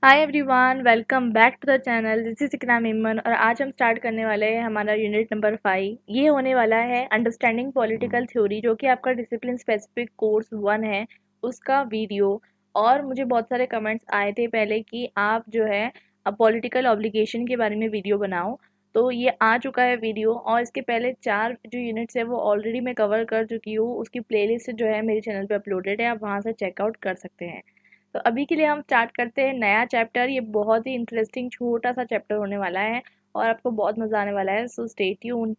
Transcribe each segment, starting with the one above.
Hi everyone, welcome back to the channel. This is Ikram Iman और आज हम स्टार्ट करने वाले हैं हमारा यूनिट नंबर 5। ये होने वाला है अंडरस्टैंडिंग पॉलिटिकल थ्योरी, जो कि आपका डिसिप्लिन स्पेसिफिक कोर्स 1 है, उसका वीडियो। और मुझे बहुत सारे कमेंट्स आए थे पहले कि आप जो है पॉलिटिकल ऑब्लिगेशन के बारे में वीडियो बनाओ। तो ये आ चुका है वीडियो, और इसके पहले 4 जो यूनिट्स है वो ऑलरेडी मैं कवर कर चुकी हूँ। उसकी प्लेलिस्ट जो है मेरे चैनल पे अपलोडेड है, आप वहाँ से चेकआउट कर सकते हैं। तो अभी के लिए हम स्टार्ट करते हैं नया चैप्टर। ये बहुत ही इंटरेस्टिंग छोटा सा चैप्टर होने वाला है और आपको बहुत मज़ा आने वाला है, सो स्टे ट्यून।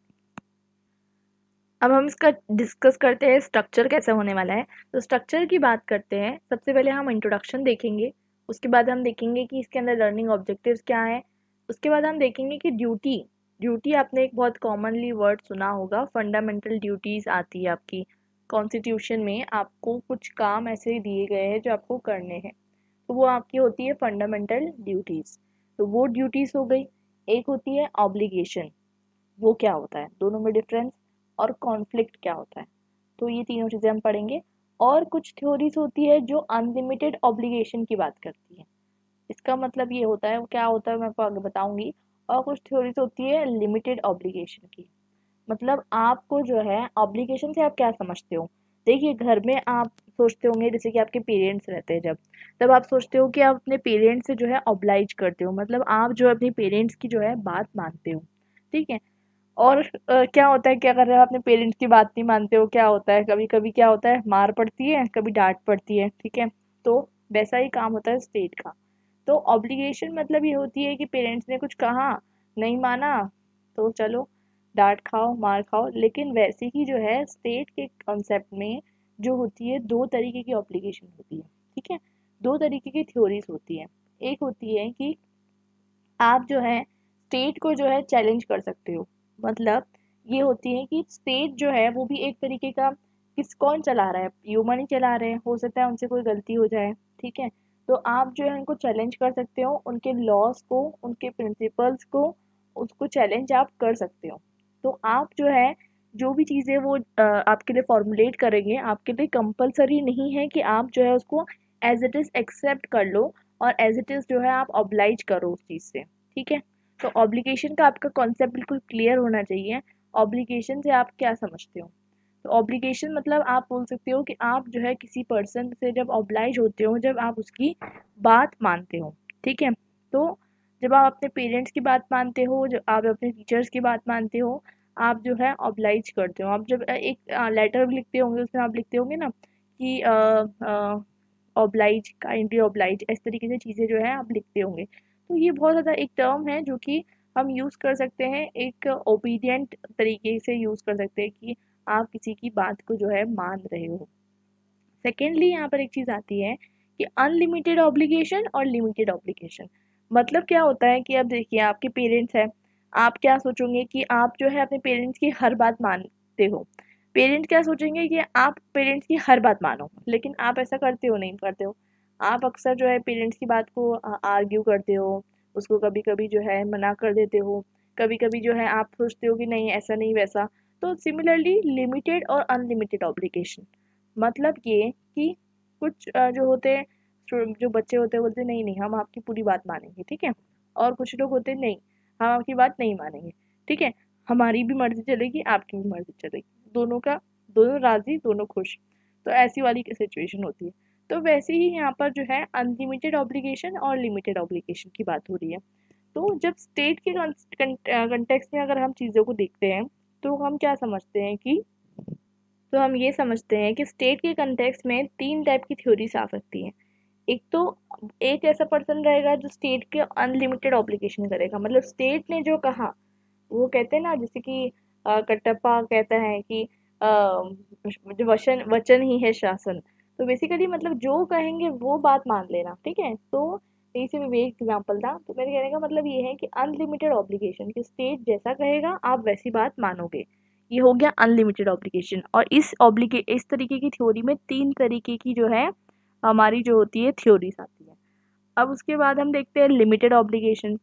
अब हम इसका डिस्कस करते हैं स्ट्रक्चर कैसा होने वाला है। तो स्ट्रक्चर की बात करते हैं, सबसे पहले हम इंट्रोडक्शन देखेंगे। उसके बाद हम देखेंगे कि इसके अंदर लर्निंग ऑब्जेक्टिव्स क्या है। उसके बाद हम देखेंगे कि ड्यूटी ड्यूटी आपने एक बहुत कॉमनली वर्ड सुना होगा, फंडामेंटल ड्यूटीज़ आती है आपकी कॉन्स्टिट्यूशन में। आपको कुछ काम ऐसे दिए गए हैं जो आपको करने हैं, तो वो आपकी होती है फंडामेंटल ड्यूटीज़। तो वो ड्यूटीज़ हो गई। एक होती है ऑब्लिगेशन, वो क्या होता है, दोनों में डिफरेंस, और कॉन्फ्लिक्ट क्या होता है। तो ये तीनों चीज़ें हम पढ़ेंगे। और कुछ थ्योरीज होती है जो अनलिमिटेड ऑब्लिगेशन की बात करती है। इसका मतलब ये होता है, वो क्या होता है मैं आपको आगे बताऊंगी। और कुछ थ्योरीज होती है लिमिटेड ऑब्लिगेशन की। मतलब आपको जो है ऑब्लिगेशन से आप क्या समझते हो। देखिए, घर में आप सोचते होंगे, जैसे कि आपके पेरेंट्स रहते हैं जब, तब आप सोचते हो कि आप अपने पेरेंट्स से जो है ऑब्लाइज करते हो, मतलब आप जो है अपने पेरेंट्स की जो है बात मानते हो। ठीक है। और क्या होता है, क्या कर रहे हो, अपने पेरेंट्स की बात नहीं मानते हो, क्या होता है कभी कभी, क्या होता है, मार पड़ती है, कभी डांट पड़ती है। ठीक है। तो वैसा ही काम होता है स्टेट का। तो ऑब्लिगेशन मतलब ये होती है कि पेरेंट्स ने कुछ कहा, नहीं माना, तो चलो डांट खाओ, मार खाओ। लेकिन वैसे ही जो है स्टेट के कॉन्सेप्ट में जो होती है, दो तरीके की ऑब्लिगेशन होती है। ठीक है। दो तरीके की थ्योरीज होती है। एक होती है कि आप जो है स्टेट को जो है चैलेंज कर सकते हो। मतलब ये होती है कि स्टेट जो है वो भी एक तरीके का, किस कौन चला रहा है, ह्यूमन ही चला रहे हैं, हो सकता है उनसे कोई गलती हो जाए। ठीक है। तो आप जो है उनको चैलेंज कर सकते हो, उनके लॉस को, उनके प्रिंसिपल्स को, उसको चैलेंज आप कर सकते हो। तो आप जो है जो भी चीज़ें वो आपके लिए फॉर्मुलेट करेंगे, आपके लिए कंपलसरी नहीं है कि आप जो है उसको एज इट इज़ एक्सेप्ट कर लो और एज इट इज़ जो है आप ऑब्लाइज करो उस चीज़ से। ठीक है। तो ऑब्लिगेशन का आपका कॉन्सेप्ट बिल्कुल क्लियर होना चाहिए। ऑब्लिगेशन से आप क्या समझते हो। तो ऑब्लिगेशन मतलब आप बोल सकते हो कि आप जो है किसी पर्सन से जब ऑब्लाइज होते हो, जब आप उसकी बात मानते हो। ठीक है। तो जब आप अपने पेरेंट्स की बात मानते हो, जब आप अपने टीचर्स की बात मानते हो, आप जो है ऑब्लाइज करते हो। आप जब एक लेटर भी लिखते होंगे, उसमें आप लिखते होंगे ना कि ऑब्लाइज, काइंडली ऑब्लाइज, इस तरीके से चीज़ें जो है आप लिखते होंगे। तो ये बहुत ज़्यादा एक टर्म है जो कि हम यूज़ कर सकते हैं, एक ओबीडियंट तरीके से यूज़ कर सकते हैं कि आप किसी की बात को जो है मान रहे हो। सेकेंडली यहाँ पर एक चीज़ आती है कि अनलिमिटेड ऑब्लिगेशन और लिमिटेड ऑब्लिगेशन। मतलब क्या होता है कि अब देखिए, आपके पेरेंट्स हैं, आप क्या सोचोगे कि आप जो है अपने पेरेंट्स की हर बात मानते हो। पेरेंट्स क्या सोचेंगे कि आप पेरेंट्स की हर बात मानो, लेकिन आप ऐसा करते हो, नहीं करते हो। आप अक्सर जो है पेरेंट्स की बात को आर्ग्यू करते हो, उसको कभी कभी जो है मना कर देते हो, कभी कभी जो है आप सोचते हो कि नहीं, ऐसा नहीं वैसा। तो सिमिलरली लिमिटेड और अनलिमिटेड ऑब्लिगेशन मतलब ये कि कुछ जो होते हैं, जो बच्चे होते हैं, बोलते हैं नहीं नहीं, हम आपकी पूरी बात मानेंगे। ठीक है। और कुछ लोग होते हैं, नहीं, हम आपकी बात नहीं मानेंगे। ठीक है। हमारी भी मर्जी चलेगी, आपकी भी मर्जी चलेगी, दोनों का, दोनों राजी, दोनों खुश। तो ऐसी वाली सिचुएशन होती है। तो वैसे ही यहाँ पर जो है अनलिमिटेड ऑब्लिगेशन और लिमिटेड ऑब्लिगेशन की बात हो रही है। तो जब स्टेट के कंटेक्स्ट में अगर हम चीज़ों को देखते हैं, तो हम क्या समझते हैं कि, तो हम ये समझते हैं कि स्टेट के कंटेक्स्ट में 3 टाइप की थ्योरीज आ सकती हैं। एक तो एक ऐसा पर्सन रहेगा जो स्टेट के अनलिमिटेड ऑब्लिगेशन करेगा, मतलब स्टेट ने जो कहा, वो कहते हैं ना, जैसे कि कटप्पा कहता है कि जो वचन वचन ही है शासन। तो बेसिकली मतलब जो कहेंगे वो बात मान लेना। ठीक है। तो यही से विवेक एग्जाम्पल था। तो मेरे कहने का मतलब ये है कि अनलिमिटेड ऑब्लिगेशन, कि स्टेट जैसा कहेगा आप वैसी बात मानोगे, ये हो गया अनलिमिटेड ऑब्लिगेशन। और इस तरीके की थ्योरी में 3 तरीके की जो है हमारी जो होती है थ्योरीज आती है। अब उसके बाद हम देखते हैं लिमिटेड ऑब्लिगेशन।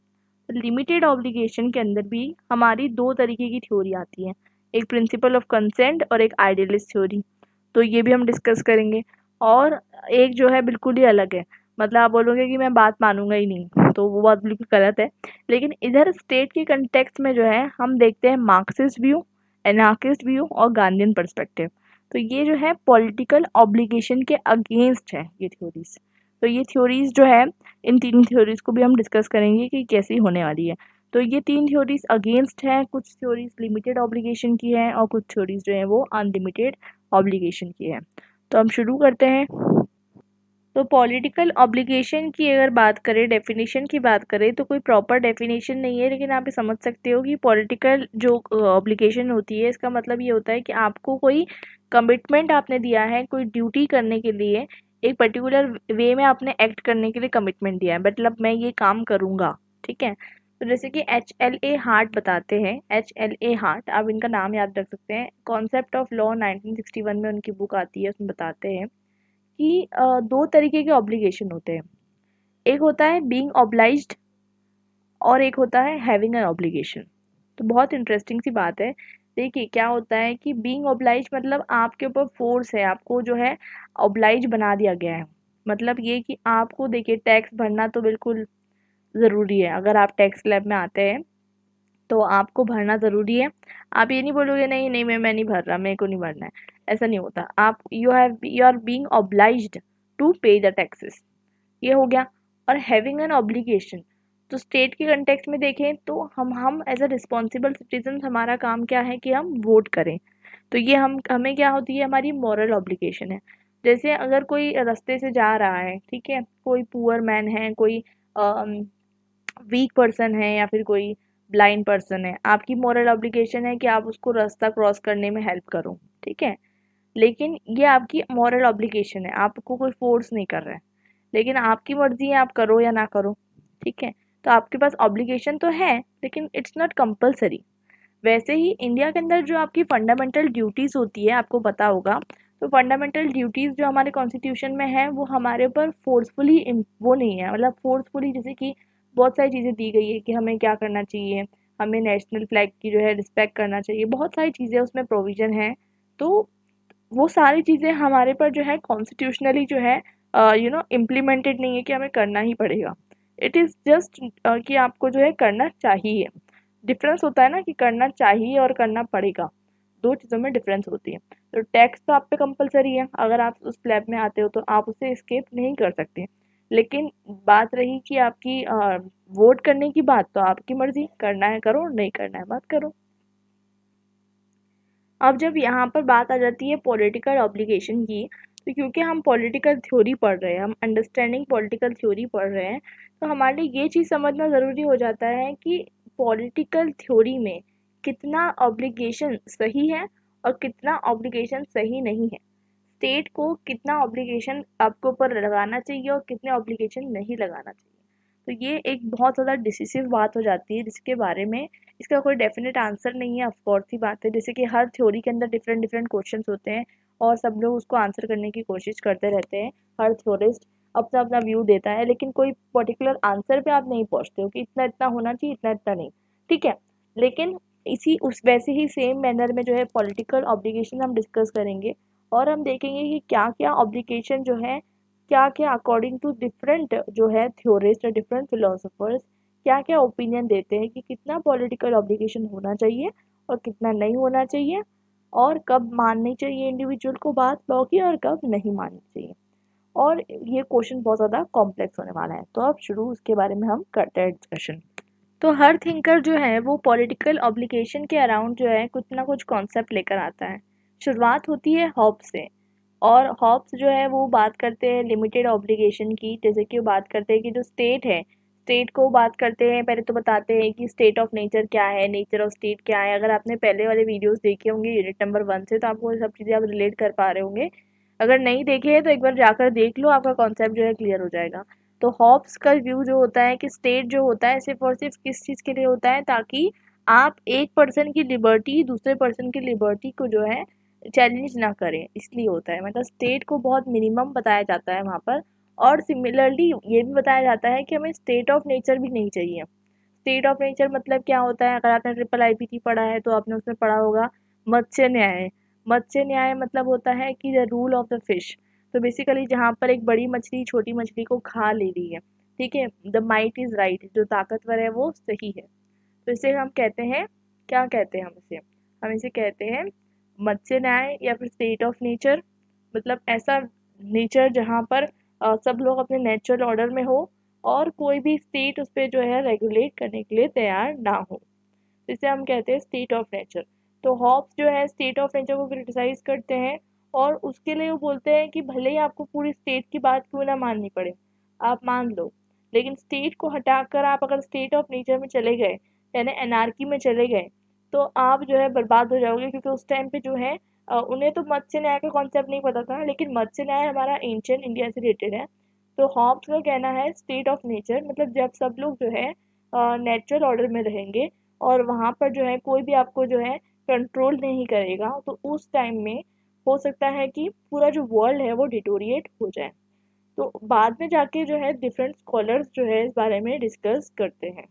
लिमिटेड ऑब्लिगेशन के अंदर भी हमारी 2 तरीके की थ्योरी आती है, एक प्रिंसिपल ऑफ कंसेंट और एक आइडियलिस्ट थ्योरी। तो ये भी हम डिस्कस करेंगे। और एक जो है बिल्कुल ही अलग है, मतलब आप बोलोगे कि मैं बात मानूंगा ही नहीं, तो वो बात बिल्कुल गलत है। लेकिन इधर स्टेट के कंटेक्स्ट में जो है हम देखते हैं मार्क्सिस्ट व्यू, एनार्किस्ट व्यू और गांधीयन पर्सपेक्टिव। तो ये जो है पॉलिटिकल ऑब्लिगेशन के अगेंस्ट है ये थ्योरीज। तो ये थ्योरीज जो है, इन तीन थ्योरीज को भी हम डिस्कस करेंगे कि कैसी होने वाली है। तो ये तीन थ्योरीज अगेंस्ट हैं, कुछ थ्योरीज लिमिटेड ऑब्लिगेशन की है और कुछ थ्योरीज जो है वो अनलिमिटेड ऑब्लिगेशन की है। तो हम शुरू करते हैं। तो पॉलिटिकल ऑब्लिगेशन की अगर बात करें, डेफिनेशन की बात करें, तो कोई प्रॉपर डेफिनेशन नहीं है, लेकिन आप ये समझ सकते हो कि पॉलिटिकल जो ऑब्लिगेशन होती है, इसका मतलब ये होता है कि आपको कोई कमिटमेंट आपने दिया है, कोई ड्यूटी करने के लिए, एक पर्टिकुलर वे में आपने एक्ट करने के लिए कमिटमेंट दिया है, मतलब मैं ये काम करूँगा। ठीक है। तो जैसे कि HLA हार्ट बताते हैं, HLA हार्ट, आप इनका नाम याद रख सकते हैं, कॉन्सेप्ट ऑफ लॉ 1961 में उनकी बुक आती है, उसमें बताते हैं कि दो तरीके के ऑब्लिगेशन होते हैं। एक होता है बीइंग ऑब्लाइज्ड और एक होता है हैविंग एन ऑब्लिगेशन। तो बहुत इंटरेस्टिंग सी बात है। देखिए क्या होता है कि बीइंग ऑब्लाइज्ड मतलब आपके ऊपर फोर्स है, आपको जो है ऑब्लाइज बना दिया गया है। मतलब ये कि आपको देखिए टैक्स भरना तो बिल्कुल ज़रूरी है। अगर आप टैक्स स्लैब में आते हैं तो आपको भरना ज़रूरी है। आप ये नहीं बोलोगे नहीं नहीं मैं नहीं भर रहा, मेरे को नहीं भरना है, ऐसा नहीं होता। आप you are being obliged to pay the taxes, ये हो गया। और हैविंग एन ऑब्लिगेशन, तो स्टेट के कंटेक्स्ट में देखें तो हम एज अ रिस्पॉन्सिबल सिटीजन, हमारा काम क्या है कि हम वोट करें। तो ये हम हमें क्या होती है, हमारी मॉरल ऑब्लिगेशन है। जैसे अगर कोई रास्ते से जा रहा है, ठीक है, कोई पुअर मैन है, कोई वीक पर्सन है या फिर कोई ब्लाइंड पर्सन है, आपकी मॉरल ऑब्लिगेशन है कि आप उसको रास्ता क्रॉस करने में हेल्प करो। ठीक है। लेकिन ये आपकी मॉरल ऑब्लिगेशन है, आपको कोई फोर्स नहीं कर रहा है, लेकिन आपकी मर्जी है आप करो या ना करो। ठीक है। तो आपके पास ऑब्लिगेशन तो है, लेकिन इट्स नॉट कंपलसरी। वैसे ही इंडिया के अंदर जो आपकी फंडामेंटल ड्यूटीज़ होती है, आपको पता होगा, तो फंडामेंटल ड्यूटीज़ जो हमारे कॉन्स्टिट्यूशन में है वो हमारे ऊपर फोर्सफुली वो नहीं है, मतलब फोर्सफुली जैसे कि बहुत सारी चीज़ें दी गई है कि हमें क्या करना चाहिए, हमें नेशनल फ्लैग की जो है रिस्पेक्ट करना चाहिए, बहुत सारी चीज़ें उसमें प्रोविज़न है। तो वो सारी चीज़ें हमारे पर जो है कॉन्स्टिट्यूशनली जो है इम्प्लीमेंटेड नहीं है कि हमें करना ही पड़ेगा। इट इज़ जस्ट कि आपको जो है करना चाहिए। डिफरेंस होता है ना कि करना चाहिए और करना पड़ेगा, दो चीज़ों में डिफरेंस होती है। तो टैक्स तो आप पे कंपलसरी है, अगर आप उस स्लैब में आते हो तो आप उससे एस्केप नहीं कर सकते। लेकिन बात रही कि आपकी वोट करने की बात, तो आपकी मर्जी, करना है करो, नहीं करना है मत करो। अब जब यहाँ पर बात आ जाती है पॉलिटिकल ऑब्लिगेशन की, तो क्योंकि हम पॉलिटिकल थ्योरी पढ़ रहे हैं, हम अंडरस्टैंडिंग पॉलिटिकल थ्योरी पढ़ रहे हैं, तो हमारे लिए ये चीज़ समझना ज़रूरी हो जाता है कि पॉलिटिकल थ्योरी में कितना ऑब्लिगेशन सही है और कितना ऑब्लिगेशन सही नहीं है। स्टेट को कितना ऑब्लिगेशन आपके ऊपर लगाना चाहिए और कितने ऑब्लिगेशन नहीं लगाना चाहिए। तो ये एक बहुत ज़्यादा डिसिसिव बात हो जाती है, जिसके बारे में इसका कोई डेफिनेट आंसर नहीं है। ऑफ कोर्स ही बात है, जैसे कि हर थ्योरी के अंदर डिफरेंट डिफरेंट क्वेश्चंस होते हैं और सब लोग उसको आंसर करने की कोशिश करते रहते हैं। हर थ्योरिस्ट अपना अपना व्यू देता है, लेकिन कोई पर्टिकुलर आंसर पे आप नहीं पहुंचते हो कि इतना इतना होना चाहिए, इतना इतना नहीं। ठीक है। लेकिन इसी उस वैसे ही सेम मैनर में जो है पॉलिटिकल ऑब्लिगेशन हम डिस्कस करेंगे और हम देखेंगे कि क्या क्या ऑब्लिगेशन जो है, क्या क्या अकॉर्डिंग टू डिफरेंट जो है थ्योरिस्ट, डिफरेंट फिलोसोफर्स क्या क्या ओपिनियन देते हैं कि कितना पॉलिटिकल ऑब्लिगेशन होना चाहिए और कितना नहीं होना चाहिए, और कब माननी चाहिए इंडिविजुअल को बात लॉ की और कब नहीं माननी चाहिए। और ये क्वेश्चन बहुत ज़्यादा कॉम्प्लेक्स होने वाला है, तो अब शुरू उसके बारे में हम करते हैं डिस्कशन। तो हर थिंकर जो है वो पॉलिटिकल ऑब्लिगेशन के अराउंड जो है कुछ ना कुछ कॉन्सेप्ट लेकर आता है। शुरुआत होती है हॉब्स से, और हॉब्स जो है वो बात करते हैं लिमिटेड ऑब्लिगेशन की। जैसे कि वो बात करते हैं कि जो स्टेट है, स्टेट को बात करते हैं, पहले तो बताते हैं कि स्टेट ऑफ नेचर क्या है, नेचर ऑफ स्टेट क्या है। अगर आपने पहले वाले वीडियोस देखे होंगे यूनिट नंबर 1 से, तो आपको ये सब चीज़ें आप रिलेट कर पा रहे होंगे। अगर नहीं देखे हैं तो एक बार जाकर देख लो, आपका कॉन्सेप्ट जो है क्लियर हो जाएगा। तो हॉब्स का व्यू जो होता है कि स्टेट जो होता है सिर्फ और सिर्फ किस चीज़ के लिए होता है, ताकि आप एक पर्सन की लिबर्टी दूसरे पर्सन की लिबर्टी को जो है चैलेंज ना करें, इसलिए होता है। मतलब स्टेट को बहुत मिनिमम बताया जाता है वहाँ पर। और सिमिलरली ये भी बताया जाता है कि हमें स्टेट ऑफ नेचर भी नहीं चाहिए। स्टेट ऑफ नेचर मतलब क्या होता है, अगर आपने ट्रिपल आईपीटी पढ़ा है तो आपने उसमें पढ़ा होगा मत्स्य न्याय। मत्स्य न्याय मतलब होता है कि the rule of the fish. तो बेसिकली जहाँ पर एक बड़ी मछली छोटी मछली को खा ले रही है, ठीक है, द माइट इज राइट, जो ताकतवर है वो सही है। तो इसे हम कहते हैं, क्या कहते हैं हम इसे कहते हैं मत्स्य न्याय या फिर स्टेट ऑफ नेचर। मतलब ऐसा नेचर जहाँ पर सब लोग अपने नेचुरल ऑर्डर में हो और कोई भी स्टेट उस पर जो है रेगुलेट करने के लिए तैयार ना हो, इसे हम कहते हैं स्टेट ऑफ नेचर। तो हॉब्स जो है स्टेट ऑफ नेचर को क्रिटिसाइज करते हैं और उसके लिए वो बोलते हैं कि भले ही आपको पूरी स्टेट की बात क्यों ना माननी पड़े, आप मान लो, लेकिन स्टेट को हटाकर आप अगर स्टेट ऑफ नेचर में चले गए यानी एनार्की में चले गए तो आप जो है बर्बाद हो जाओगे। क्योंकि उस टाइम पे जो है उन्हें तो मत्स्य न्याय का कॉन्सेप्ट नहीं पता था, लेकिन मत्स्य न्याय हमारा एंशियंट इंडिया से रिलेटेड है। तो हॉब्स का कहना है स्टेट ऑफ नेचर मतलब जब सब लोग जो है नेचुरल ऑर्डर में रहेंगे और वहाँ पर जो है कोई भी आपको जो है कंट्रोल नहीं करेगा, तो उस टाइम में हो सकता है कि पूरा जो वर्ल्ड है वो डिटोरिएट हो जाए। तो बाद में जाके जो है डिफरेंट स्कॉलर्स जो है इस बारे में डिस्कस करते हैं।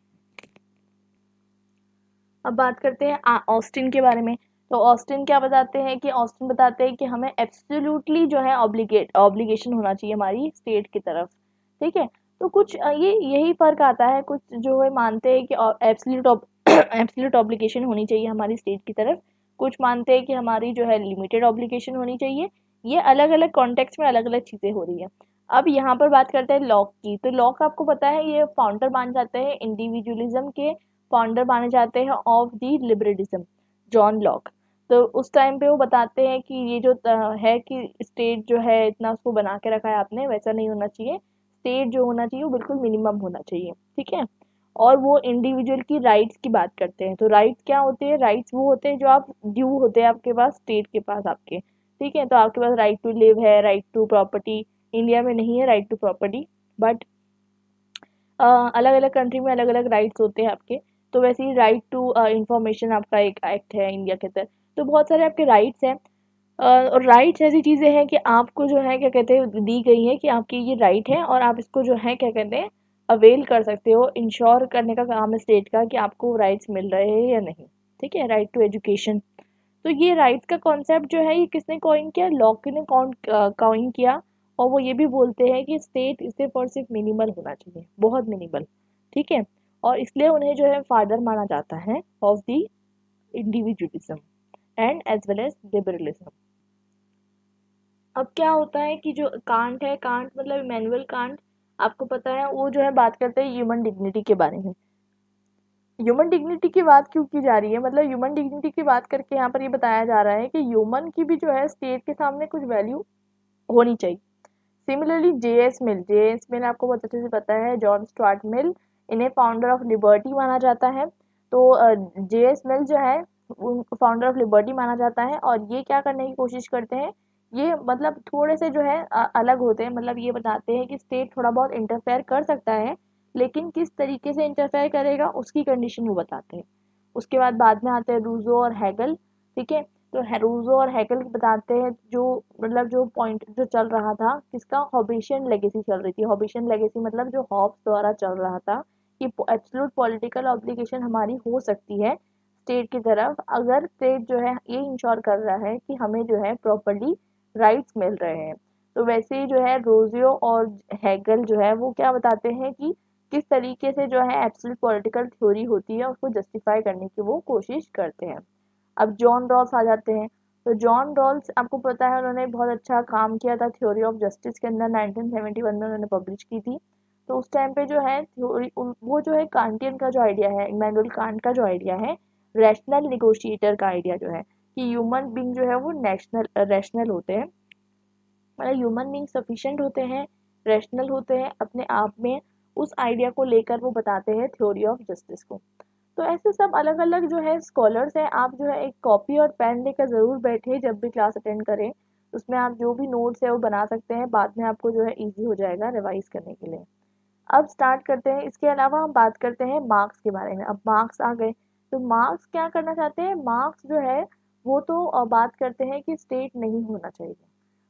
अब बात करते हैं ऑस्टिन के बारे में। तो ऑस्टिन क्या बताते हैं कि ऑस्टिन बताते हैं कि हमें एब्सोल्युटली जो है ऑब्लिगेशन होना चाहिए हमारी स्टेट की तरफ, ठीक है। तो कुछ ये यही फर्क आता है, कुछ जो है मानते हैं कि एब्सोल्यूट ऑब्लिगेशन होनी चाहिए हमारी स्टेट की तरफ, कुछ मानते हैं कि हमारी जो है लिमिटेड ऑब्लिगेशन होनी चाहिए। ये अलग अलग कॉन्टेक्स्ट में अलग अलग चीज़ें हो रही है। अब यहाँ पर बात करते हैं लॉक की। तो लॉक आपको पता है ये फाउंडर मान जाते हैं इंडिविजुअलिज्म के, फाउंडर माने जाते हैं of the liberalism, John Locke. तो उस टाइम पे वो बताते हैं कि ये जो है कि स्टेट जो है इतना उसको बना के रखा है आपने, वैसा नहीं होना चाहिए। स्टेट जो होना चाहिए वो बिल्कुल मिनिमम होना चाहिए, ठीक है। और वो इंडिविजुअल की राइट्स की बात करते हैं। तो राइट्स क्या होते हैं? राइट्स वो होते हैं जो आप ड्यू होते हैं आपके पास, स्टेट के पास आपके, ठीक है। तो आपके पास राइट टू लिव है, राइट टू प्रॉपर्टी, इंडिया में नहीं है राइट टू प्रॉपर्टी, बट अलग अलग कंट्री में अलग अलग राइट्स होते हैं आपके। तो वैसे ही राइट टू इंफॉर्मेशन आपका एक एक्ट है इंडिया के अंदर। तो बहुत सारे आपके राइट्स हैं और राइट्स ऐसी चीज़ें हैं कि आपको जो है क्या कहते हैं दी गई है कि आपकी ये राइट है और आप इसको जो है क्या कहते हैं अवेल कर सकते हो। इंश्योर करने का काम है स्टेट का कि आपको राइट्स मिल रहे हैं या नहीं, ठीक है। Right to education. तो ये राइट्स का कॉन्सेप्ट जो है ये किसने कॉइन किया? लॉक ने कॉइन किया। और वो ये भी बोलते हैं कि स्टेट सिर्फ और सिर्फ मिनिमल होना चाहिए, बहुत मिनिमल, ठीक है। और इसलिए उन्हें जो है फादर माना जाता है of the individualism and as well as liberalism. अब क्या होता है कि जो कांट है, कांट मतलब इमैनुअल कांट, आपको पता है वो जो है बात करते हैं ह्यूमन डिग्निटी के बारे में। ह्यूमन डिग्निटी की बात क्यों की जा रही है? मतलब ह्यूमन डिग्निटी की बात करके यहाँ पर ये बताया जा रहा है कि ह्यूमन की भी जो है स्टेट के सामने कुछ वैल्यू होनी चाहिए। सिमिलरली जे एस मिल आपको बहुत अच्छे से पता है, जॉन स्टुअर्ट मिल, इन्हें फाउंडर ऑफ लिबर्टी माना जाता है। तो जे एस मिल जो है फाउंडर ऑफ लिबर्टी माना जाता है और ये क्या करने की कोशिश करते हैं, ये मतलब थोड़े से जो है अलग होते हैं। मतलब ये बताते हैं कि स्टेट थोड़ा बहुत इंटरफेयर कर सकता है, लेकिन किस तरीके से इंटरफेयर करेगा उसकी कंडीशन वो बताते हैं। उसके बाद में आते हैं रूजो और हैगल, ठीक है। तो रूजो और हैगल बताते हैं जो मतलब जो पॉइंट जो चल रहा था किसका, हॉबेशियन लेगेसी चल रही थी। हॉबेशियन लेगेसी मतलब जो हॉब्स द्वारा चल रहा था कि एब्सोल्यूट पॉलिटिकल ऑब्लिगेशन हमारी हो सकती है स्टेट की तरफ अगर स्टेट जो है ये इंश्योर कर रहा है कि हमें जो है प्रॉपर्ली राइट्स मिल रहे हैं। तो वैसे ही जो है रोजियो और हैगल जो है वो क्या बताते हैं कि किस तरीके से जो है एब्सोल्यूट पॉलिटिकल थ्योरी होती है उसको जस्टिफाई करने की वो कोशिश करते हैं। अब जॉन रॉल्स आ जाते हैं। तो जॉन रॉल्स आपको पता है उन्होंने बहुत अच्छा काम किया था थ्योरी ऑफ जस्टिस के अंदर, 1971 में उन्होंने पब्लिश की थी। तो उस टाइम पे जो है थ्योरी वो जो है कांटियन का जो आइडिया है, इमैनुअल कांट का जो आइडिया है, रैशनल निगोशिएटर का आइडिया जो है कि ह्यूमन बींग जो है वो रैशनल होते हैं, मतलब ह्यूमन बींग सफिशिएंट होते हैं, रैशनल होते हैं अपने आप में। उस आइडिया को लेकर वो बताते हैं थ्योरी ऑफ जस्टिस को। तो ऐसे सब अलग अलग जो है स्कॉलर्स हैं। आप जो है एक कॉपी और पेन लेकर ज़रूर बैठे जब भी क्लास अटेंड करें, उसमें आप जो भी नोट्स है वो बना सकते हैं, बाद में आपको जो है ईजी हो जाएगा रिवाइज करने के लिए। अब स्टार्ट करते हैं। इसके अलावा हम बात करते हैं मार्क्स के बारे में। अब मार्क्स आ गए, तो मार्क्स क्या करना चाहते हैं? मार्क्स जो है वो तो बात करते हैं कि स्टेट नहीं होना चाहिए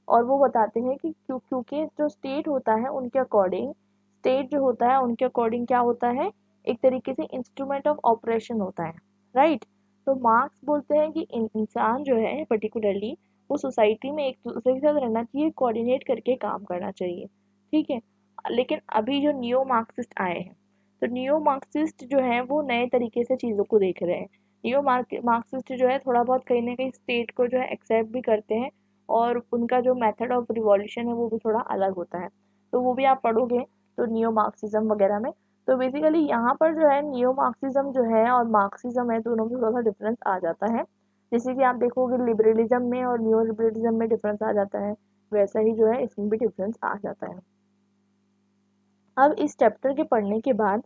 और वो बताते हैं कि क्योंकि जो स्टेट होता है उनके अकॉर्डिंग, स्टेट जो होता है उनके अकॉर्डिंग क्या होता है, एक तरीके से इंस्ट्रूमेंट ऑफ ऑपरेशन होता है, राइट। तो मार्क्स बोलते हैं कि इंसान जो है पर्टिकुलरली वो सोसाइटी में एक दूसरे के साथ रहना चाहिए, कोऑर्डिनेट करके काम करना चाहिए, ठीक है। लेकिन अभी जो नियो मार्क्सिस्ट आए हैं, तो नियो मार्क्सिस्ट जो हैं वो नए तरीके से चीज़ों को देख रहे हैं। नियो मार्क्सिस्ट जो है थोड़ा बहुत कहीं ना कहीं स्टेट को जो है एक्सेप्ट भी करते हैं, और उनका जो मेथड ऑफ रिवॉल्यूशन है वो भी थोड़ा अलग होता है। तो वो भी आप पढ़ोगे तो नियो मार्क्सिज्म वगैरह में। तो बेसिकली यहाँ पर जो है नियो मार्क्सिज्म जो है और मार्क्सिज्म है, दोनों में थोड़ा सा डिफरेंस आ जाता है। जैसे कि आप देखोगे लिबरलिज्म में और नियो लिबरलिज्म में डिफरेंस आ जाता है, वैसा ही जो है इसमें भी डिफरेंस आ जाता है। अब इस चैप्टर के पढ़ने के बाद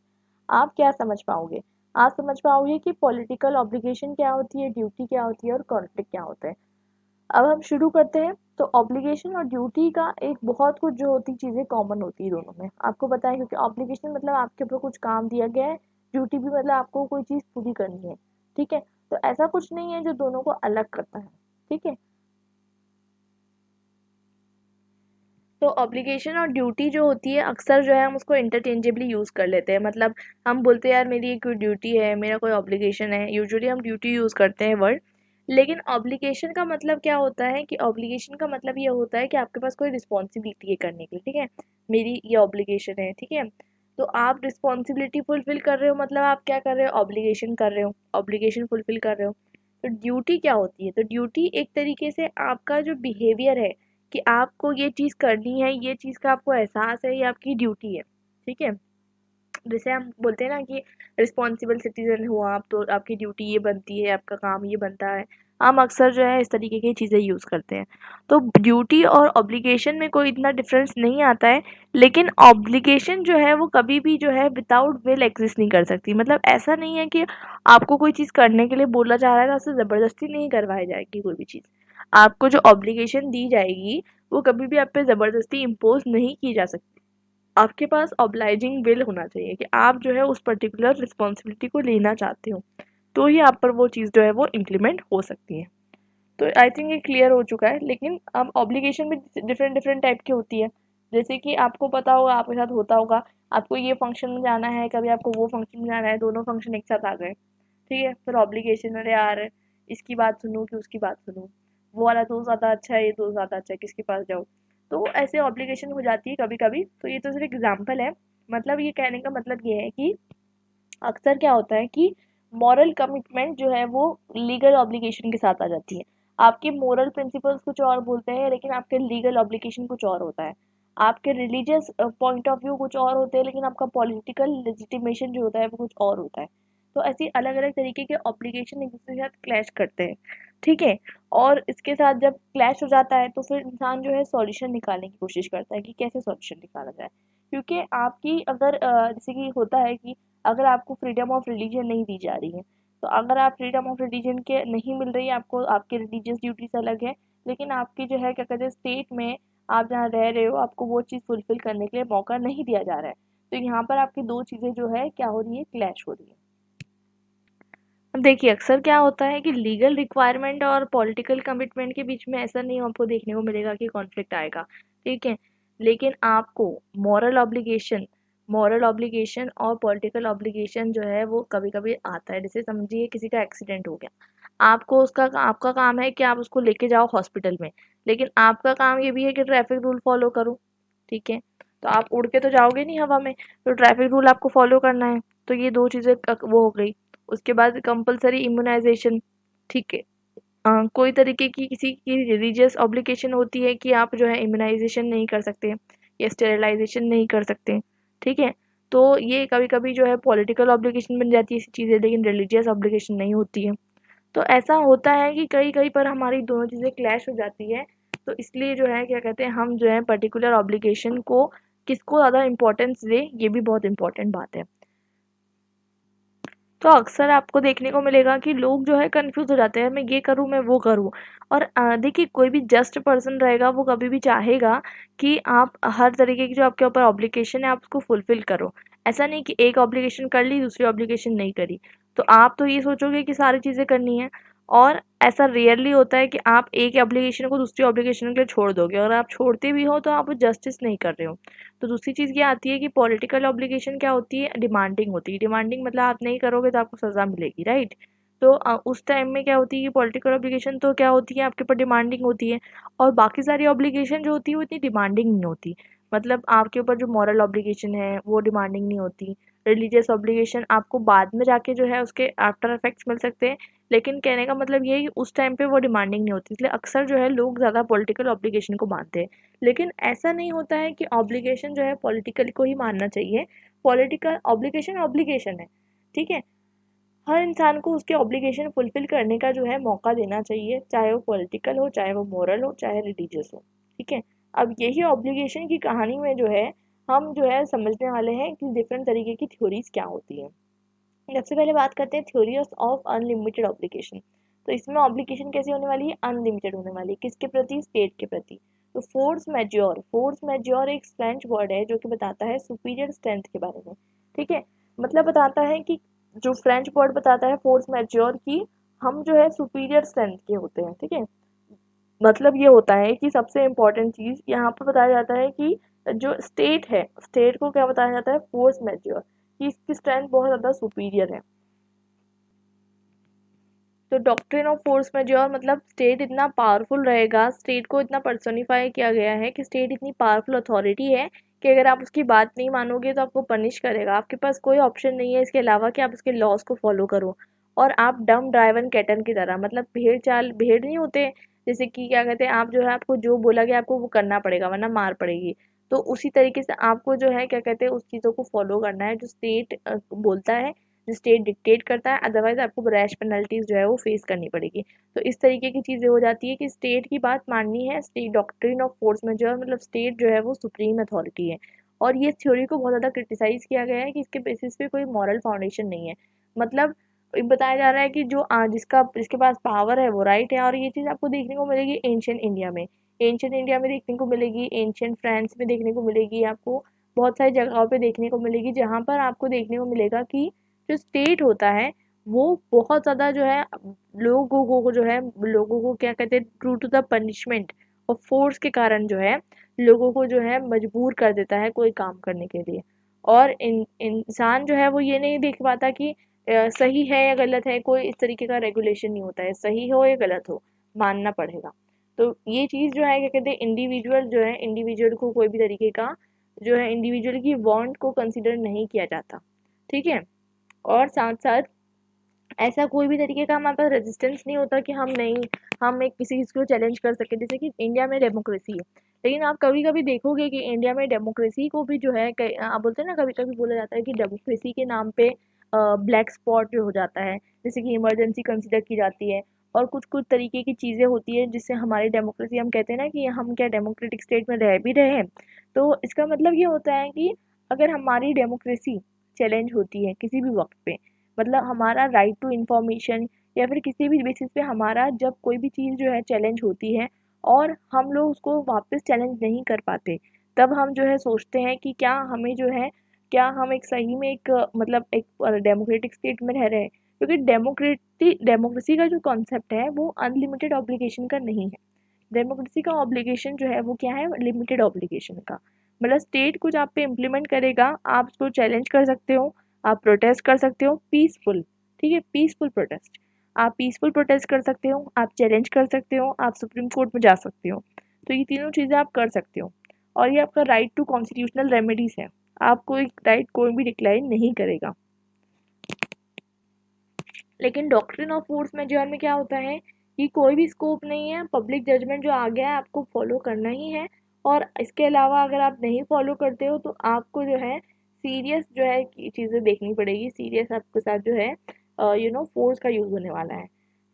आप क्या समझ पाओगे? आप समझ पाओगे कि पॉलिटिकल ऑब्लिगेशन क्या होती है, ड्यूटी क्या होती है और कॉन्फ्लिक्ट क्या होता है। अब हम शुरू करते हैं। तो ऑब्लिगेशन और ड्यूटी का एक बहुत कुछ जो होती चीज़ें कॉमन होती है दोनों में, आपको पता है, क्योंकि ऑब्लिगेशन मतलब आपके ऊपर कुछ काम दिया गया है, ड्यूटी भी मतलब आपको कोई चीज़ पूरी करनी है, ठीक है। तो ऐसा कुछ नहीं है जो दोनों को अलग करता है, ठीक है। तो ऑब्लिगेशन और ड्यूटी जो होती है अक्सर जो है हम उसको इंटरचेंजेबली यूज़ कर लेते हैं। मतलब हम बोलते हैं यार मेरी कोई ड्यूटी है, मेरा कोई ऑब्लिगेशन है, यूजुअली हम ड्यूटी यूज़ करते हैं वर्ड। लेकिन ऑब्लिगेशन का मतलब क्या होता है कि ऑब्लिगेशन का मतलब ये होता है कि आपके पास कोई रिस्पॉन्सिबिलिटी है करने की, ठीक है। मेरी ये ऑब्लिगेशन है, ठीक है। तो आप रिस्पॉन्सिबिलिटी फुलफिल कर रहे हो, मतलब आप क्या कर रहे हो, ऑब्लिगेशन कर रहे हो, ऑब्लिगेशन फुलफिल कर रहे हो। तो ड्यूटी क्या होती है? तो ड्यूटी एक तरीके से आपका जो बिहेवियर है कि आपको ये चीज़ करनी है, ये चीज़ का आपको एहसास है, ये आपकी ड्यूटी है, ठीक है। जैसे हम बोलते हैं ना कि रिस्पॉन्सिबल सिटीजन हो आप, तो आपकी ड्यूटी ये बनती है, आपका काम ये बनता है। हम अक्सर जो है इस तरीके की चीज़ें यूज़ करते हैं। तो ड्यूटी और ऑब्लिगेशन में कोई इतना डिफरेंस नहीं आता है, लेकिन ऑब्लिगेशन जो है वो कभी भी जो है विदाउट विल एग्जिस्ट नहीं कर सकती। मतलब ऐसा नहीं है कि आपको कोई चीज़ करने के लिए बोला जा रहा है तो आपसे ज़बरदस्ती नहीं करवाई जाएगी कोई भी चीज़। आपको जो ऑब्लिगेशन दी जाएगी वो कभी भी आप पे ज़बरदस्ती इम्पोज नहीं की जा सकती। आपके पास ऑब्लाइजिंग विल होना चाहिए कि आप जो है उस पर्टिकुलर रिस्पॉन्सिबिलिटी को लेना चाहते हो, तो ही आप पर वो चीज़ जो है वो इम्प्लीमेंट हो सकती है। तो आई थिंक ये क्लियर हो चुका है। लेकिन अब ऑब्लिगेशन भी डिफरेंट डिफरेंट टाइप की होती है। जैसे कि आपको पता होगा, आपके साथ होता होगा, आपको ये फंक्शन में जाना है, कभी आपको वो फंक्शन में जाना है, दोनों फंक्शन एक साथ आ गए, ठीक है। फिर ऑब्लिगेशन, अरे यार इसकी बात सुनूँ कि उसकी बात सुनूँ, वो वाला दोस्त ज़्यादा अच्छा है, ये दोस्त ज़्यादा अच्छा है, किसके पास जाऊँ। तो ऐसे ऑब्लिगेशन हो जाती है कभी कभी। तो ये तो सिर्फ एग्जाम्पल है। मतलब ये कहने का मतलब ये है कि अक्सर क्या होता है कि मॉरल कमिटमेंट जो है वो लीगल ऑब्लिगेशन के साथ आ जाती है। आपके मोरल प्रिंसिपल्स कुछ और बोलते हैं, लेकिन आपके लीगल ऑब्लिगेशन कुछ और होता है। आपके रिलीजियस पॉइंट ऑफ व्यू कुछ और होते हैं, लेकिन आपका पॉलिटिकल लेजिटिमेशन जो होता है वो कुछ और होता है। तो ऐसी अलग अलग तरीके के ऑब्लिगेशन एक दूसरे के साथ क्लैश करते हैं, ठीक है। और इसके साथ जब क्लैश हो जाता है तो फिर इंसान जो है सॉल्यूशन निकालने की कोशिश करता है कि कैसे सॉल्यूशन निकाला जाए। क्योंकि आपकी अगर जैसे कि होता है कि अगर आपको फ्रीडम ऑफ रिलीजन नहीं दी जा रही है, तो अगर आप फ्रीडम ऑफ रिलीजन के नहीं मिल रही है आपको, आपकी रिलीजियस ड्यूटीज अलग है, लेकिन आपकी जो है क्या कहते हैं स्टेट में आप जहाँ रह रहे हो आपको वो चीज़ फुलफिल करने के लिए मौका नहीं दिया जा रहा है। तो यहाँ पर आपकी दो चीज़ें जो है क्या हो रही है, क्लैश हो रही है। अब देखिए अक्सर क्या होता है कि लीगल रिक्वायरमेंट और पॉलिटिकल कमिटमेंट के बीच में ऐसा नहीं आपको देखने को मिलेगा कि कॉन्फ्लिक्ट आएगा, ठीक है। लेकिन आपको मॉरल ऑब्लिगेशन और पॉलिटिकल ऑब्लिगेशन जो है वो कभी कभी आता है। जैसे समझिए किसी का एक्सीडेंट हो गया, आपको उसका आपका काम है कि आप उसको लेके जाओ हॉस्पिटल में, लेकिन आपका काम ये भी है कि ट्रैफिक रूल फॉलो करो, ठीक है। तो आप उड़ के तो जाओगे नहीं हवा में, तो ट्रैफिक रूल आपको फॉलो करना है। तो ये दो चीज़ें वो हो गई। उसके बाद कंपलसरी इम्यूनाइजेशन, ठीक है। कोई तरीके की किसी की रिलीजियस ऑब्लिगेशन होती है कि आप जो है इम्यूनाइजेशन नहीं कर सकते या स्टेरिलाइजेशन नहीं कर सकते, ठीक है। तो ये कभी कभी जो है पॉलिटिकल ऑब्लिगेशन बन जाती है ऐसी चीज़ें, लेकिन रिलीजियस ऑब्लिगेशन नहीं होती है। तो ऐसा होता है कि कई कई पर हमारी दोनों चीज़ें क्लैश हो जाती है। तो इसलिए जो है क्या कहते हैं हम जो है पर्टिकुलर ऑब्लिगेशन को किसको ज़्यादा इम्पोर्टेंस दें, ये भी बहुत इंपॉर्टेंट बात है। तो अक्सर आपको देखने को मिलेगा कि लोग जो है कंफ्यूज हो जाते हैं, मैं ये करूँ मैं वो करूँ। और देखिए कोई भी जस्ट पर्सन रहेगा वो कभी भी चाहेगा कि आप हर तरीके की जो आपके ऊपर ऑब्लिगेशन है आप उसको फुलफिल करो। ऐसा नहीं कि एक ऑब्लिगेशन कर ली दूसरी ऑब्लिगेशन नहीं करी, तो आप तो ये सोचोगे कि सारी चीज़ें करनी है। और ऐसा रेयरली होता है कि आप एक ऑब्लिगेशन को दूसरी ऑब्लिगेशन के लिए छोड़ दोगे, और आप छोड़ते भी हो तो आप जस्टिस नहीं कर रहे हो। तो दूसरी चीज़ ये आती है कि पॉलिटिकल ऑब्लिगेशन क्या होती है, डिमांडिंग होती है। डिमांडिंग मतलब आप नहीं करोगे तो आपको सज़ा मिलेगी, राइट। तो उस टाइम में क्या होती है, पॉलिटिकल ऑब्लिगेशन तो क्या होती है, आपके ऊपर डिमांडिंग होती है, और बाकी सारी ऑब्लिगेशन जो होती है वो इतनी डिमांडिंग नहीं होती। मतलब आपके ऊपर जो मॉरल ऑब्लिगेशन है वो डिमांडिंग नहीं होती। रिलीजियस ऑब्लिगेशन आपको बाद में जाके जो है उसके आफ्टर इफेक्ट्स मिल सकते हैं, लेकिन कहने का मतलब ये है कि उस टाइम पे वो डिमांडिंग नहीं होती, इसलिए अक्सर जो है लोग ज़्यादा पॉलिटिकल ऑब्लिगेशन को मानते हैं। लेकिन ऐसा नहीं होता है कि ऑब्लिगेशन जो है पॉलिटिकल को ही मानना चाहिए। पॉलिटिकल ऑब्लिगेशन ऑब्लिगेशन है, ठीक है। हर इंसान को उसके ऑब्लिगेशन फुलफिल करने का जो है मौका देना चाहिए, चाहे वो पॉलिटिकल हो, चाहे वो मोरल हो, चाहे रिलीजियस हो, ठीक है। अब यही ऑब्लिगेशन की कहानी में जो है हम जो है समझने वाले हैं कि डिफरेंट तरीके की थ्योरीज क्या होती हैं। सबसे पहले बात करते हैं थ्योरी ऑफ अनलिमिटेड ऑब्लिगेशन। तो इसमें ऑब्लिगेशन कैसी होने वाली है, अनलिमिटेड होने वाली है। किसके प्रति, स्टेट के प्रति। तो फोर्स मैज्योर एक फ्रेंच वर्ड है जो कि बताता है सुपीरियर स्ट्रेंथ के बारे में, ठीक है। मतलब बताता है कि जो फ्रेंच वर्ड बताता है फोर्स मैज्योर की, हम जो है सुपीरियर स्ट्रेंथ के होते हैं, ठीक है। मतलब ये होता है कि सबसे इम्पोर्टेंट चीज़ यहाँ पर बताया जाता है कि जो स्टेट है, स्टेट को क्या बताया जाता है, फोर्स मैज्योर, कि इसकी स्ट्रेंथ बहुत ज़्यादा सुपीरियर है। तो डॉक्ट्रिन ऑफ फोर्स मैज्योर मतलब स्टेट इतना पावरफुल रहेगा, स्टेट को इतना पर्सोनिफाई किया गया है कि स्टेट इतनी पावरफुल अथॉरिटी है कि अगर आप उसकी बात नहीं मानोगे तो आपको पनिश करेगा। आपके पास कोई ऑप्शन नहीं है इसके अलावा कि आप उसके लॉज को फॉलो करो। और आप डम ड्राइवन कैटन की तरह, मतलब भेड़ नहीं होते, जैसे कि क्या कहते हैं, आप जो है आपको जो बोला गया आपको वो करना पड़ेगा वरना मार पड़ेगी। तो उसी तरीके से आपको जो है क्या कहते हैं उस चीज़ों को फॉलो करना है जो स्टेट बोलता है, जो स्टेट डिक्टेट करता है, अदरवाइज आपको रैश पेनल्टीज जो है वो फेस करनी पड़ेगी। तो इस तरीके की चीज़ें हो जाती है कि स्टेट की बात माननी है। State doctrine of force majeure मतलब स्टेट जो है वो सुप्रीम अथॉरिटी है। और ये थ्योरी को बहुत ज़्यादा क्रिटिसाइज किया गया है कि इसके बेसिस पे कोई मॉरल फाउंडेशन नहीं है। मतलब बताया जा रहा है कि जो जिसके पास पावर है वो राइट है। और ये चीज़ आपको देखने को मिलेगी एंशियंट इंडिया में, देखने को मिलेगी, एंशियंट फ्रांस में देखने को मिलेगी, आपको बहुत सारी जगहों पे देखने को मिलेगी जहाँ पर आपको देखने को मिलेगा कि जो स्टेट होता है वो बहुत ज़्यादा जो है लोगों को क्या कहते हैं, ट्रू टू द पनिशमेंट और फोर्स के कारण जो है लोगों को जो है मजबूर कर देता है कोई काम करने के लिए। और इंसान जो है वो ये नहीं देख पाता कि सही है या गलत है, कोई इस तरीके का रेगुलेशन नहीं होता है, सही हो या गलत हो मानना पड़ेगा। तो ये चीज़ जो है क्या कहते हैं, इंडिविजुअल को कोई भी तरीके का जो है इंडिविजुअल की वांट को कंसिडर नहीं किया जाता, ठीक है। और साथ साथ ऐसा कोई भी तरीके का हमारे पास रेजिस्टेंस नहीं होता कि हम एक किसी चीज़ को चैलेंज कर सकें। जैसे कि इंडिया में डेमोक्रेसी है, लेकिन आप कभी कभी देखोगे कि इंडिया में डेमोक्रेसी को भी जो है आप बोलते हैं ना, कभी कभी बोला जाता है कि डेमोक्रेसी के नाम पे ब्लैक स्पॉट जो हो जाता है, जैसे कि इमरजेंसी कंसिडर की जाती है और कुछ कुछ तरीके की चीज़ें होती है जिससे हमारी डेमोक्रेसी, हम कहते हैं ना कि हम क्या डेमोक्रेटिक स्टेट में रह भी रहे हैं। तो इसका मतलब ये होता है कि अगर हमारी डेमोक्रेसी चैलेंज होती है किसी भी वक्त पे, मतलब हमारा राइट टू इन्फॉर्मेशन या फिर किसी भी बेसिस पे हमारा जब कोई भी चीज़ जो है चैलेंज होती है और हम लोग उसको वापस चैलेंज नहीं कर पाते, तब हम जो है सोचते हैं कि क्या हम एक सही में एक मतलब एक डेमोक्रेटिक स्टेट में रह रहे हैं। क्योंकि डेमोक्रेसी का जो कॉन्सेप्ट है वो अनलिमिटेड ऑब्लिगेशन का नहीं है। डेमोक्रेसी का ऑब्लिगेशन जो है वो क्या है, लिमिटेड ऑब्लिगेशन का। मतलब स्टेट कुछ आप पे इम्प्लीमेंट करेगा, आप उसको चैलेंज कर सकते हो, आप प्रोटेस्ट कर सकते हो पीसफुल, ठीक है, पीसफुल प्रोटेस्ट। आप पीसफुल प्रोटेस्ट कर सकते हो, आप चैलेंज कर सकते हो, आप सुप्रीम कोर्ट में जा सकते हो। तो ये तीनों चीज़ें आप कर सकते हो और ये आपका राइट टू कॉन्स्टिट्यूशनल रेमेडीज है। आपको एक राइट कोई भी डिक्लाइन नहीं करेगा। लेकिन डॉक्ट्रिन ऑफ फोर्स मेजर में क्या होता है कि कोई भी स्कोप नहीं है, पब्लिक जजमेंट जो आ गया है आपको फॉलो करना ही है। और इसके अलावा अगर आप नहीं फॉलो करते हो तो आपको जो है सीरियस जो है चीज़ें देखनी पड़ेगी, सीरियस आपके साथ जो है फोर्स का यूज़ होने वाला है,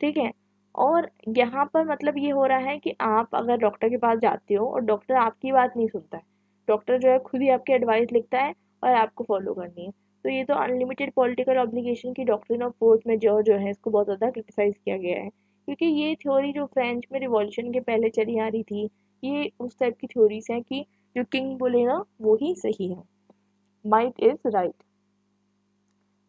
ठीक है। और यहाँ पर मतलब ये हो रहा है कि आप अगर डॉक्टर के पास जाते हो और डॉक्टर आपकी बात नहीं सुनता है, डॉक्टर जो है खुद ही आपकी एडवाइस लिखता है और आपको फॉलो करनी है। तो ये तो अनलिमिटेड पॉलिटिकल ऑब्लिगेशन की डॉक्ट्रिन ऑफ फोर्स में जो है इसको बहुत ज़्यादा क्रिटिसाइज किया गया है, क्योंकि ये थ्योरी जो फ्रेंच में रिवॉल्यूशन के पहले चली आ रही थी, ये उस टाइप की थ्योरीज हैं कि जो किंग बोलेगा वो ही सही है, माइट इज राइट।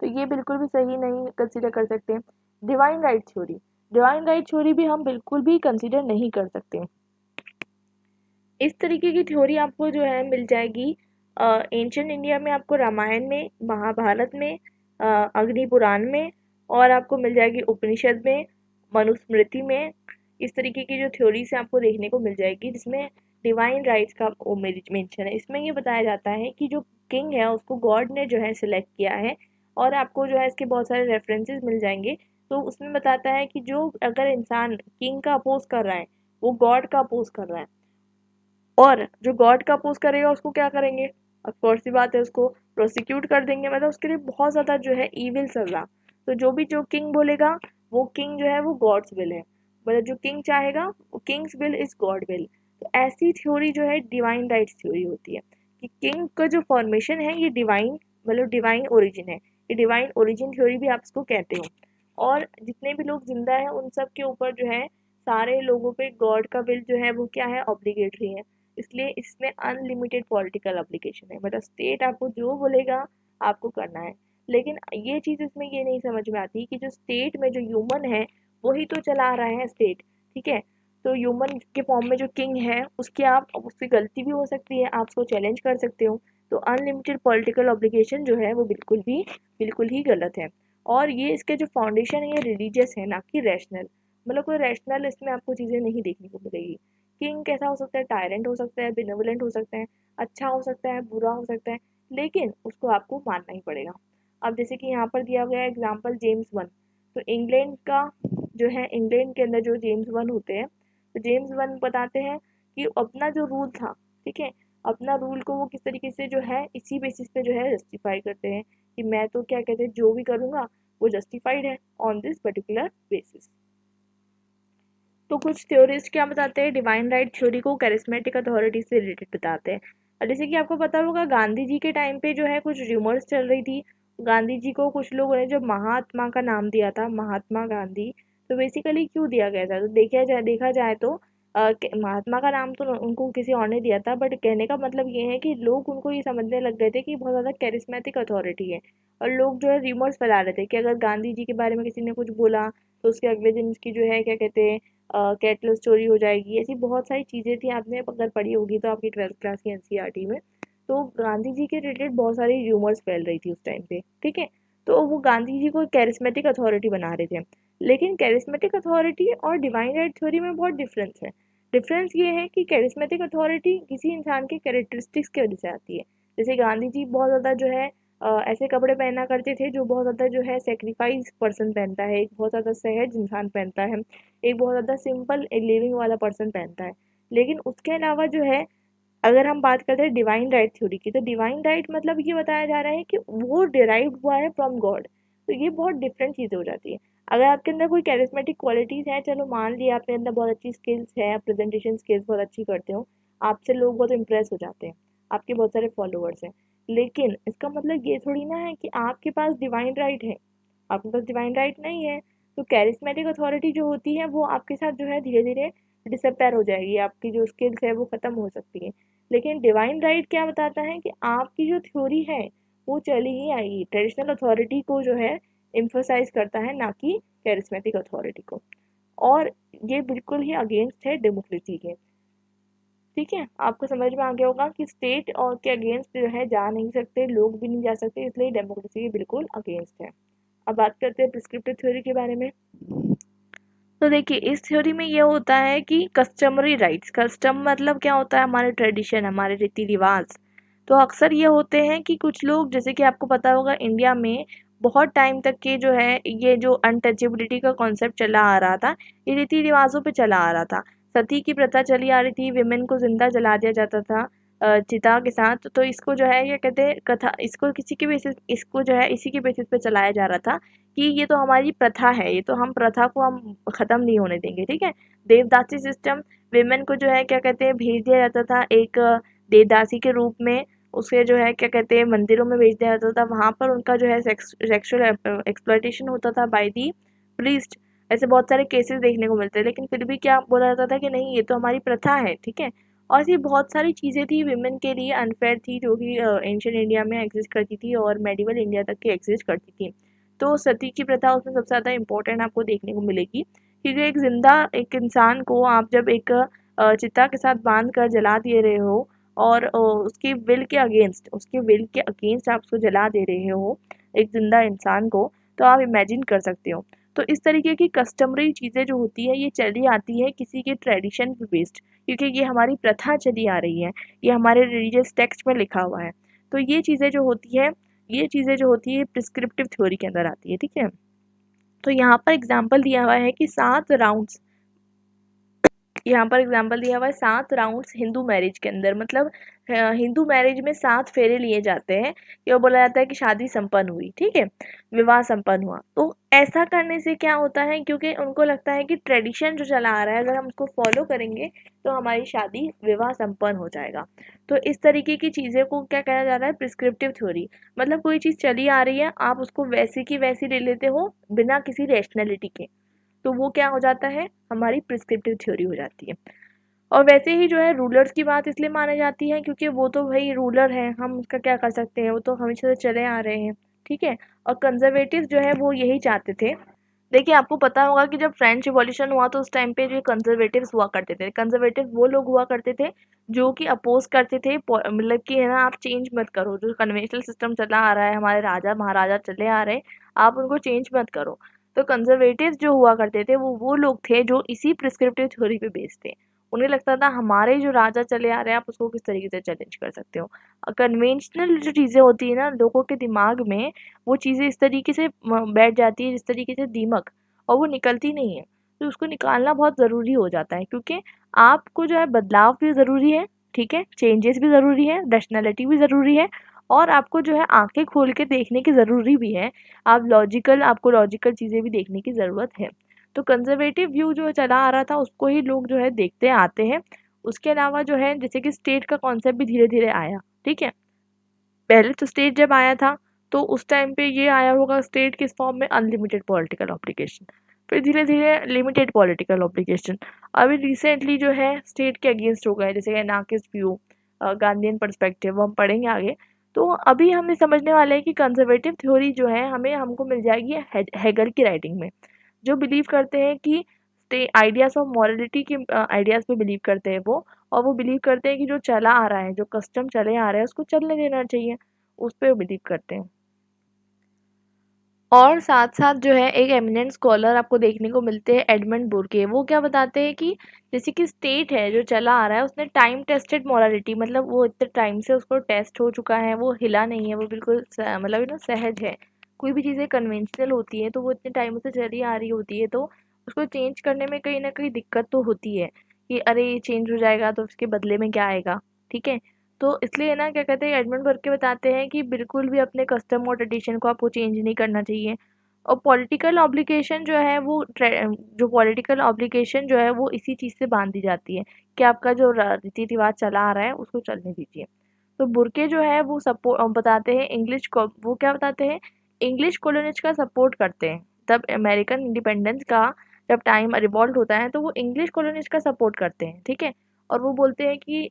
तो ये बिल्कुल भी सही नहीं कंसिडर कर सकते। डिवाइन राइट थ्योरी भी हम बिल्कुल भी कंसिडर नहीं कर सकते। इस तरीके की थ्योरी आपको जो है मिल जाएगी एंशियंट इंडिया में, आपको रामायण में, महाभारत में, अग्नि पुराण में और आपको मिल जाएगी उपनिषद में, मनुस्मृति में। इस तरीके की जो थ्योरीज है आपको देखने को मिल जाएगी, जिसमें डिवाइन राइट्स का मेंशन है। इसमें ये बताया जाता है कि जो किंग है उसको गॉड ने जो है सिलेक्ट किया है, और आपको जो है इसके बहुत सारे रेफरेंसेस मिल जाएंगे। तो उसमें बताता है कि जो अगर इंसान किंग का अपोज कर रहा है वो गॉड का अपोज कर रहा है, और जो गॉड का अपोज करेगा उसको क्या करेंगे, ऑफकोर्स सी बात है, उसको प्रोसिक्यूट कर देंगे, मतलब उसके लिए बहुत ज़्यादा जो है ईविल सजा। तो जो किंग बोलेगा वो किंग जो है वो गॉड्स विल है, मतलब जो किंग चाहेगा वो Kings will is God will. तो ऐसी थ्योरी जो है डिवाइन राइट्स थ्योरी होती है, कि किंग का जो फॉर्मेशन है ये डिवाइन, मतलब डिवाइन ओरिजिन है, ये डिवाइन ओरिजिन थ्योरी भी आप इसको कहते हो। और जितने भी लोग जिंदा हैं उन सब के ऊपर जो है सारे लोगों पे गॉड का विल जो है वो क्या है, ऑब्लिगेटरी है। इसलिए इसमें अनलिमिटेड पॉलिटिकल एप्लीकेशन है, मतलब स्टेट आपको जो बोलेगा आपको करना है। लेकिन ये चीज़ इसमें ये नहीं समझ में आती कि जो स्टेट में जो ह्यूमन है वही तो चला रहा है स्टेट, ठीक है। तो ह्यूमन के फॉर्म में जो किंग है उसकी आप, उसकी गलती भी हो सकती है, आप उसको चैलेंज कर सकते हो। तो अनलिमिटेड पॉलिटिकल ऑब्लिगेशन जो है वो बिल्कुल ही गलत है। और ये इसके जो फाउंडेशन है ये रिलीजियस है, ना कि रैशनल। मतलब कोई रैशनल इसमें आपको चीज़ें नहीं देखने को मिलेगी। किंग कैसा हो सकता है, टायरेंट हो सकता है, बेनेवोलेंट हो सकता है, अच्छा हो सकता है, बुरा हो सकता है, लेकिन उसको आपको मानना ही पड़ेगा। अब जैसे कि यहाँ पर दिया गया एग्जाम्पल जेम्स वन। तो इंग्लैंड का जो है, इंग्लैंड के अंदर जो जेम्स वन होते हैं, तो जेम्स वन बताते हैं कि अपना जो रूल था, ठीक है, अपना रूल को वो किस तरीके से जो है इसी बेसिस पे जो है जस्टिफाई करते हैं, कि मैं तो क्या कहते हैं जो भी करूँगा वो जस्टिफाइड है ऑन दिस पर्टिकुलर बेसिस। तो कुछ थ्योरिस्ट क्या बताते हैं, डिवाइन राइट थ्योरी को कैरिस्मेटिक अथॉरिटी से रिलेटेड बताते हैं। और जैसे कि आपको पता होगा गांधी जी के टाइम पे जो है कुछ र्यूमर्स चल रही थी। गांधी जी को कुछ लोगों ने जो महात्मा का नाम दिया था, महात्मा गांधी। तो बेसिकली क्यों दिया गया था, तो देखा जाए तो महात्मा का नाम तो उनको किसी और ने दिया था, बट कहने का मतलब ये है कि लोग उनको ये समझने लग गए थे कि बहुत ज़्यादा कैरिस्मेटिक अथॉरिटी है। और लोग जो है र्यूमर्स फैला रहे थे कि अगर गांधी जी के बारे में किसी ने कुछ बोला तो उसके अगले दिन उसकी जो है क्या कहते हैं कैटल स्टोरी हो जाएगी। ऐसी बहुत सारी चीज़ें थी, आपने अगर पढ़ी होगी तो आपकी 12th क्लास की एनसीईआरटी में। तो गांधी जी के रिलेटेड बहुत सारी र्यूमर्स फैल रही थी उस टाइम पे, ठीक है। तो वो गांधी जी को कैरिस्मेटिक अथॉरिटी बना रहे थे। लेकिन कैरिस्मेटिक अथॉरिटी और डिवाइन राइट थ्योरी में बहुत डिफरेंस है। डिफरेंस ये है कि कैरिस्मेटिक अथॉरिटी किसी इंसान के कैरेक्टरिस्टिक्स की वजह से आती है। जैसे गांधी जी बहुत ज़्यादा जो है ऐसे कपड़े पहना करते थे जो बहुत ज़्यादा जो है सेक्रीफाइस पर्सन पहनता है, एक बहुत ज़्यादा सहज इंसान पहनता है, एक बहुत ज़्यादा सिंपल लिविंग वाला पर्सन पहनता है। लेकिन उसके अलावा जो है, अगर हम बात करते हैं डिवाइन राइट थ्योरी की, तो डिवाइन राइट मतलब ये बताया जा रहा है कि वो डिराइव्ड हुआ है फ्रॉम गॉड। तो ये बहुत डिफरेंट चीज़ें हो जाती है। अगर आपके अंदर कोई कैरिस्मेटिक क्वालिटीज़ हैं, चलो मान लिया आपके अंदर बहुत अच्छी स्किल्स है, प्रेजेंटेशन स्किल्स बहुत अच्छी करते हो, आपसे लोग बहुत इंप्रेस हो जाते हैं, आपके बहुत सारे फॉलोअर्स हैं, लेकिन इसका मतलब ये थोड़ी ना है कि आपके पास डिवाइन राइट है। आपके पास डिवाइन राइट नहीं है, तो कैरिस्मेटिक अथॉरिटी जो होती है वो आपके साथ जो है धीरे धीरे डिसअपेयर हो जाएगी, आपकी जो स्किल्स है वो ख़त्म हो सकती है। लेकिन डिवाइन राइट क्या बताता है कि आपकी जो थ्योरी है वो चली ही आएगी, ट्रेडिशनल अथॉरिटी को जो है एम्फोसाइज करता है, ना कि कैरिस्मेटिक अथॉरिटी को। और ये बिल्कुल ही अगेंस्ट है डेमोक्रेसी के, ठीक है। आपको समझ में आ गया होगा कि स्टेट और के अगेंस्ट जो है जा नहीं सकते, लोग भी नहीं जा सकते, इसलिए डेमोक्रेसी के बिल्कुल अगेंस्ट है। अब बात करते हैं प्रिस्क्रिप्टिव थ्योरी के बारे में। तो देखिए इस थ्योरी में ये होता है कि कस्टमरी राइट्स, कस्टम मतलब क्या होता है, हमारे ट्रेडिशन, हमारे रीति रिवाज। तो अक्सर ये होते हैं कि कुछ लोग, जैसे कि आपको पता होगा इंडिया में बहुत टाइम तक के जो है ये जो अनटचेबिलिटी का कॉन्सेप्ट चला आ रहा था, ये रीति रिवाजों पे चला आ रहा था। सती की प्रथा चली आ रही थी, विमेन को जिंदा जला दिया जाता था चिता के साथ। तो इसको जो है ये कहते हैं कथा, इसको किसी के बेसिस, इसको जो है इसी के बेसिस पे चलाया जा रहा था कि ये तो हमारी प्रथा है, ये तो हम प्रथा को हम ख़त्म नहीं होने देंगे, ठीक है। देवदासी सिस्टम, विमेन को जो है क्या कहते हैं भेज दिया जाता था एक देवदासी के रूप में, उसे जो है क्या कहते हैं मंदिरों में भेज दिया जाता था, वहाँ पर उनका जो है सेक्सुअल एक्सप्लॉयटेशन होता था बाय दी प्रीस्ट। ऐसे बहुत सारे केसेस देखने को मिलते हैं, लेकिन फिर भी क्या बोला जाता था कि नहीं ये तो हमारी प्रथा है, ठीक है। और ऐसी बहुत सारी चीज़ें थी विमेन के लिए अनफेयर थी, जो कि एंशियंट इंडिया में एग्जिस्ट करती थी और मेडिवल इंडिया तक की एग्जिस्ट करती थी। तो सती की प्रथा उसमें सबसे ज़्यादा इम्पोर्टेंट आपको देखने को मिलेगी, क्योंकि एक जिंदा एक इंसान को आप जब एक चिता के साथ बांध कर जला दे रहे हो, और उसकी विल के अगेंस्ट, उसके विल के अगेंस्ट आप उसको जला दे रहे हो एक जिंदा इंसान को, तो आप इमेजिन कर सकते हो। तो इस तरीके की कस्टमरी चीज़ें जो होती है ये चली आती है किसी के ट्रेडिशन पे बेस्ड, क्योंकि ये हमारी प्रथा चली आ रही है, ये हमारे रिलीजियस टेक्स्ट में लिखा हुआ है। तो ये चीज़ें जो होती है, ये चीज़ें जो होती है प्रिस्क्रिप्टिव थ्योरी के अंदर आती है, ठीक है। तो यहाँ पर एग्जाम्पल दिया हुआ है कि 7 राउंड्स, यहाँ पर एग्जाम्पल दिया हुआ है 7 राउंड्स हिंदू मैरिज के अंदर, मतलब हिंदू मैरिज में 7 फेरे लिए जाते हैं, ये बोला जाता है कि शादी संपन्न हुई, ठीक है, विवाह संपन्न हुआ। तो ऐसा करने से क्या होता है, क्योंकि उनको लगता है कि ट्रेडिशन जो चला आ रहा है अगर हम उसको फॉलो करेंगे तो हमारी शादी विवाह संपन्न हो जाएगा। तो इस तरीके की चीज़ें को क्या कहा जा रहा है, प्रिस्क्रिप्टिव थ्योरी। मतलब कोई चीज़ चली आ रही है, आप उसको वैसी की वैसी ले लेते हो बिना किसी रैशनैलिटी के, तो वो क्या हो जाता है, हमारी प्रिस्क्रिप्टिव थ्योरी हो जाती है। और वैसे ही जो है रूलर्स की बात इसलिए मानी जाती है क्योंकि वो तो भाई रूलर है, हम उसका क्या कर सकते हैं, वो तो हमेशा से चले आ रहे हैं, ठीक है। और कंजर्वेटिव जो है वो यही चाहते थे। देखिए आपको पता होगा कि जब फ्रेंच रिवॉल्यूशन हुआ तो उस टाइम पे जो कंजर्वेटिव्स हुआ करते थे, कंजर्वेटिव वो लोग हुआ करते थे जो कि अपोज करते थे, मतलब कि है ना, आप चेंज मत करो, जो कन्वेंशनल सिस्टम चला आ रहा है, हमारे राजा महाराजा चले आ रहे हैं, आप उनको चेंज मत करो। तो कंजर्वेटिव जो हुआ करते थे वो लोग थे जो इसी प्रिस्क्रिप्टिव थ्योरी पे बेस्ड थे। उन्हें लगता था हमारे जो राजा चले आ रहे हैं आप उसको किस तरीके से चैलेंज कर सकते हो। कन्वेंशनल जो चीज़ें होती है ना लोगों के दिमाग में, वो चीज़ें इस तरीके से बैठ जाती है जिस तरीके से दीमक, और वो निकलती नहीं है। तो उसको निकालना बहुत ज़रूरी हो जाता है, क्योंकि आपको जो है बदलाव भी ज़रूरी है, ठीक है, चेंजेस भी ज़रूरी है, रैशनैलिटी भी ज़रूरी है, और आपको जो है आंखें खोल के देखने की ज़रूरी भी है। आपको लॉजिकल चीज़ें भी देखने की ज़रूरत है। तो कंजर्वेटिव व्यू जो चला आ रहा था उसको ही लोग जो है देखते आते हैं। उसके अलावा जो है जैसे कि स्टेट का कॉन्सेप्ट भी धीरे धीरे आया, ठीक है। पहले तो स्टेट जब आया था तो उस टाइम पे ये आया होगा स्टेट किस फॉर्म में, अनलिमिटेड पॉलिटिकल ऑब्लिगेशन, फिर धीरे धीरे लिमिटेड पॉलिटिकल ऑब्लिगेशन, अभी रिसेंटली जो है स्टेट के अगेंस्ट हो गए, जैसे एनार्किस्ट व्यू, गांधीयन पर्सपेक्टिव, वो हम पढ़ेंगे आगे। तो अभी हम ये समझने वाले हैं कि कंजर्वेटिव थ्योरी जो है हमको मिल जाएगी हेगल की राइटिंग में, जो बिलीव करते हैं कि आइडियाज ऑफ मॉरलिटी के आइडियाज पे बिलीव करते हैं वो, और वो बिलीव करते हैं कि जो चला आ रहा है, जो कस्टम चले आ रहा है उसको चलने देना चाहिए, उस पर बिलीव करते हैं। और साथ साथ जो है एक एमिनेंट स्कॉलर आपको देखने को मिलते हैं, एडमंड बुर्के, वो क्या बताते हैं कि जैसे कि स्टेट है जो चला आ रहा है उसने टाइम टेस्टेड मोरालिटी, मतलब वो इतने टाइम से उसको टेस्ट हो चुका है, वो हिला नहीं है, वो बिल्कुल मतलब सहज है। कोई भी चीज़ें कन्वेंशनल होती है तो वो इतने टाइम से चली आ रही होती है, तो उसको चेंज करने में कहीं ना कहीं दिक्कत तो होती है कि अरे ये चेंज हो जाएगा तो उसके बदले में क्या आएगा, ठीक है। तो इसलिए ना क्या कहते हैं, एडमंड बर्के बताते हैं कि बिल्कुल भी अपने कस्टम और ट्रेडिशन को आपको चेंज नहीं करना चाहिए। और पॉलिटिकल ऑब्लिगेशन जो है वो जो पॉलिटिकल ऑब्लिगेशन जो है वो इसी चीज़ से बांध दी जाती है कि आपका जो रीति रिवाज चला आ रहा है उसको चलने दीजिए। तो बुर्के जो है वो सपोर्ट बताते हैं इंग्लिश को, वो क्या बताते हैं, इंग्लिश कॉलोनिस्ट का सपोर्ट करते हैं। तब अमेरिकन इंडिपेंडेंस का जब टाइम रिवॉल्ट होता है तो वो इंग्लिश कॉलोनिस्ट का सपोर्ट करते हैं, ठीक है। और वो बोलते हैं कि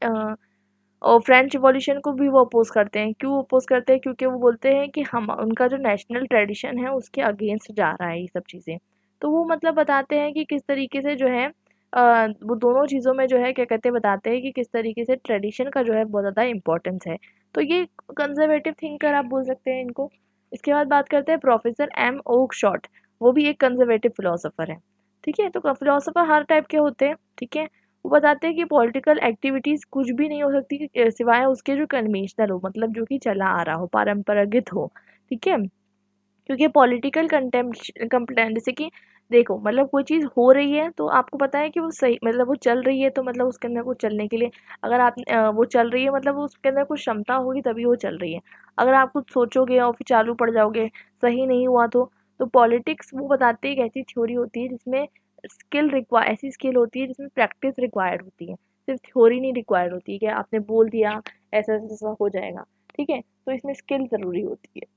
और फ्रेंच रिवॉल्यूशन को भी वो अपोज करते हैं। क्यों अपोज करते हैं, क्योंकि वो बोलते हैं कि हम उनका जो नेशनल ट्रेडिशन है उसके अगेंस्ट जा रहा है ये सब चीज़ें। तो वो मतलब बताते हैं कि किस तरीके से जो है वो दोनों चीज़ों में जो है क्या कहते हैं, बताते हैं कि किस तरीके से ट्रेडिशन का जो है बहुत ज़्यादा इंपॉर्टेंस है। तो ये कंजर्वेटिव थिंकर आप बोल सकते हैं इनको। इसके बाद बात करते हैं प्रोफेसर एम ओक शॉर्ट, वो भी एक कंजर्वेटिव फिलोसोफर है, ठीक है। तो फिलोसोफर हर टाइप के होते हैं, ठीक है। वो बताते हैं कि पॉलिटिकल एक्टिविटीज़ कुछ भी नहीं हो सकती सिवाय उसके जो कन्वेंशनल हो, मतलब जो कि चला आ रहा हो, पारंपरिक हो, ठीक है। क्योंकि पॉलिटिकल कंप्लेंट जैसे कि देखो, मतलब कोई चीज़ हो रही है तो आपको पता है कि वो सही, मतलब वो चल रही है तो मतलब उसके अंदर कुछ चलने के लिए, अगर आप वो चल रही है मतलब उसके अंदर कुछ क्षमता होगी तभी वो चल रही है। अगर आप कुछ सोचोगे और फिर चालू पड़ जाओगे, सही नहीं हुआ तो पॉलिटिक्स वो बताते हैं एक ऐसी थ्योरी होती है जिसमें ऐसी स्किल होती है जिसमें प्रैक्टिस रिक्वायर्ड होती है, सिर्फ थ्योरी नहीं रिक्वायर्ड होती है कि आपने बोल दिया ऐसा ऐसा हो जाएगा, ठीक है। तो इसमें स्किल ज़रूरी होती है।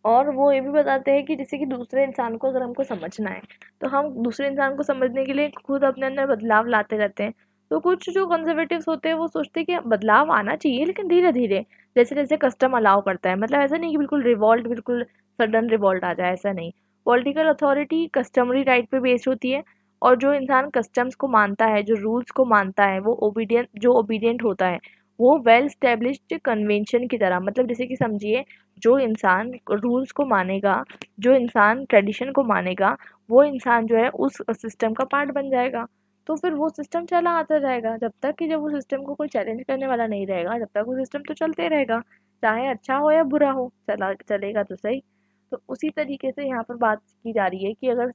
और वो ये भी बताते हैं कि जैसे कि दूसरे इंसान को अगर हमको समझना है तो हम दूसरे इंसान को समझने के लिए खुद अपने अंदर बदलाव लाते रहते हैं। तो कुछ जो कंजर्वेटिव्स होते हैं वो सोचते हैं कि बदलाव आना चाहिए लेकिन धीरे धीरे, जैसे जैसे कस्टम अलाउ करता है, मतलब ऐसा नहीं कि बिल्कुल सडन रिवॉल्ट आ जाए, ऐसा नहीं। पॉलिटिकल अथॉरिटी कस्टमरी राइट पे बेस्ड होती है, और जो इंसान कस्टम्स को मानता है, जो रूल्स को मानता है, वो ओबीडियंट होता है, वो वेल स्टेब्लिश्ड कन्वेंशन की तरह, मतलब जैसे कि समझिए जो इंसान रूल्स को मानेगा, जो इंसान ट्रेडिशन को मानेगा, वो इंसान जो है उस सिस्टम का पार्ट बन जाएगा। तो फिर वो सिस्टम चला आता जाएगा, जब तक कि जब वो सिस्टम को कोई चैलेंज करने वाला नहीं रहेगा, जब तक वो सिस्टम तो चलते रहेगा, चाहे अच्छा हो या बुरा हो, चलेगा तो सही। तो उसी तरीके से यहाँ पर बात की जा रही है कि अगर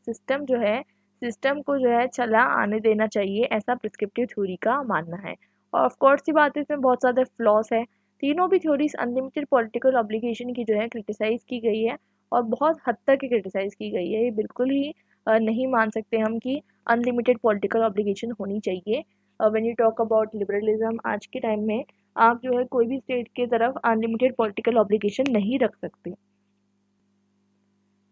सिस्टम को जो है चला आने देना चाहिए, ऐसा प्रिस्क्रिप्टिव थ्योरी का मानना है। और ऑफ कोर्स सी बात है, इसमें बहुत ज़्यादा फ्लॉस है। तीनों भी थ्योरीज अनलिमिटेड पॉलिटिकल ऑब्लिगेशन की जो है क्रिटिसाइज की गई है, और बहुत हद तक ही क्रिटिसाइज की गई है। ये बिल्कुल ही नहीं मान सकते हम कि अनलिमिटेड पॉलिटिकल ऑब्लिगेशन होनी चाहिए। When you talk about liberalism, आज के टाइम में आप जो है कोई भी स्टेट की तरफ अनलिमिटेड पॉलिटिकल ऑब्लिगेशन नहीं रख सकते।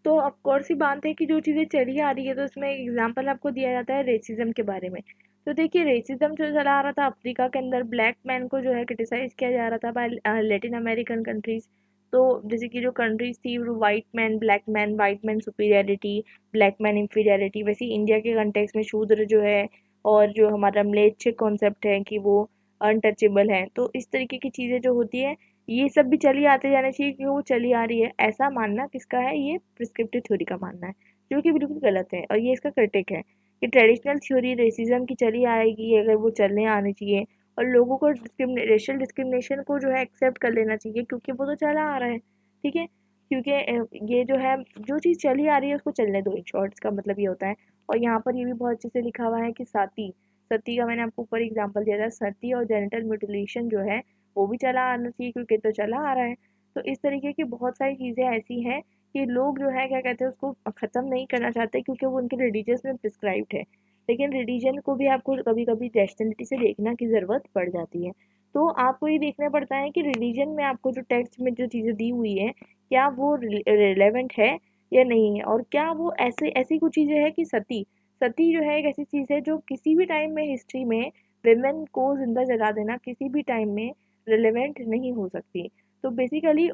तो ऑफ कोर्स ही बात है कि जो चीज़ें चली आ रही है, तो इसमें एक एग्जांपल आपको दिया जाता है रेसिज्म के बारे में। तो देखिए, रेसिज्म जो चला आ रहा था अफ्रीका के अंदर, ब्लैक मैन को जो है क्रिटिसाइज किया जा रहा था बाय लैटिन अमेरिकन कंट्रीज। तो जैसे कि जो कंट्रीज थी, white man superiority, black man inferiority, वैसे ही इंडिया के कंटेक्स में शूद्र जो है, और जो हमारा म्लेच्छ कॉन्सेप्ट है कि वो अनटचेबल है। तो इस तरीके की चीज़ें जो होती है, ये सब भी चली आते जाना चाहिए क्योंकि वो चली आ रही है, ऐसा मानना किसका है? ये प्रिस्क्रिप्टिव थ्योरी का मानना है, जो कि बिल्कुल गलत है, और ये इसका क्रिटिक है कि ट्रेडिशनल थ्योरी रेसिज्म की चली आएगी अगर वो चलने आनी चाहिए, और लोगों को रेशियल डिस्क्रिमिनेशन को जो है एक्सेप्ट कर लेना चाहिए क्योंकि वो तो चला आ रहा है। ठीक है, क्योंकि ये जो है, जो चीज़ चली आ रही है उसको चलने दो, इन शॉर्ट इसका मतलब ये होता है। और यहाँ पर ये भी बहुत अच्छे से लिखा हुआ है कि सती का मैंने आपको ऊपर एग्जाम्पल दिया था, सती और जेनिटल म्यूटिलेशन जो है वो भी चला आना चाहिए क्योंकि तो चला आ रहा है। तो इस तरीके की बहुत सारी चीज़ें ऐसी हैं कि लोग जो है क्या कहते हैं, उसको ख़त्म नहीं करना चाहते क्योंकि वो उनके रिलीजियस में प्रिस्क्राइब्ड है। लेकिन रिलीजन को भी आपको कभी कभी रैशनैलिटी से देखना की ज़रूरत पड़ जाती है। तो आपको ये देखना पड़ता है कि रिलीजन में आपको जो टेक्स्ट में जो चीज़ें दी हुई है, क्या वो रिलेवेंट है या नहीं है, और क्या वो ऐसे ऐसी कुछ चीज़ें हैं कि सती सती जो है एक ऐसी चीज़ है जो किसी भी टाइम में हिस्ट्री में विमेन को जिंदा जला देना किसी भी टाइम में रिलेवेंट नहीं हो सकती। तो बेसिकली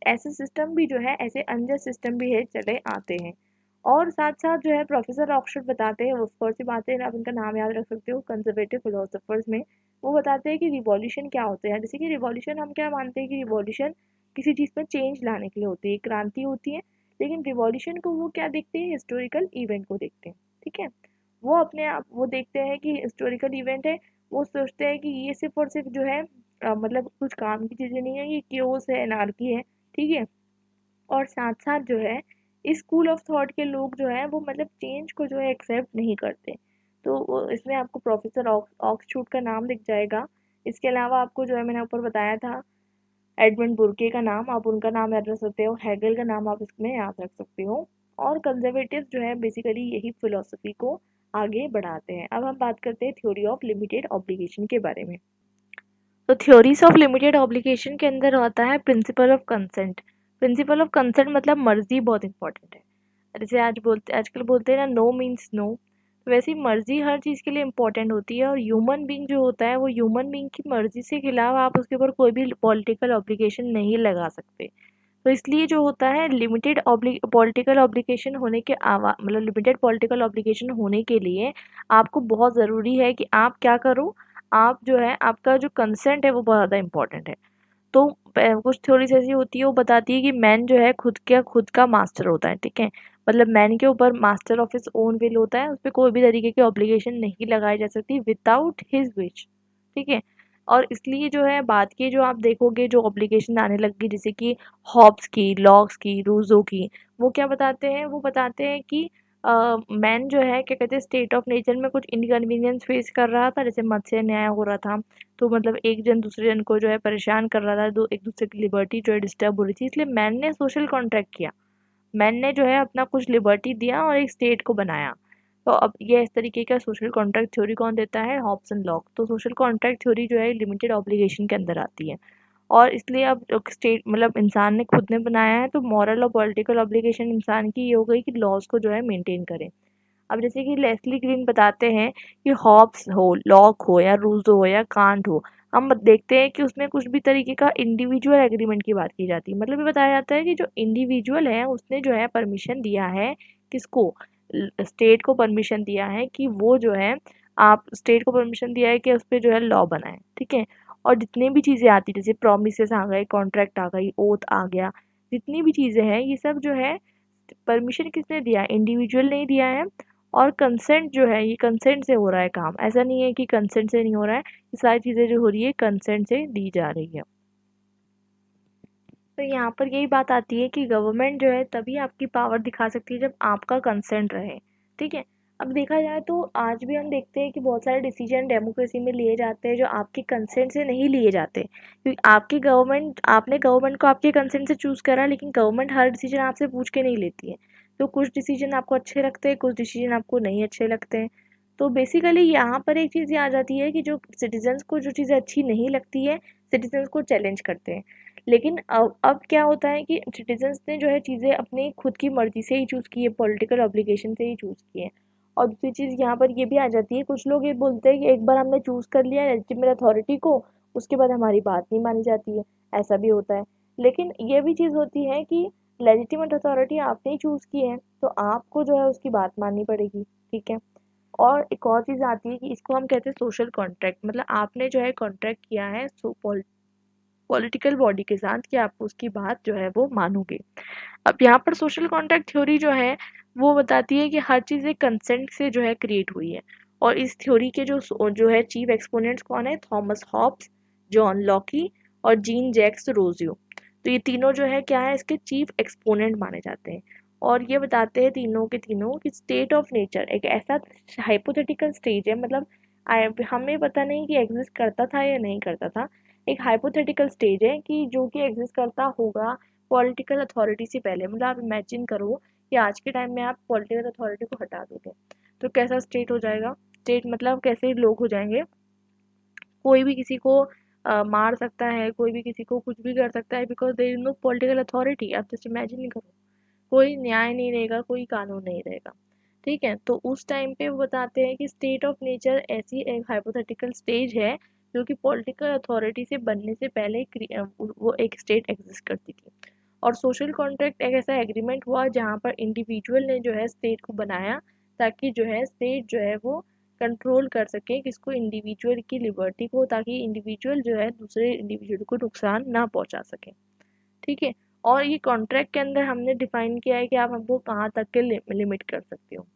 ऐसे सिस्टम भी जो है, ऐसे अनजस्ट सिस्टम भी है, चले आते हैं। और साथ साथ जो है प्रोफेसर ऑक्सफोर्ड बताते हैं, ऑफ कोर्स बातें आप उनका नाम याद रख सकते हो, कंजर्वेटिव फिलोसफर्स में। वो बताते हैं कि रिवॉल्यूशन क्या होते हैं। जैसे कि रिवॉल्यूशन हम क्या मानते हैं कि रिवॉल्यूशन किसी चीज़ में चेंज लाने के लिए होती है, क्रांति होती है। लेकिन रिवॉल्यूशन को वो क्या देखते हैं? हिस्टोरिकल इवेंट को देखते हैं। ठीक है, वो अपने आप वो देखते हैं कि हिस्टोरिकल इवेंट है, वो सोचते हैं कि ये सिर्फ और सिर्फ जो है मतलब कुछ काम की चीज़ें नहीं है, ये क्योस है, एनार्की है। ठीक है, और साथ साथ जो है इस स्कूल ऑफ थॉट के लोग जो है वो मतलब चेंज को जो है एक्सेप्ट नहीं करते। तो इसमें आपको प्रोफेसर ऑक्सफोर्ड का नाम दिख जाएगा। इसके अलावा आपको जो है मैंने ऊपर बताया था एडमंड बुर्के का नाम, आप उनका नाम याद रख सकते हो, हैगल का नाम आप इसमें याद रख सकते हो। और कंजर्वेटिव जो है बेसिकली यही फिलोसफी को आगे बढ़ाते हैं। अब हम बात करते हैं थ्योरी ऑफ लिमिटेड ऑब्लिगेशन के बारे में। तो थ्योरीज ऑफ लिमिटेड ऑब्लिगेशन के अंदर आता है principle of consent. Principle of consent मतलब मर्जी बहुत इंपॉर्टेंट है। जैसे आजकल बोलते हैं ना, नो मीन्स नो। तो वैसे ही मर्जी हर चीज़ के लिए इम्पोर्टेंट होती है, और ह्यूमन बीइंग जो होता है वो ह्यूमन बीइंग की मर्जी से खिलाफ आप उसके ऊपर कोई भी पॉलिटिकल ऑब्लिगेशन नहीं लगा सकते। तो इसलिए जो होता है लिमिटेड पॉलिटिकल ऑब्लिगेशन होने के मतलब लिमिटेड पॉलिटिकल ऑब्लिगेशन होने के लिए आपको बहुत ज़रूरी है कि आप क्या करो, आप जो है आपका जो कंसेंट है वो बहुत ज़्यादा इंपॉर्टेंट है। तो कुछ थ्योरीज ऐसी होती है, वो बताती है कि मैन जो है खुद का मास्टर होता है। ठीक है, मतलब मैन के ऊपर master of his own will होता है, उस पर कोई भी तरीके की ऑब्लिगेशन नहीं लगाई जा सकती विदाउट हिज विश। ठीक है, और इसलिए जो है बात की, जो आप देखोगे जो ऑब्लिगेशन आने लग गई जैसे कि हॉब्स की, लॉक्स की, रूजो की, वो क्या बताते हैं? वो बताते हैं कि मैन जो है क्या कहते हैं, स्टेट ऑफ नेचर में कुछ इनकन्वीनियंस फेस कर रहा था, जैसे मत्स्य न्याय हो रहा था। तो मतलब एक जन दूसरे जन को जो है परेशान कर रहा था, एक दूसरे की लिबर्टी जो है डिस्टर्ब हो रही थी, इसलिए मैन ने सोशल कॉन्ट्रैक्ट किया। मैन ने जो है अपना कुछ लिबर्टी दिया और एक स्टेट को बनाया। तो अब ये इस तरीके का सोशल कॉन्ट्रैक्ट थ्योरी कौन देता है? Hobbes and Locke. तो सोशल कॉन्ट्रैक्ट थ्योरी जो है लिमिटेड ऑब्लिगेशन के अंदर आती है, और इसलिए अब स्टेट मतलब इंसान ने खुद ने बनाया है, तो मॉरल और पॉलिटिकल ऑब्लिगेशन इंसान की ये हो गई कि लॉज को जो है मेंटेन करें। अब जैसे कि लेस्ली ग्रीन बताते हैं कि हॉब्स हो, लॉक हो, या रूसो हो, या कांट हो, हम देखते हैं कि उसमें कुछ भी तरीके का इंडिविजुअल एग्रीमेंट की बात की जाती है। मतलब ये बताया जाता है कि जो इंडिविजुअल है उसने जो है परमिशन दिया है, किसको? स्टेट को परमिशन दिया है कि वो जो है, आप स्टेट को परमिशन दिया है कि उस पर जो है लॉ बनाए। ठीक है, और जितने भी चीज़ें आती जैसे प्रोमिसेस आ गए, कॉन्ट्रैक्ट आ गई, ओथ आ गया, जितनी भी चीज़ें हैं ये सब जो है परमिशन किसने दिया है? इंडिविजुअल ने ही दिया है। और कंसेंट जो है ये कंसेंट से हो रहा है काम, ऐसा नहीं है कि कंसेंट से नहीं हो रहा है। ये सारी चीज़ें जो हो रही है कंसेंट से दी जा रही है। तो यहाँ पर यही बात आती है कि गवर्नमेंट जो है तभी आपकी पावर दिखा सकती है जब आपका कंसेंट रहे। ठीक है। अब देखा जाए तो आज भी हम देखते हैं कि बहुत सारे डिसीजन डेमोक्रेसी में लिए जाते हैं जो आपके कंसेंट से नहीं लिए जाते, क्योंकि आपने गवर्नमेंट को आपके कंसेंट से चूज़ करा, लेकिन गवर्नमेंट हर डिसीजन आपसे पूछ के नहीं लेती है। तो कुछ डिसीजन आपको अच्छे लगते हैं, कुछ डिसीजन आपको नहीं अच्छे लगते हैं। तो बेसिकली यहाँ पर एक चीज़ ये आ जाती है कि जो सिटीजन्स को जो चीज़ें अच्छी नहीं लगती है, सिटीजन्स को चैलेंज करते हैं। लेकिन अब क्या होता है कि सिटीजन्स ने जो है चीज़ें अपनी खुद की मर्जी से ही चूज़ की है, पॉलिटिकल ऑब्लिगेशन से ही चूज़ की है। और दूसरी चीज़ यहाँ पर ये भी आ जाती है, कुछ लोग ये बोलते हैं कि एक बार हमने चूज़ कर लिया लेजिटिमेट अथॉरिटी को, उसके बाद हमारी बात नहीं मानी जाती है, ऐसा भी होता है। लेकिन ये भी चीज़ होती है कि लेजिटिमेट अथॉरिटी आपने ही चूज़ की है, तो आपको जो है उसकी बात माननी पड़ेगी। ठीक है। और एक और चीज़ आती है कि इसको हम कहते हैं सोशल कॉन्ट्रैक्ट, मतलब आपने जो है कॉन्ट्रैक्ट किया है पॉलिटिकल बॉडी के साथ कि आप उसकी बात जो है वो मानोगे। अब यहाँ पर सोशल कॉन्ट्रैक्ट थ्योरी जो है वो बताती है कि हर चीज़ एक कंसेंट से जो है क्रिएट हुई है। और इस थ्योरी के जो है चीफ एक्सपोनेंट्स कौन है? थॉमस हॉब्स, जॉन लॉकी और जीन जैक्स रोजियो। तो ये तीनों जो है क्या है, इसके चीफ एक्सपोनेंट माने जाते हैं। और ये बताते हैं तीनों के तीनों कि स्टेट ऑफ नेचर एक ऐसा हाइपोथेटिकल स्टेज है, मतलब हमें पता नहीं कि एग्जिस्ट करता था या नहीं करता था। एक हाइपोथेटिकल स्टेज है कि जो कि एग्जिस्ट करता होगा पॉलिटिकल अथॉरिटी से पहले। मतलब आप इमेजिन करो कि आज के टाइम में आप पॉलिटिकल अथॉरिटी को हटा दोगे तो कैसा स्टेट हो जाएगा। स्टेट मतलब कैसे लोग हो जाएंगे, कोई भी किसी को मार सकता है, कोई भी किसी को कुछ भी कर सकता है, because there is no political authority. आप जस्ट इमेजिन करो, कोई न्याय नहीं रहेगा, कोई कानून नहीं रहेगा। ठीक है। तो उस टाइम पे वो बताते हैं कि स्टेट ऑफ नेचर ऐसी एक हाइपोथेटिकल स्टेज है जो कि पॉलिटिकल अथॉरिटी से बनने से पहले वो एक स्टेट एग्जिस्ट करती थी। और सोशल कॉन्ट्रैक्ट एक ऐसा एग्रीमेंट हुआ जहाँ पर इंडिविजुअल ने जो है स्टेट को बनाया, ताकि जो है स्टेट जो है वो कंट्रोल कर सके किसको, इंडिविजुअल की लिबर्टी को, ताकि इंडिविजुअल जो है दूसरे इंडिविजुअल को नुकसान ना पहुंचा सके। ठीक है। और ये कॉन्ट्रैक्ट के अंदर हमने डिफाइन किया है कि आप हमको कहाँ तक के लिमिट कर सकते हो।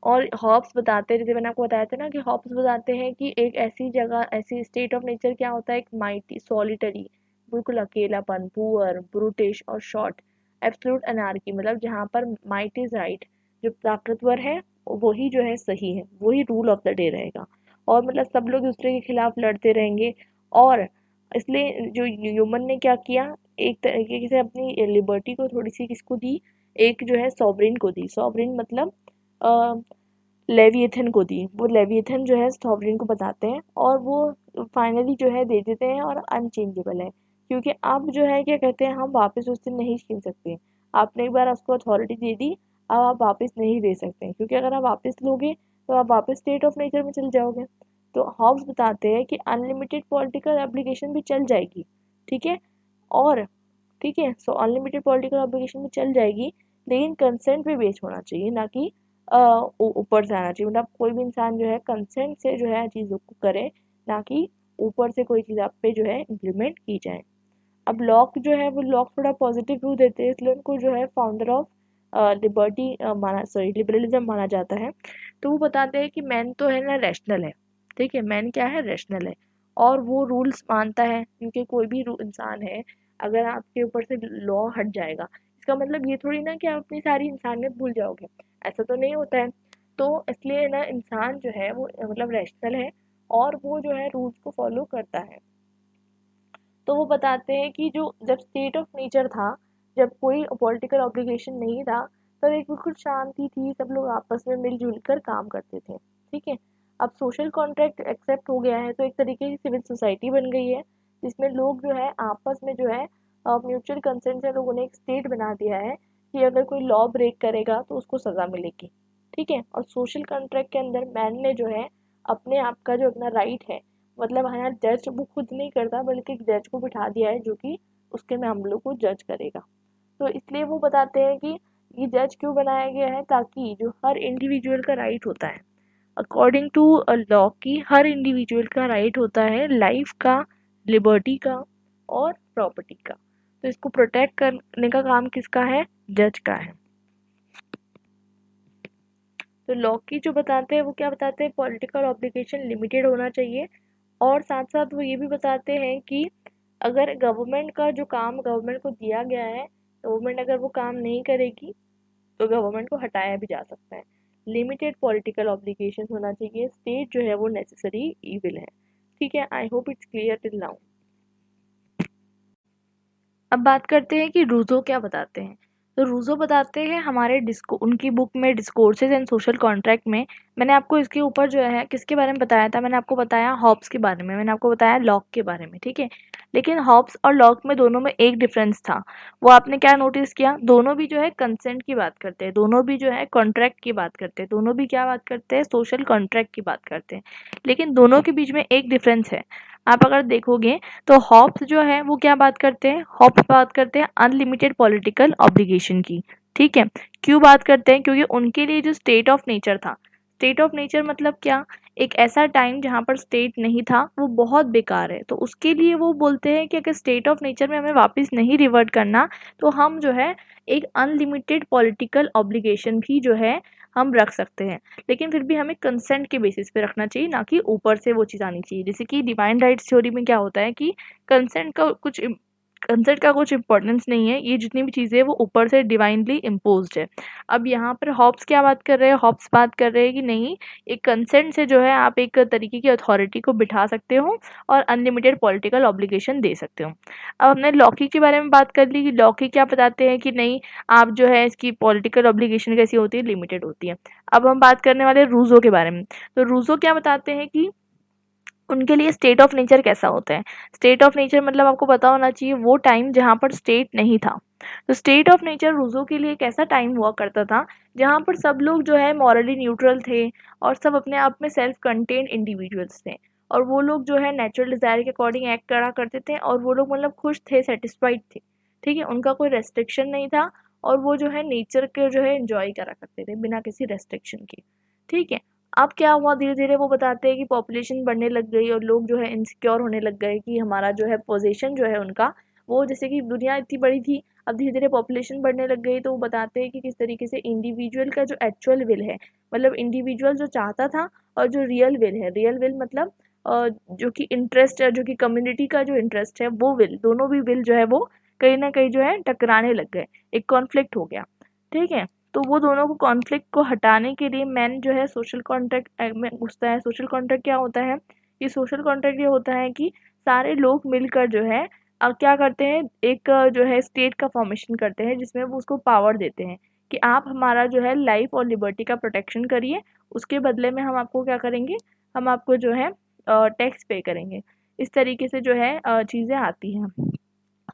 और हॉब्स बताते हैं, जैसे मैंने आपको बताया था ना कि हॉब्स बताते हैं कि एक ऐसी जगह, ऐसी स्टेट ऑफ नेचर क्या होता है, एक माइटी सॉलिटरी, बिल्कुल अकेलापन, पुअर, ब्रूटिश और शॉर्ट, एब्सोल्यूट अनार्की, मतलब जहाँ पर माइट इज राइट, जो ताकतवर है वही जो है सही है, वही रूल ऑफ द डे रहेगा। और मतलब सब लोग दूसरे के खिलाफ लड़ते रहेंगे। और इसलिए जो ह्यूमन ने क्या किया, एक तरीके से अपनी लिबर्टी को थोड़ी सी किसको दी, एक जो है सॉवरेन को दी। सॉवरेन मतलब लेविएथन को दी। वो लेविएथन जो है सॉवरेन को बताते हैं, और वो फाइनली जो है दे देते हैं, और अनचेंजेबल है, क्योंकि अब जो है क्या कहते हैं, हम वापस उससे नहीं छीन सकते। आपने एक बार उसको अथॉरिटी दे दी, अब आप वापस नहीं दे सकते, क्योंकि अगर आप वापस लोगे तो आप वापस स्टेट ऑफ नेचर में चले जाओगे। तो हॉब्स बताते हैं कि अनलिमिटेड पॉलिटिकल एप्लीकेशन भी चल जाएगी। ठीक है। और ठीक है, सो अनलिमिटेड पॉलिटिकल ऑब्लिगेशन में चल जाएगी, लेकिन कंसेंट पे बेस्ड होना चाहिए, ना कि ऊपर से आना चाहिए। मतलब कोई भी इंसान जो है कंसेंट से जो है चीज़ों को करे, ना कि ऊपर से कोई चीज़ आप पे जो है इम्प्लीमेंट की जाए। अब लॉक जो है वो लॉक थोड़ा पॉजिटिव व्यू देते हैं, इसलिए उनको जो है फाउंडर ऑफ लिबर्टी माना, सॉरी लिबरलिज्म माना जाता है। तो वो बताते हैं कि मैन तो है ना रैशनल है। ठीक है, मैन क्या है, रैशनल है, और वो रूल्स मानता है, क्योंकि कोई भी इंसान है, अगर आपके ऊपर से लॉ हट जाएगा, इसका मतलब ये थोड़ी ना कि आप अपनी सारी इंसानियत भूल जाओगे, ऐसा तो नहीं होता है। तो इसलिए ना इंसान जो है वो मतलब रैशनल है, और वो जो है रूल्स को फॉलो करता है। तो वो बताते हैं कि जो जब स्टेट ऑफ नेचर था, जब कोई पॉलिटिकल ऑब्लिगेशन नहीं था, तब एक बिल्कुल शांति थी, सब लोग आपस में मिलजुल कर काम करते थे। ठीक है। अब सोशल कॉन्ट्रैक्ट एक्सेप्ट हो गया है, तो एक तरीके की सिविल सोसाइटी बन गई है, जिसमें लोग जो है आपस में जो है म्यूचुअल कंसेंट से लोगों ने एक स्टेट बना दिया है कि अगर कोई लॉ ब्रेक करेगा तो उसको सज़ा मिलेगी। ठीक है। और सोशल कॉन्ट्रैक्ट के अंदर मैन ने जो है अपने आप का जो अपना राइट है, मतलब यहाँ जज वो खुद नहीं करता, बल्कि एक जज को बिठा दिया है जो कि उसके मामलों को जज करेगा। तो इसलिए वो बताते हैं कि ये जज क्यों बनाया गया है, ताकि जो हर इंडिविजुअल का राइट होता है, अकॉर्डिंग टू लॉ की हर इंडिविजुअल का राइट होता है लाइफ का, लिबर्टी का और प्रॉपर्टी का। तो इसको प्रोटेक्ट करने का काम किसका है? जज का है। तो लॉ की जो बताते हैं वो क्या बताते हैं? पॉलिटिकल ऑब्लिगेशन लिमिटेड होना चाहिए, और साथ साथ वो ये भी बताते हैं कि अगर गवर्नमेंट का जो काम गवर्नमेंट को दिया गया है, गवर्नमेंट अगर वो काम नहीं करेगी तो गवर्नमेंट को हटाया भी जा सकता है। लिमिटेड पॉलिटिकल ऑब्लिगेशन होना चाहिए, स्टेट जो है वो नेसेसरी इविल है। ठीक है, I hope it's clear till now. अब बात करते हैं कि रूजो क्या बताते हैं। तो रूजो बताते हैं हमारे उनकी बुक में डिस्कोर्सेज एंड सोशल कॉन्ट्रैक्ट में। मैंने आपको इसके ऊपर जो है किसके बारे में बताया था? मैंने आपको बताया हॉब्स के बारे में, मैंने आपको बताया लॉक के बारे में, ठीक है। लेकिन हॉब्स और लॉक में दोनों में एक डिफरेंस था। वो आपने क्या नोटिस किया? दोनों भी जो है कंसेंट की बात करते हैं, दोनों भी जो है कॉन्ट्रैक्ट की बात करते हैं, दोनों भी क्या बात करते हैं? सोशल कॉन्ट्रैक्ट की बात करते हैं। लेकिन दोनों के बीच में एक डिफरेंस है। आप अगर देखोगे तो हॉब्स जो है वो क्या बात करते हैं? हॉब्स बात करते हैं अनलिमिटेड पॉलिटिकल ऑब्लिगेशन की। ठीक है, क्यों बात करते हैं? क्योंकि उनके लिए जो स्टेट ऑफ नेचर था, स्टेट ऑफ नेचर मतलब क्या? एक ऐसा टाइम जहाँ पर स्टेट नहीं था, वो बहुत बेकार है। तो उसके लिए वो बोलते हैं कि अगर स्टेट ऑफ नेचर में हमें वापस नहीं रिवर्ट करना, तो हम जो है एक अनलिमिटेड पॉलिटिकल ऑब्लिगेशन भी जो है हम रख सकते हैं। लेकिन फिर भी हमें कंसेंट के बेसिस पे रखना चाहिए, ना कि ऊपर से वो चीज़ आनी चाहिए। जैसे कि डिवाइन राइट्स थ्योरी में क्या होता है कि कंसेंट का कुछ कंसेंट का कुछ इंपॉर्टेंस नहीं है, ये जितनी भी चीज़ें हैं वो ऊपर से डिवाइनली इम्पोज्ड है। अब यहाँ पर हॉब्स क्या बात कर रहे हैं? हॉब्स बात कर रहे हैं कि नहीं, एक कंसेंट से जो है आप एक तरीके की अथॉरिटी को बिठा सकते हो और अनलिमिटेड पॉलिटिकल ऑब्लिगेशन दे सकते हो। अब हमने लॉकी के बारे में बात कर ली कि लॉकी क्या बताते हैं कि नहीं, आप जो है इसकी पॉलिटिकल ऑब्लिगेशन कैसी होती है? लिमिटेड होती है। अब हम बात करने वाले रूजो के बारे में। तो रूजो क्या बताते हैं कि उनके लिए स्टेट ऑफ नेचर कैसा होता है? स्टेट ऑफ नेचर मतलब आपको पता होना चाहिए वो टाइम जहाँ पर स्टेट नहीं था। तो स्टेट ऑफ नेचर रूजो के लिए एक ऐसा टाइम हुआ करता था जहाँ पर सब लोग जो है मॉरली न्यूट्रल थे और सब अपने आप में सेल्फ कंटेन्ड इंडिविजुअल्स थे, और वो लोग जो है नेचुरल डिज़ायर के अकॉर्डिंग एक्ट करा करते थे, और वो लोग मतलब खुश थे, सेटिस्फाइड थे। ठीक है, उनका कोई रेस्ट्रिक्शन नहीं था, और वो जो है नेचर के जो है एंजॉय करा करते थे बिना किसी रेस्ट्रिक्शन के। ठीक है, अब क्या हुआ? धीरे धीरे वो बताते हैं कि पॉपुलेशन बढ़ने लग गई और लोग जो है इनसिक्योर होने लग गए कि हमारा जो है पोजीशन जो है उनका, वो जैसे कि दुनिया इतनी बड़ी थी, अब धीरे धीरे पॉपुलेशन बढ़ने लग गई। तो वो बताते हैं कि किस तरीके से इंडिविजुअल का जो एक्चुअल विल है, मतलब इंडिविजुअल जो चाहता था, और जो रियल विल है, रियल विल मतलब जो कि इंटरेस्ट है, जो कि कम्युनिटी का जो इंटरेस्ट है, वो विल, दोनों भी विल जो है वो कहीं ना कहीं जो है टकराने लग गए, एक कॉन्फ्लिक्ट हो गया। ठीक है, तो वो दोनों को कॉन्फ्लिक्ट को हटाने के लिए मैन जो है सोशल कॉन्ट्रैक्ट में घुसता है। सोशल कॉन्ट्रैक्ट क्या होता है? ये सोशल कॉन्ट्रैक्ट ये होता है कि सारे लोग मिलकर जो है क्या करते हैं, एक जो है स्टेट का फॉर्मेशन करते हैं, जिसमें वो उसको पावर देते हैं कि आप हमारा जो है लाइफ और लिबर्टी का प्रोटेक्शन करिए, उसके बदले में हम आपको क्या करेंगे, हम आपको जो है टैक्स पे करेंगे। इस तरीके से जो है चीज़ें आती हैं।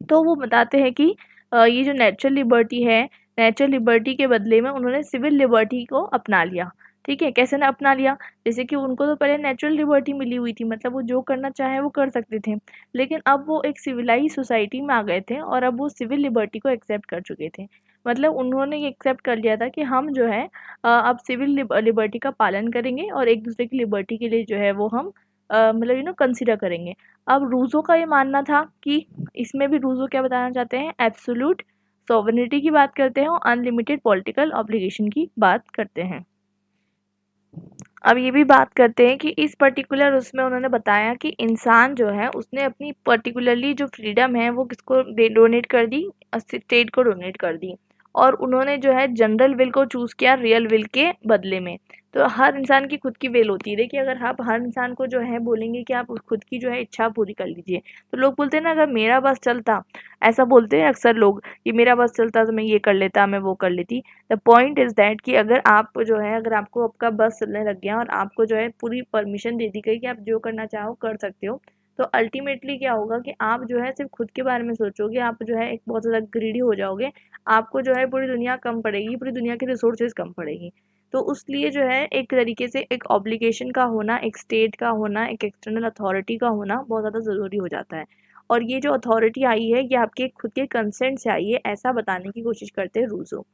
तो वो बताते हैं कि ये जो नेचुरल लिबर्टी है, नेचुरल लिबर्टी के बदले में उन्होंने सिविल लिबर्टी को अपना लिया। ठीक है, कैसे ना अपना लिया? जैसे कि उनको तो पहले नेचुरल लिबर्टी मिली हुई थी, मतलब वो जो करना चाहे वो कर सकते थे। लेकिन अब वो एक सिविलाइज सोसाइटी में आ गए थे और अब वो सिविल लिबर्टी को एक्सेप्ट कर चुके थे। मतलब उन्होंने ये एक्सेप्ट कर लिया था कि हम जो है अब सिविल लिबर्टी का पालन करेंगे और एक दूसरे की लिबर्टी के लिए जो है वो हम मतलब कंसिडर करेंगे। अब रूज़ो का ये मानना था कि इसमें भी रूज़ो क्या बताना चाहते हैं? एब्सोल्यूट सॉवरेनिटी की बात करते हैं और अनलिमिटेड पॉलिटिकल ऑब्लिगेशन की बात करते हैं। अब ये भी बात करते हैं कि इस पर्टिकुलर उसमें उन्होंने बताया कि इंसान जो है उसने अपनी पर्टिकुलरली जो फ्रीडम है वो किसको डोनेट कर दी? स्टेट को डोनेट कर दी, और उन्होंने जो है जनरल विल को चूज़ किया रियल विल के बदले में। तो हर इंसान की खुद की विल होती है। देखिए, अगर आप हर इंसान को जो है बोलेंगे कि आप खुद की जो है इच्छा पूरी कर लीजिए, तो लोग बोलते हैं ना, अगर मेरा बस चलता, ऐसा बोलते हैं अक्सर लोग कि मेरा बस चलता तो मैं ये कर लेता, मैं वो कर लेती। द पॉइंट इज़ दैट कि अगर आप जो है, अगर आपको आपका बस चलने लग गया और आपको जो है पूरी परमिशन दे दी गई कि आप जो करना चाहो कर सकते हो, तो अल्टीमेटली क्या होगा कि आप जो है सिर्फ खुद के बारे में सोचोगे, आप जो है एक बहुत ज़्यादा ग्रीडी हो जाओगे। आपको जो है पूरी दुनिया कम पड़ेगी, पूरी दुनिया की रिसोर्सेज कम पड़ेगी। तो उस लिए जो है एक तरीके से एक ऑब्लिगेशन का होना, एक स्टेट का होना, एक एक्सटर्नल अथॉरिटी का होना बहुत ज़्यादा ज़रूरी हो जाता है। और ये जो अथॉरिटी आई है ये आपके खुद के कंसेंट से आई है, ऐसा बताने की कोशिश करते हैं रूज़ो।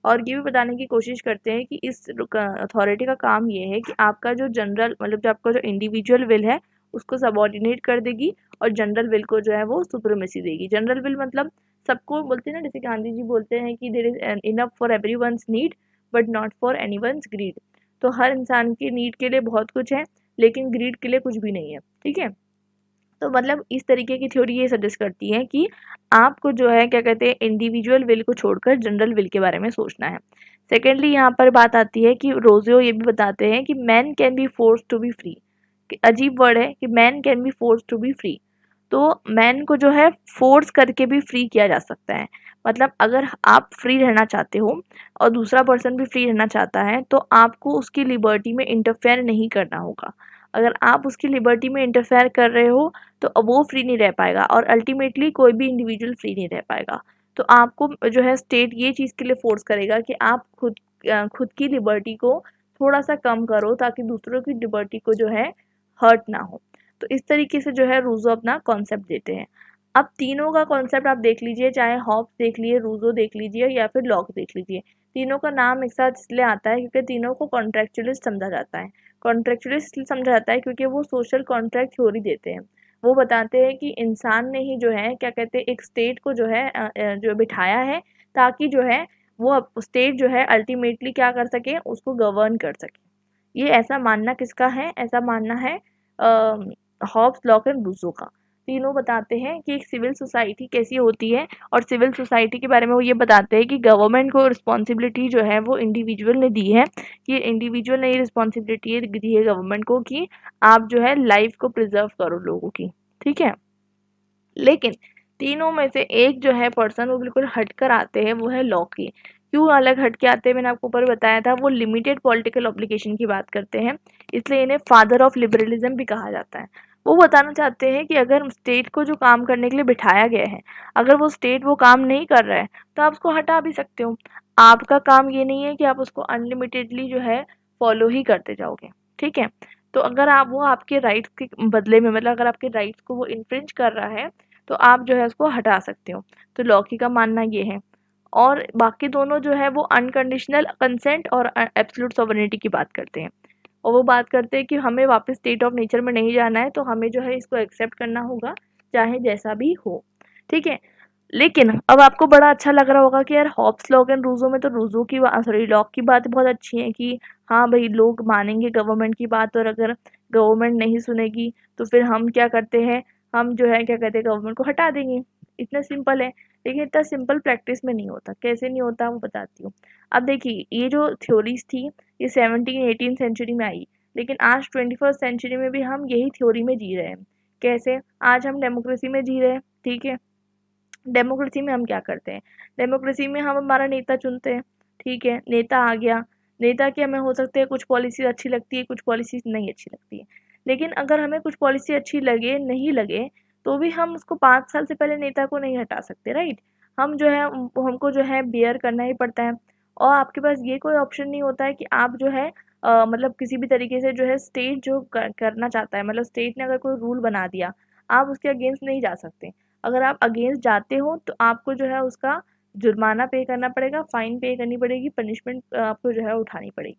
और ये भी बताने की कोशिश करते हैं कि इस अथॉरिटी का काम ये है कि आपका जो जनरल मतलब जो आपका जो इंडिविजुअल विल है उसको सबॉर्डिनेट कर देगी और जनरल विल को जो है वो सुप्रीमेसी देगी। जनरल विल मतलब सबको बोलते हैं ना, जैसे गांधी जी बोलते हैं कि there is enough for everyone's need but not for anyone's greed. तो हर इंसान की नीड के लिए बहुत कुछ है लेकिन ग्रीड के लिए कुछ भी नहीं है। ठीक है, तो मतलब इस तरीके की थ्योरी ये सजेस्ट करती है कि आपको जो है क्या कहते हैं इंडिविजुअल विल को छोड़कर जनरल विल के बारे में सोचना है। सेकेंडली यहाँ पर बात आती है कि रोजियो ये भी बताते हैं कि man can be force to be free. अजीब वर्ड है कि man can be force to be free. तो मैन को जो है फोर्स करके भी फ्री किया जा सकता है। मतलब अगर आप फ्री रहना चाहते हो और दूसरा पर्सन भी फ्री रहना चाहता है तो आपको उसकी लिबर्टी में इंटरफेयर नहीं करना होगा। अगर आप उसकी लिबर्टी में इंटरफेयर कर रहे हो तो वो फ्री नहीं रह पाएगा और अल्टीमेटली कोई भी इंडिविजुअल फ्री नहीं रह पाएगा। तो आपको जो है स्टेट ये चीज़ के लिए फोर्स करेगा कि आप खुद की लिबर्टी को थोड़ा सा कम करो ताकि दूसरों की लिबर्टी को जो है हर्ट ना हो। तो इस तरीके से जो है रूजो अपना कॉन्सेप्ट देते हैं। अब तीनों का कॉन्सेप्ट आप देख लीजिए, चाहे हॉब्स देख लिए, रूजो देख लीजिए या फिर लॉक देख लीजिए। तीनों का नाम एक साथ इसलिए आता है क्योंकि तीनों को कॉन्ट्रेक्चुअलिस्ट समझा जाता है। कॉन्ट्रेक्चुअलिस्ट इसलिए समझा जाता है क्योंकि वो सोशल कॉन्ट्रैक्ट थ्योरी देते हैं। वो बताते हैं कि इंसान ने ही जो है क्या कहते हैं एक स्टेट को जो है जो बिठाया है ताकि जो है वो स्टेट जो है अल्टीमेटली क्या कर सके, उसको गवर्न कर सके। ये ऐसा मानना किसका है? ऐसा मानना है हॉब्स, लॉक एंड रूसो का। तीनों बताते हैं कि एक सिविल सोसाइटी कैसी होती है और सिविल सोसाइटी के बारे में वो ये बताते हैं कि गवर्नमेंट को रिस्पॉन्सिबिलिटी जो है वो इंडिविजुअल ने दी है। कि इंडिविजुअल ने ये रिस्पॉन्सिबिलिटी दी है गवर्नमेंट को कि आप जो है लाइफ को प्रिजर्व करो लोगों की। ठीक है, लेकिन तीनों में से एक जो है पर्सन वो बिल्कुल हटकर आते हैं, वो है लॉ की। क्यों अलग हटके आते हैं मैंने आपको ऊपर बताया था। वो लिमिटेड पॉलिटिकल ऑब्लिगेशन की बात करते हैं, इसलिए इन्हें फादर ऑफ लिबरलिज्म भी कहा जाता है। वो बताना चाहते हैं कि अगर स्टेट को जो काम करने के लिए बिठाया गया है, अगर वो स्टेट वो काम नहीं कर रहा है तो आप उसको हटा भी सकते हो। आपका काम ये नहीं है कि आप उसको अनलिमिटेडली जो है फॉलो ही करते जाओगे। ठीक है, तो अगर आप वो आपके राइट्स के बदले में मतलब अगर आपके राइट्स को वो इन्फ्रिंज कर रहा है तो आप जो है उसको हटा सकते हो। तो लॉकी का मानना ये है। और बाकी दोनों जो है वो अनकंडीशनल कंसेंट और एब्सोल्यूट सॉवरेनिटी की बात करते हैं। और वो बात करते हैं कि हमें वापस स्टेट ऑफ नेचर में नहीं जाना है, तो हमें जो है इसको एक्सेप्ट करना होगा चाहे जैसा भी हो। ठीक है, लेकिन अब आपको बड़ा अच्छा लग रहा होगा कि यार हॉब्स, लॉक एंड रूजो में तो रूजो की सॉरी लॉक की बात बहुत अच्छी है कि हाँ भाई लोग मानेंगे गवर्नमेंट की बात और अगर गवर्नमेंट नहीं सुनेगी तो फिर हम क्या करते हैं, हम जो है क्या कहते हैं गवर्नमेंट को हटा देंगे। इतना सिंपल है। लेकिन इतना सिंपल प्रैक्टिस में नहीं होता। कैसे नहीं होता वो बताती हूँ। अब देखिए ये जो थ्योरीज थी ये 17-18 सेंचुरी में आई, लेकिन आज 21st सेंचुरी में भी हम यही थ्योरी में जी रहे हैं। कैसे? आज हम डेमोक्रेसी में जी रहे हैं। ठीक है, डेमोक्रेसी में हम क्या करते हैं? डेमोक्रेसी में हम हमारा नेता चुनते हैं। ठीक है, नेता आ गया। नेता की हमें हो सकता है कुछ पॉलिसी अच्छी लगती है, कुछ पॉलिसीज नहीं अच्छी लगती है। लेकिन अगर हमें कुछ पॉलिसी अच्छी लगे नहीं लगे तो भी हम उसको 5 साल से पहले नेता को नहीं हटा सकते, राइट? हम जो है हमको जो है बियर करना ही पड़ता है। और आपके पास ये कोई ऑप्शन नहीं होता है कि आप जो है मतलब किसी भी तरीके से जो है स्टेट जो करना चाहता है, मतलब स्टेट ने अगर कोई रूल बना दिया आप उसके अगेंस्ट नहीं जा सकते। अगर आप अगेंस्ट जाते हो तो आपको जो है उसका जुर्माना पे करना पड़ेगा, फाइन पे करनी पड़ेगी, पनिशमेंट आपको जो है उठानी पड़ेगी।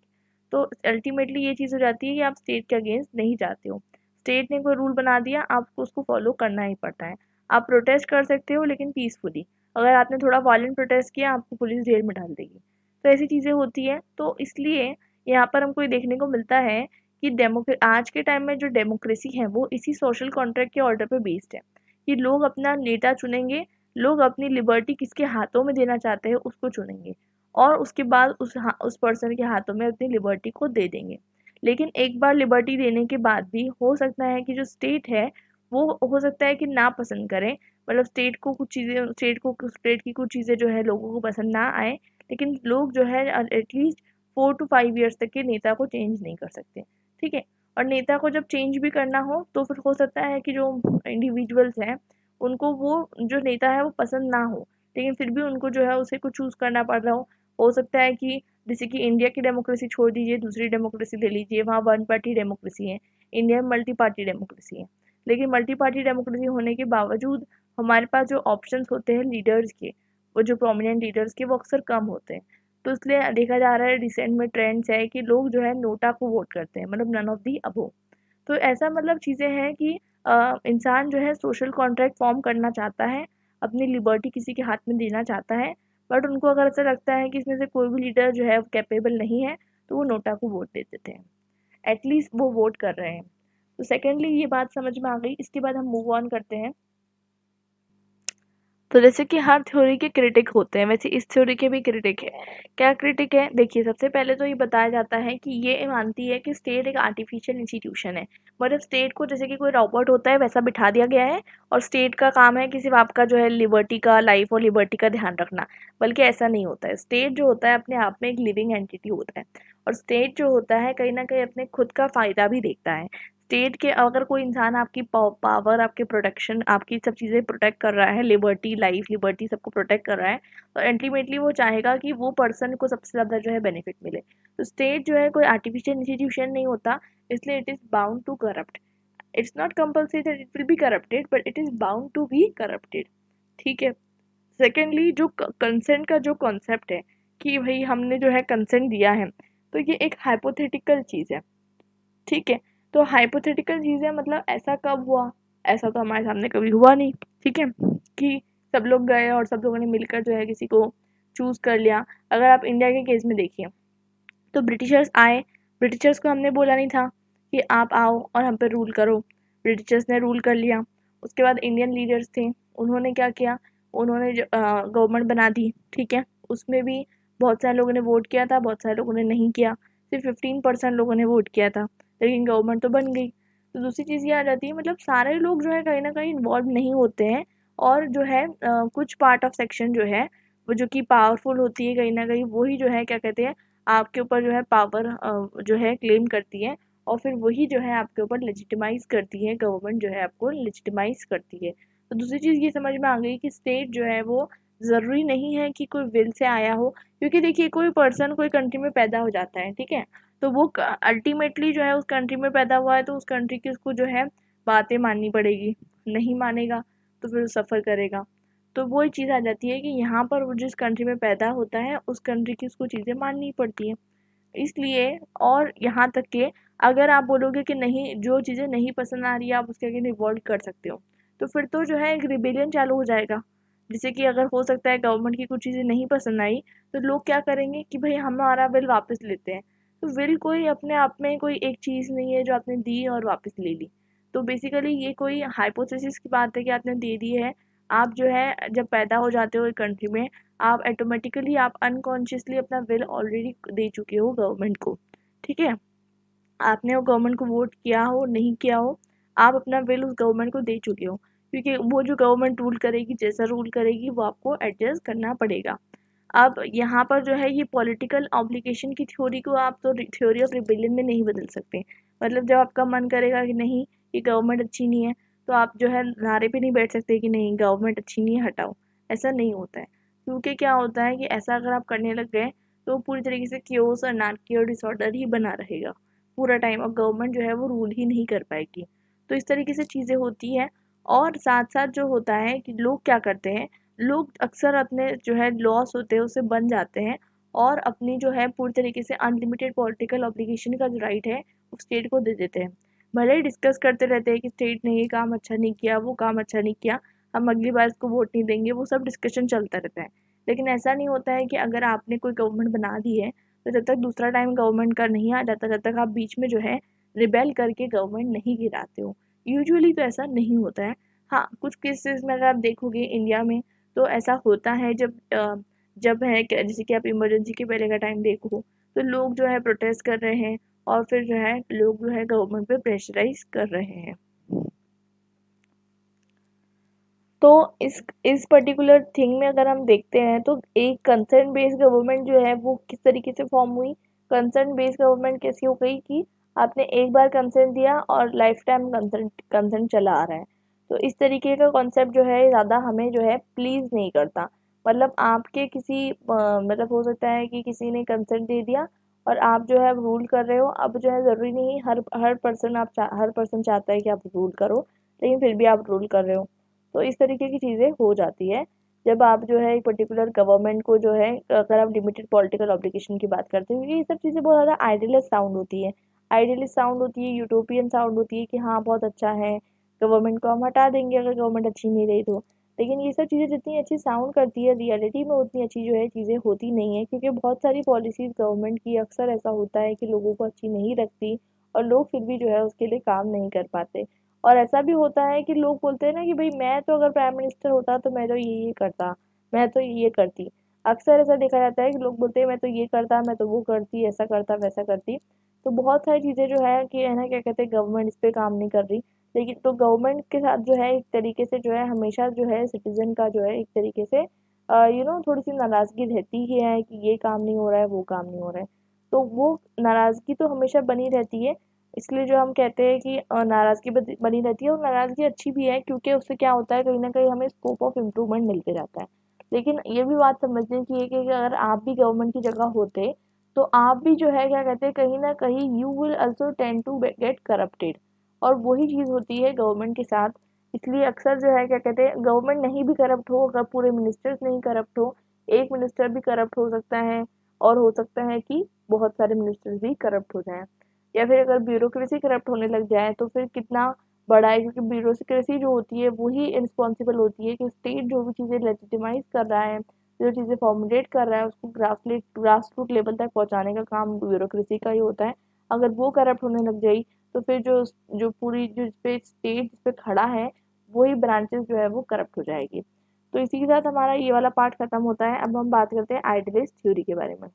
तो अल्टीमेटली ये चीज़ हो जाती है कि आप स्टेट के अगेंस्ट नहीं जाते हो। स्टेट ने कोई रूल बना दिया आपको उसको फॉलो करना ही पड़ता है। आप प्रोटेस्ट कर सकते हो लेकिन पीसफुली। अगर आपने थोड़ा वायलेंट प्रोटेस्ट किया आपको पुलिस जेल में डाल देगी। तो ऐसी चीज़ें होती हैं। तो इसलिए यहाँ पर हमको ये देखने को मिलता है कि आज के टाइम में जो डेमोक्रेसी है वो इसी सोशल कॉन्ट्रैक्ट के ऑर्डर पे बेस्ड है कि लोग अपना नेता चुनेंगे, लोग अपनी लिबर्टी किसके हाथों में देना चाहते हैं उसको चुनेंगे और उसके बाद उस पर्सन के हाथों में अपनी लिबर्टी को दे देंगे। लेकिन एक बार लिबर्टी देने के बाद भी हो सकता है कि जो स्टेट है वो हो सकता है कि ना पसंद करें, मतलब स्टेट की कुछ चीज़ें जो है लोगों को पसंद ना आए। लेकिन लोग जो है एटलीस्ट 4 to 5 years तक के नेता को चेंज नहीं कर सकते। ठीक है, और नेता को जब चेंज भी करना हो तो फिर हो सकता है कि जो इंडिविजुअल्स हैं उनको वो जो नेता है वो पसंद ना हो, लेकिन फिर भी उनको जो है उसे कुछ चूज़ करना पड़ रहा हो। हो सकता है कि जैसे कि इंडिया की डेमोक्रेसी छोड़ दीजिए, दूसरी डेमोक्रेसी ले लीजिए, वहाँ वन पार्टी डेमोक्रेसी है। इंडिया में मल्टी पार्टी डेमोक्रेसी है। लेकिन मल्टी पार्टी डेमोक्रेसी होने के बावजूद हमारे पास जो ऑप्शंस होते हैं लीडर्स के, वो जो प्रोमिनेंट लीडर्स के वो अक्सर कम होते हैं। तो इसलिए देखा जा रहा है रिसेंट में ट्रेंड्स है कि लोग जो है नोटा को वोट करते हैं, मतलब नन ऑफ दी अबोव। तो ऐसा मतलब चीज़ें हैं कि इंसान जो है सोशल कॉन्ट्रैक्ट फॉर्म करना चाहता है, अपनी लिबर्टी किसी के हाथ में देना चाहता है, बट उनको अगर ऐसा लगता है कि इसमें से कोई भी लीडर जो है कैपेबल नहीं है, तो वो नोटा को वोट दे देते हैं। एटलीस्ट वो वोट कर रहे हैं। तो सेकेंडली ये बात समझ में आ गई। इसके बाद हम मूव ऑन करते हैं। तो जैसे कि हर थ्योरी के क्रिटिक होते हैं, वैसे इस थ्योरी के भी क्रिटिक है। क्या क्रिटिक है? देखिए, सबसे पहले तो ये बताया जाता है कि ये मानती है कि स्टेट एक आर्टिफिशियल इंस्टीट्यूशन है। मतलब स्टेट को जैसे कि कोई रोबोट होता है वैसा बिठा दिया गया है, और स्टेट का काम है कि सिर्फ आपका जो है लिबर्टी का, लाइफ और लिबर्टी का ध्यान रखना। बल्कि ऐसा नहीं होता है। स्टेट जो होता है अपने आप में एक लिविंग एंटिटी होता है, और स्टेट जो होता है कहीं ना कहीं अपने खुद का फ़ायदा भी देखता है। स्टेट के अगर कोई इंसान आपकी पावर, आपके प्रोटेक्शन, आपकी सब चीज़ें प्रोटेक्ट कर रहा है, लिबर्टी, लाइफ, लिबर्टी सबको प्रोटेक्ट कर रहा है, तो अल्टीमेटली वो चाहेगा कि वो पर्सन को सबसे ज़्यादा जो है बेनिफिट मिले। तो स्टेट जो है कोई आर्टिफिशियल इंस्टीट्यूशन नहीं होता, इसलिए it is bound to corrupt. It's not compulsory that it will be corrupted, but it is bound to be corrupted. ठीक है। सेकेंडली जो कंसेंट का जो कॉन्सेप्ट है कि भाई हमने जो है कंसेंट दिया है, तो ये एक हाइपोथेटिकल चीज़ है। ठीक है। तो हाइपोथेटिकल चीज़ है, मतलब ऐसा कब हुआ? ऐसा तो हमारे सामने कभी हुआ नहीं। ठीक है, कि सब लोग गए और सब लोगों ने मिलकर जो है किसी को चूज़ कर लिया। अगर आप इंडिया के केस में देखिए, तो ब्रिटिशर्स आए, ब्रिटिशर्स को हमने बोला नहीं था कि आप आओ और हम पे रूल करो। ब्रिटिशर्स ने रूल कर लिया। उसके बाद इंडियन लीडर्स थे, उन्होंने क्या किया? उन्होंने गवर्नमेंट बना दी। ठीक है। उसमें भी बहुत सारे लोगों ने वोट किया था, बहुत सारे लोगों ने नहीं किया। सिर्फ 15% लोगों ने वोट किया था, लेकिन गवर्नमेंट तो बन गई। तो दूसरी चीज़ ये आ जाती है, मतलब सारे लोग जो है कहीं ना कहीं इन्वॉल्व नहीं होते हैं, और जो है कुछ पार्ट ऑफ सेक्शन जो है वो जो कि पावरफुल होती है कहीं ना कहीं, वही जो है क्या कहते हैं, आपके ऊपर जो है पावर जो है क्लेम करती है, और फिर वही जो है आपके ऊपर लेजिटिमाइज करती है, गवर्नमेंट जो है आपको लेजिटिमाइज करती है। तो दूसरी चीज़ ये समझ में आ गई कि स्टेट जो है वो ज़रूरी नहीं है कि कोई विल से आया हो, क्योंकि देखिए कोई पर्सन कोई कंट्री में पैदा हो जाता है, ठीक है, तो वो अल्टीमेटली जो है उस कंट्री में पैदा हुआ है, तो उस कंट्री की उसको जो है बातें माननी पड़ेगी। नहीं मानेगा तो फिर सफ़र करेगा। तो वही चीज़ आ जाती है कि यहाँ पर वो जिस कंट्री में पैदा होता है उस कंट्री की उसको चीज़ें माननी पड़ती हैं। इसलिए, और यहाँ तक कि अगर आप बोलोगे कि नहीं, जो चीज़ें नहीं पसंद आ रही है आप उसके अगेंस्ट रिवोल्ट कर सकते हो, तो फिर तो जो है एक रिबेलियन चालू हो जाएगा। जैसे कि अगर हो सकता है गवर्नमेंट की कुछ चीज़ें नहीं पसंद आई, तो लोग क्या करेंगे कि भाई हमारा बिल वापस लेते हैं। तो विल कोई अपने आप में कोई एक चीज़ नहीं है जो आपने दी और वापस ले ली। तो बेसिकली ये कोई हाइपोथेसिस की बात है कि आपने दे दी है। आप जो है जब पैदा हो जाते हो एक कंट्री में, आप ऑटोमेटिकली, आप अनकॉन्शियसली अपना विल ऑलरेडी दे चुके हो गवर्नमेंट को। ठीक है। आपने वो गवर्नमेंट को वोट किया हो नहीं किया हो, आप अपना विल उस गवर्नमेंट को दे चुके हो, क्योंकि वो जो गवर्नमेंट रूल करेगी, जैसा रूल करेगी वो आपको एडजस्ट करना पड़ेगा। अब यहाँ पर जो है ये पॉलिटिकल ऑब्लिगेशन की थ्योरी को आप तो थ्योरी ऑफ रिबेलियन में नहीं बदल सकते। मतलब जब आपका मन करेगा कि नहीं, ये गवर्नमेंट अच्छी नहीं है, तो आप जो है नारे पे नहीं बैठ सकते कि नहीं गवर्नमेंट अच्छी नहीं है, हटाओ। ऐसा नहीं होता है, क्योंकि क्या होता है कि ऐसा अगर आप करने लग गए तो पूरी तरीके से क्योस, अनार्की और डिसऑर्डर ही बना रहेगा पूरा टाइम, और गवर्नमेंट जो है वो रूल ही नहीं कर पाएगी। तो इस तरीके से चीज़ें होती हैं। और साथ साथ जो होता है कि लोग क्या करते हैं, लोग अक्सर अपने जो है लॉस होते हैं उससे बन जाते हैं, और अपनी जो है पूरी तरीके से अनलिमिटेड पॉलिटिकल ऑब्लिगेशन का जो राइट है वो स्टेट को दे देते हैं। भले ही डिस्कस करते रहते हैं कि स्टेट ने ये काम अच्छा नहीं किया, वो काम अच्छा नहीं किया, हम अगली बार इसको वोट नहीं देंगे, वो सब डिस्कशन चलता रहता है। लेकिन ऐसा नहीं होता है कि अगर आपने कोई गवर्नमेंट बना दी है, तो जब तक दूसरा टाइम गवर्नमेंट का नहीं आ जाता, जब तक आप बीच में जो है रिबेल करके गवर्नमेंट नहीं गिराते हो। यूजुअली तो ऐसा नहीं होता है। हाँ, कुछ केसेस में अगर आप देखोगे इंडिया में, तो ऐसा होता है जब है जैसे कि आप इमरजेंसी के पहले का टाइम देखो, तो लोग जो है प्रोटेस्ट कर रहे हैं, और फिर जो है लोग जो है गवर्नमेंट पे प्रेशराइज कर रहे हैं। तो इस पर्टिकुलर थिंग में अगर हम देखते हैं, तो एक कंसर्न बेस्ड गवर्नमेंट जो है वो किस तरीके से फॉर्म हुई। कंसर्न बेस्ड गवर्नमेंट कैसी हो गई कि आपने एक बार कंसर्न दिया और लाइफ टाइम कंसर्न चला आ रहा है। तो इस तरीके का कॉन्सेप्ट जो है ज़्यादा हमें जो है प्लीज़ नहीं करता। मतलब आपके किसी मतलब हो सकता है कि किसी ने कंसर्न दे दिया और आप जो है रूल कर रहे हो। अब जो है ज़रूरी नहीं हर पर्सन चाहता है कि आप रूल करो, लेकिन फिर भी आप रूल कर रहे हो। तो इस तरीके की चीज़ें हो जाती है। जब आप जो है एक पर्टिकुलर गवर्नमेंट को जो है, अगर आप लिमिटेड पॉलिटिकल ऑब्लिगेशन की बात करते हो, क्योंकि ये सब चीज़ें बहुत ज़्यादा आइडियलिस्ट साउंड होती है, आइडियलिस्ट साउंड होती है, यूटोपियन साउंड होती है कि हाँ बहुत अच्छा है, गवर्नमेंट को हम हटा देंगे अगर गवर्नमेंट अच्छी नहीं रही तो। लेकिन ये सब चीज़ें जितनी अच्छी साउंड करती है, रियलिटी में उतनी अच्छी जो है चीज़ें होती नहीं है, क्योंकि बहुत सारी पॉलिसीज़ गवर्नमेंट की अक्सर ऐसा होता है कि लोगों को अच्छी नहीं लगती और लोग फिर भी जो है उसके लिए काम नहीं कर पाते। और ऐसा भी होता है कि लोग बोलते हैं ना कि भाई मैं तो अगर प्राइम मिनिस्टर होता तो मैं तो ये करता, मैं तो ये करती। अक्सर ऐसा देखा जाता है कि लोग बोलते हैं मैं तो ये करता, मैं तो वो करती, ऐसा करता, वैसा करती। तो बहुत सारी चीज़ें जो है कि है ना, क्या कहते हैं, गवर्नमेंट इस पे काम नहीं कर रही। लेकिन तो गवर्नमेंट के साथ जो है एक तरीके से जो है हमेशा जो है सिटीज़न का जो है एक तरीके से थोड़ी-सी नाराज़गी रहती ही है कि ये काम नहीं हो रहा है, वो काम नहीं हो रहा है। तो वो नाराज़गी तो हमेशा बनी रहती है। इसलिए जो हम कहते हैं कि नाराज़गी बनी रहती है, और नाराज़गी अच्छी भी है, क्योंकि उससे क्या होता है, कहीं न कहीं हमें स्कोप ऑफ इम्प्रूवमेंट मिलते रहता है। लेकिन ये भी बात समझने की है कि अगर आप भी गवर्नमेंट की जगह होते, तो आप भी जो है क्या कहते हैं, कहीं न कहीं you will also tend to get corrupted. और वही चीज़ होती है गवर्नमेंट के साथ। इसलिए अक्सर जो है क्या कहते हैं, गवर्नमेंट नहीं भी करप्ट हो, अगर पूरे मिनिस्टर्स नहीं करप्ट हो, एक मिनिस्टर भी करप्ट हो सकता है, और हो सकता है कि बहुत सारे मिनिस्टर्स भी करप्ट हो जाएँ। या फिर अगर ब्यूरोक्रेसी करप्ट होने लग जाए तो फिर कितना बड़ा है, क्योंकि ब्यूरोक्रेसी जो होती है वही रिस्पॉन्सिबल होती है कि स्टेट जो भी चीज़ें लेजिटिमाइज कर रहा है, जो चीज़ें फॉर्मुलेट कर रहा है, उसको ग्रास रूट लेवल तक पहुंचाने का काम ब्यूरोक्रेसी का ही होता है। अगर वो करप्ट होने लग जाए तो फिर जो जो पूरी जो पे स्टेट जिस पे खड़ा है, वही ब्रांचेस जो है वो करप्ट हो जाएगी। तो इसी के साथ हमारा ये वाला पार्ट खत्म होता है। अब हम बात करते हैं आइडियलिस्ट थ्योरी के बारे में।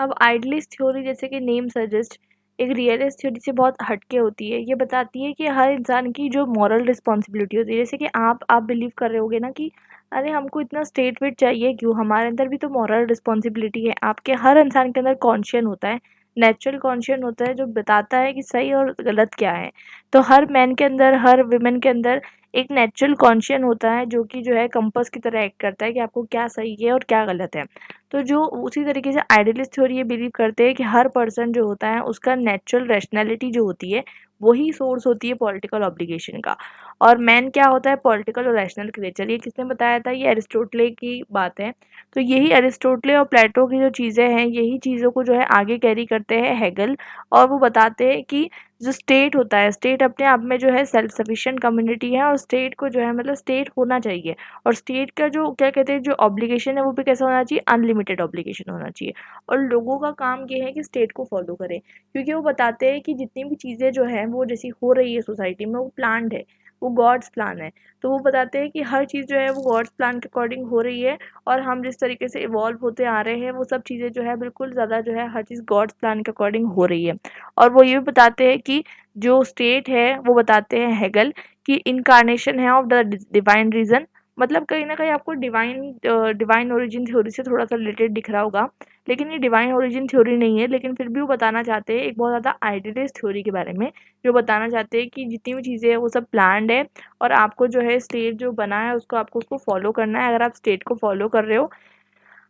अब आइडियलिस्ट थ्योरी, जैसे कि नेम सजेस्ट, एक रियलिस्ट थ्योरी से बहुत हटके होती है। ये बताती है कि हर इंसान की जो मॉरल रिस्पॉन्सिबिलिटी होती है, जैसे कि आप बिलीव कर रहे होगे ना कि अरे हमको इतना स्टेट वेट चाहिए क्यों, हमारे अंदर भी तो मॉरल रिस्पॉन्सिबिलिटी है। आपके हर इंसान के अंदर कॉन्शियन होता है, नेचुरल कॉन्शियन होता है, जो बताता है कि सही और गलत क्या है। तो हर मैन के अंदर, हर वुमेन के अंदर एक नेचुरल कॉन्शियन होता है, जो कि जो है कंपास की तरह एक्ट करता है कि आपको क्या सही है और क्या गलत है। तो जो उसी तरीके से आइडियलिस्ट थ्योरी ये बिलीव करते हैं कि हर पर्सन जो होता है उसका नेचुरल रैशनैलिटी जो होती है वही सोर्स होती है पॉलिटिकल ऑब्लिगेशन का। और मैन क्या होता है, पॉलिटिकल और रैशनल क्रिएचर। ये किसने बताया था, ये अरिस्टोटले की बात है। तो यही अरिस्टोटले और प्लेटो की जो चीज़ें हैं, यही चीज़ों को जो है आगे कैरी करते हैं हेगल। और वो बताते हैं कि जो स्टेट होता है, स्टेट अपने आप में जो है सेल्फ सफिशिएंट कम्युनिटी है, और स्टेट को जो है मतलब स्टेट होना चाहिए। और स्टेट का जो क्या कहते हैं, जो ऑब्लिगेशन है वो भी कैसा होना चाहिए, अनलिमिटेड ऑब्लिगेशन होना चाहिए। और लोगों का काम ये है कि स्टेट को फॉलो करें, क्योंकि वो बताते हैं कि जितनी भी चीज़ें जो हैं वो जैसी हो रही है सोसाइटी में, वो प्लान्ड है, वो गॉड्स प्लान है। तो वो बताते हैं कि हर चीज़ जो है वो गॉड्स प्लान के अकॉर्डिंग हो रही है, और हम जिस तरीके से इवॉल्व होते आ रहे हैं वो सब चीज़ें जो है बिल्कुल ज़्यादा जो है हर चीज़ गॉड्स प्लान के अकॉर्डिंग हो रही है। और वो ये भी बताते हैं कि जो स्टेट है, वो बताते हैं हेगल कि इनकारनेशन है ऑफ द डिवाइन रीजन। मतलब कहीं न कहीं आपको डिवाइन ओरिजिन थ्योरी से थोड़ा-सा रिलेटेड दिख रहा होगा, लेकिन ये डिवाइन ओरिजिन थ्योरी नहीं है। लेकिन फिर भी वो बताना चाहते हैं एक बहुत ज़्यादा आइडियलिस्ट थ्योरी के बारे में, जो बताना चाहते हैं कि जितनी भी चीज़ें हैं वो सब प्लान्ड है, और आपको जो है स्टेट जो बना है उसको आपको उसको फॉलो करना है। अगर आप स्टेट को फॉलो कर रहे हो,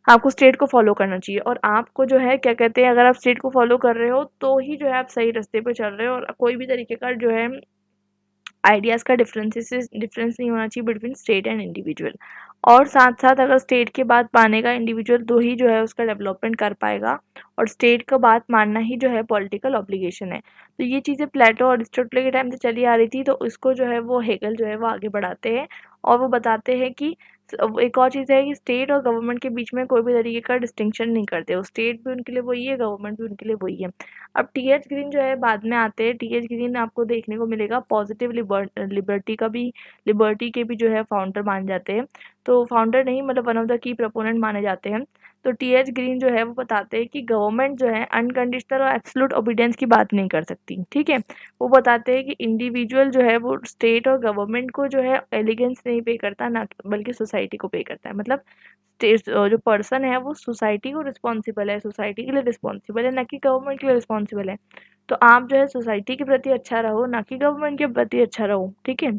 आपको स्टेट को फॉलो करना चाहिए। और आपको जो है क्या कहते हैं, अगर आप स्टेट को फॉलो कर रहे हो तो ही जो है आप सही रास्ते पे चल रहे हो, और कोई भी तरीके का जो है आइडियाज़ का डिफरेंस नहीं होना चाहिए बिटवीन स्टेट एंड इंडिविजुअल। और साथ साथ अगर स्टेट की बात मानेगा इंडिविजुअल, तो ही जो है उसका डेवलपमेंट कर पाएगा, और स्टेट का बात मानना ही जो है पॉलिटिकल ऑब्लिगेशन है। तो ये चीज़ें प्लेटो और अरिस्टोटल के टाइम से चली आ रही थी, तो इसको जो है वो हेगल जो है वो आगे बढ़ाते हैं। और वो बताते हैं कि एक और चीज़ है कि स्टेट और गवर्नमेंट के बीच में कोई भी तरीके का डिस्टिंक्शन नहीं करते, वो स्टेट भी उनके लिए वही है, गवर्नमेंट भी उनके लिए वही है। अब टी.एच. ग्रीन जो है बाद में आते हैं। टी.एच. ग्रीन आपको देखने को मिलेगा पॉजिटिव लिबर्टी के भी जो है फाउंडर माने जाते हैं। तो फाउंडर नहीं, मतलब one of the key proponent माने जाते हैं। तो टी.एच. ग्रीन जो है वो बताते हैं कि गवर्नमेंट जो है अनकंडीशनल और एब्सोल्यूट ओबीडियंस की बात नहीं कर सकती, ठीक है। वो बताते हैं कि इंडिविजुअल जो है वो स्टेट और गवर्नमेंट को जो है एलिगेंस नहीं पे करता, ना बल्कि सोसाइटी को पे करता है। मतलब जो पर्सन है वो सोसाइटी को रिस्पॉन्सिबल है, सोसाइटी के लिए रिस्पॉन्सिबल है, ना कि गवर्नमेंट के लिए रिस्पॉन्सिबल है। तो आप जो है सोसाइटी के प्रति अच्छा रहो, ना कि गवर्नमेंट के प्रति अच्छा रहो, ठीक है।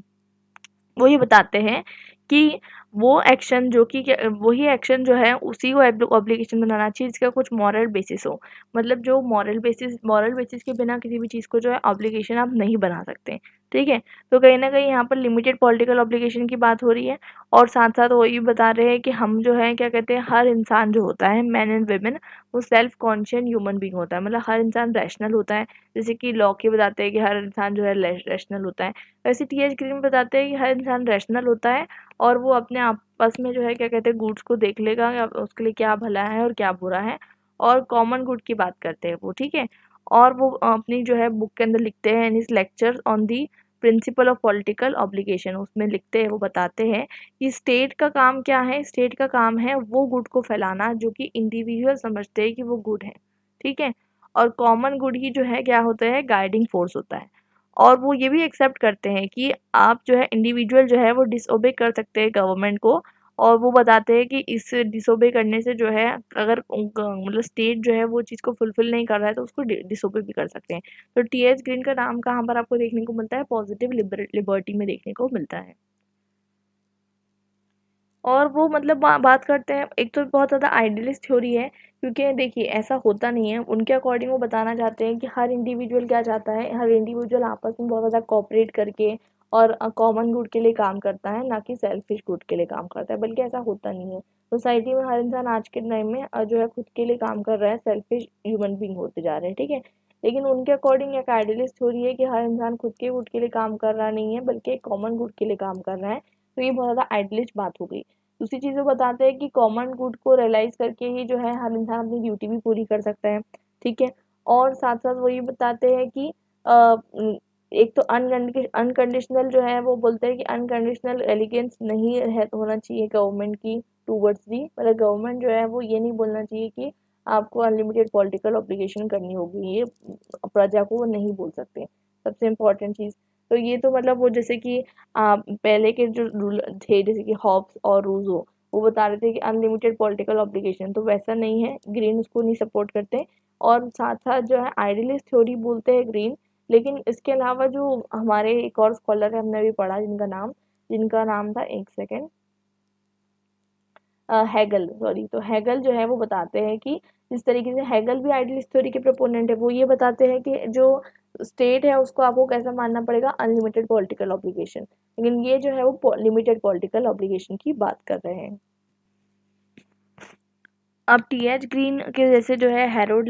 वो ये बताते हैं कि वो एक्शन जो कि वही एक्शन जो है उसी को ऑब्लिगेशन बनाना चाहिए जिसका कुछ मॉरल बेसिस हो। मतलब जो मॉरल बेसिस के बिना किसी भी चीज़ को जो है ऑब्लिगेशन आप नहीं बना सकते। ठीक है। तो कहीं न कहीं यहाँ पर लिमिटेड पॉलिटिकल ऑब्लिगेशन की बात हो रही है और साथ-साथ वो ये बता रहे हैं कि हम जो है क्या कहते हैं, हर इंसान जो होता है मेन एंड वुमेन, वो सेल्फ कॉन्शियस ह्यूमन बीइंग होता है, मतलब हर इंसान रैशनल होता है। जैसे कि लॉकी बताते हैं कि हर इंसान जो है रैशनल होता है, वैसे टीएच ग्रीन बताते हैं कि हर इंसान रैशनल होता है और वो अपने आपस में जो है क्या कहते हैं गुड्स को देख लेगा या उसके लिए क्या भला है और क्या बुरा है, और कॉमन गुड की बात करते हैं वो, ठीक है। और वो अपनी जो है बुक के अंदर लिखते हैं in his lecture on the principle of political obligation, उसमें लिखते हैं, वो बताते हैं कि स्टेट का काम क्या है। स्टेट का काम है वो गुड को फैलाना जो कि इंडिविजुअल समझते हैं कि वो गुड है, ठीक है। और कॉमन गुड ही जो है क्या होता है, गाइडिंग फोर्स होता है। और वो ये भी एक्सेप्ट करते हैं कि आप जो है इंडिविजुअल जो है वो डिसओबे कर सकते हैं गवर्नमेंट को, और वो बताते हैं कि इस डिसओबे करने से जो है, अगर मतलब स्टेट जो है वो चीज़ को फुलफिल नहीं कर रहा है तो उसको डिसओबे भी कर सकते हैं। तो टीएच ग्रीन का नाम कहाँ पर आपको देखने को मिलता है, पॉजिटिव लिबर्टी में देखने को मिलता है। और वो मतलब बात करते हैं, एक तो बहुत ज़्यादा आइडियलिस्ट थ्योरी है, क्योंकि देखिए ऐसा होता नहीं है। उनके अकॉर्डिंग वो बताना चाहते हैं कि हर इंडिविजुअल क्या चाहता है, हर इंडिविजुअल आपस में बहुत ज़्यादा कोऑपरेट करके और कॉमन गुड के लिए काम करता है, ना कि सेल्फिश गुड के लिए काम करता है, बल्कि ऐसा होता नहीं है। सोसाइटी में हर इंसान आज के टाइम में जो है खुद के लिए काम कर रहा है, सेल्फिश ह्यूमन बींग होते जा रहे हैं, ठीक है। लेकिन उनके अकॉर्डिंग एक आइडियलिस्ट थ्योरी है कि हर इंसान खुद के गुड के लिए काम कर रहा नहीं है, बल्कि कॉमन गुड के लिए काम कर रहा है। तो ये बहुत ज़्यादा आइडियलिस्ट बात हो गई। दूसरी चीज़ वो बताते हैं कि कॉमन गुड को रियलाइज़ करके ही जो है हर इंसान अपनी ड्यूटी भी पूरी कर सकता है, ठीक है। और साथ-साथ वो ये बताते हैं कि अ, उम, एक तो अनकंडीशनल जो है, वो बोलते हैं कि अनकंडीशनल एलिगेंस नहीं है होना चाहिए गवर्नमेंट की टुवर्ड्स दी, मतलब गवर्नमेंट जो है वो ये नहीं बोलना चाहिए कि आपको अनलिमिटेड पॉलिटिकल ऑब्लिगेशन करनी होगी, ये प्रजा को वो नहीं बोल सकते। सबसे इम्पोर्टेंट चीज़ तो ये तो मतलब वो जैसे कि पहले के जो रूल थे, जैसे कि हॉब्स और रूसो, वो बता रहे थे कि अनलिमिटेड पॉलिटिकल ऑब्लिगेशन, तो वैसा नहीं है, ग्रीन उसको नहीं सपोर्ट करते। और साथ साथ जो है आइडियलिस्ट थ्योरी बोलते हैं ग्रीन। लेकिन इसके अलावा जो हमारे एक और स्कॉलर है, हमने अभी पढ़ा, जिनका नाम था, एक सेकेंड, हैगल, सॉरी, तो हैगल जो है वो बताते हैं कि जिस तरीके से हैगल भी आइडियलिस्ट थ्योरी के प्रोपोनेंट है, वो ये बताते हैं कि जो स्टेट है उसको आपको कैसा मानना पड़ेगा, अनलिमिटेड पॉलिटिकल ऑब्लिगेशन। लेकिन ये जो है वो लिमिटेड पॉलिटिकल ऑब्लिगेशन की बात कर रहे हैं। अब टीएच ग्रीन के जैसे जो है हैरोल्ड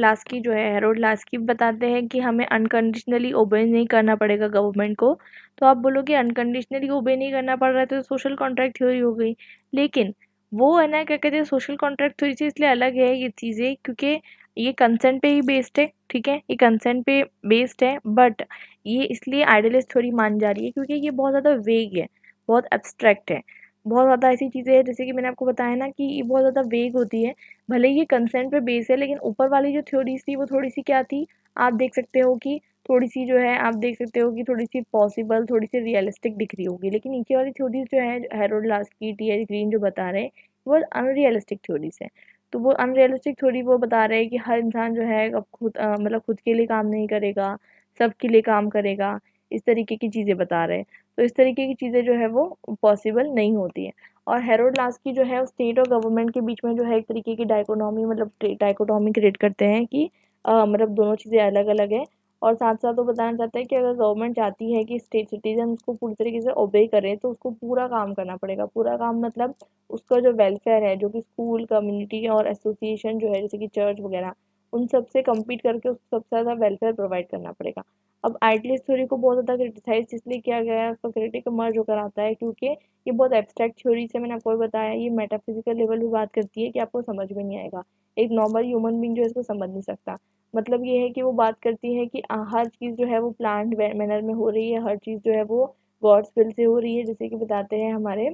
लास्की बताते हैं कि हमें अनकंडीशनली ओबे नहीं करना पड़ेगा गवर्नमेंट को। तो आप बोलोगे अनकंडीशनली ओबे नहीं करना पड़ रहा है तो सोशल कॉन्ट्रैक्ट थ्योरी हो गई। लेकिन वो है ना, क्या कहते हैं, सोशल कॉन्ट्रैक्ट थ्योरी से इसलिए अलग है ये चीज़ें, क्योंकि ये कंसेंट पे ही बेस्ड है, ठीक है, ये कंसेंट पे बेस्ड है। बट ये इसलिए आइडियलिस्ट थ्योरी मानी जा रही है क्योंकि ये बहुत ज़्यादा वेग है, बहुत एब्स्ट्रैक्ट है। बहुत ज़्यादा ऐसी चीज़ें हैं, जैसे कि मैंने आपको बताया ना कि ये बहुत ज़्यादा वेग होती है। भले ही ये कंसेंट पे बेस है, लेकिन ऊपर वाली जो थ्योरीज थी वो थोड़ी-सी क्या थी, आप देख सकते हो कि थोड़ी-सी जो है, आप देख सकते हो कि थोड़ी-सी पॉसिबल, थोड़ी-सी रियलिस्टिक दिख रही होगी। लेकिन नीचे वाली थ्योरीज जो है, हैरोल्ड लास्की, टीएच ग्रीन जो बता रहे हैं, वो अनरियलिस्टिक थ्योरीज हैं। तो वो अनरियलिस्टिक थ्योरी वो बता रहे हैं कि हर इंसान जो है अब खुद मतलब खुद के लिए काम नहीं करेगा, सबके लिए काम करेगा, इस तरीके की चीज़ें बता रहे हैं। तो इस तरीके की चीज़ें जो है वो पॉसिबल नहीं होती हैं। और हैरोल्ड लास्की जो है स्टेट और गवर्नमेंट के बीच में जो है एक तरीके की डाइकोटोमी, मतलब डाइकोटोमी क्रिएट करते हैं कि मतलब दोनों चीज़ें अलग-अलग हैं। और साथ-साथ वो बताना चाहते हैं कि अगर गवर्नमेंट चाहती है कि स्टेट सिटीजन उसको पूरी तरीके से ओबे करें, तो उसको पूरा काम करना पड़ेगा। पूरा काम मतलब उसका जो वेलफेयर है, जो कि स्कूल, कम्युनिटी और एसोसिएशन जो है, जैसे कि चर्च वगैरह, उन सब से कम्पीट करके उसको सबसे ज़्यादा वेलफेयर प्रोवाइड करना पड़ेगा। अब आइडियलिस्ट थ्योरी को बहुत ज़्यादा क्रिटिसाइज़ इसलिए किया गया है, उसका क्रिटिक इमर्ज होकर आता है क्योंकि ये बहुत एब्स्ट्रैक्ट थ्योरी से, मैंने आपको बताया, ये मेटाफिजिकल लेवल पे बात करती है कि आपको समझ में नहीं आएगा। एक नॉर्मल ह्यूमन बीइंग जो है इसको समझ नहीं सकता। मतलब ये है कि वो बात करती है कि हर चीज़ जो है वो प्लान्ड मैनर में हो रही है, हर चीज़ जो है वो गॉड्स विल से हो रही है, जैसे कि बताते हैं हमारे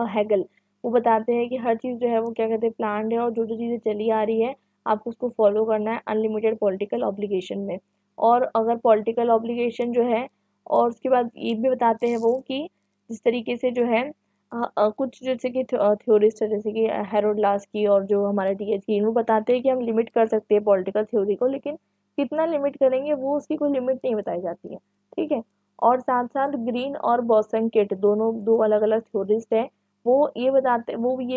हैगल। वो बताते हैं कि हर चीज़ जो है वो क्या कहते हैं, प्लान्ड है, और जो-जो चीज़ें चली आ रही है, आपको उसको फ़ॉलो करना है अनलिमिटेड पॉलिटिकल ऑब्लिगेशन में। और अगर पॉलिटिकल ऑब्लिगेशन जो है, और उसके बाद ये भी बताते हैं वो कि जिस तरीके से जो है कुछ जैसे कि थ्योरिस्ट है, जैसे कि हैरोल्ड लास्की और जो हमारे टीएच ग्रीन, वो बताते हैं कि हम लिमिट कर सकते हैं पॉलिटिकल थ्योरी को, लेकिन कितना लिमिट करेंगे वो उसकी कोई लिमिट नहीं बताई जाती है, ठीक है। और साथ-साथ ग्रीन और बोसनकेट दोनों 2 अलग-अलग थ्योरिस्ट हैं। वो ये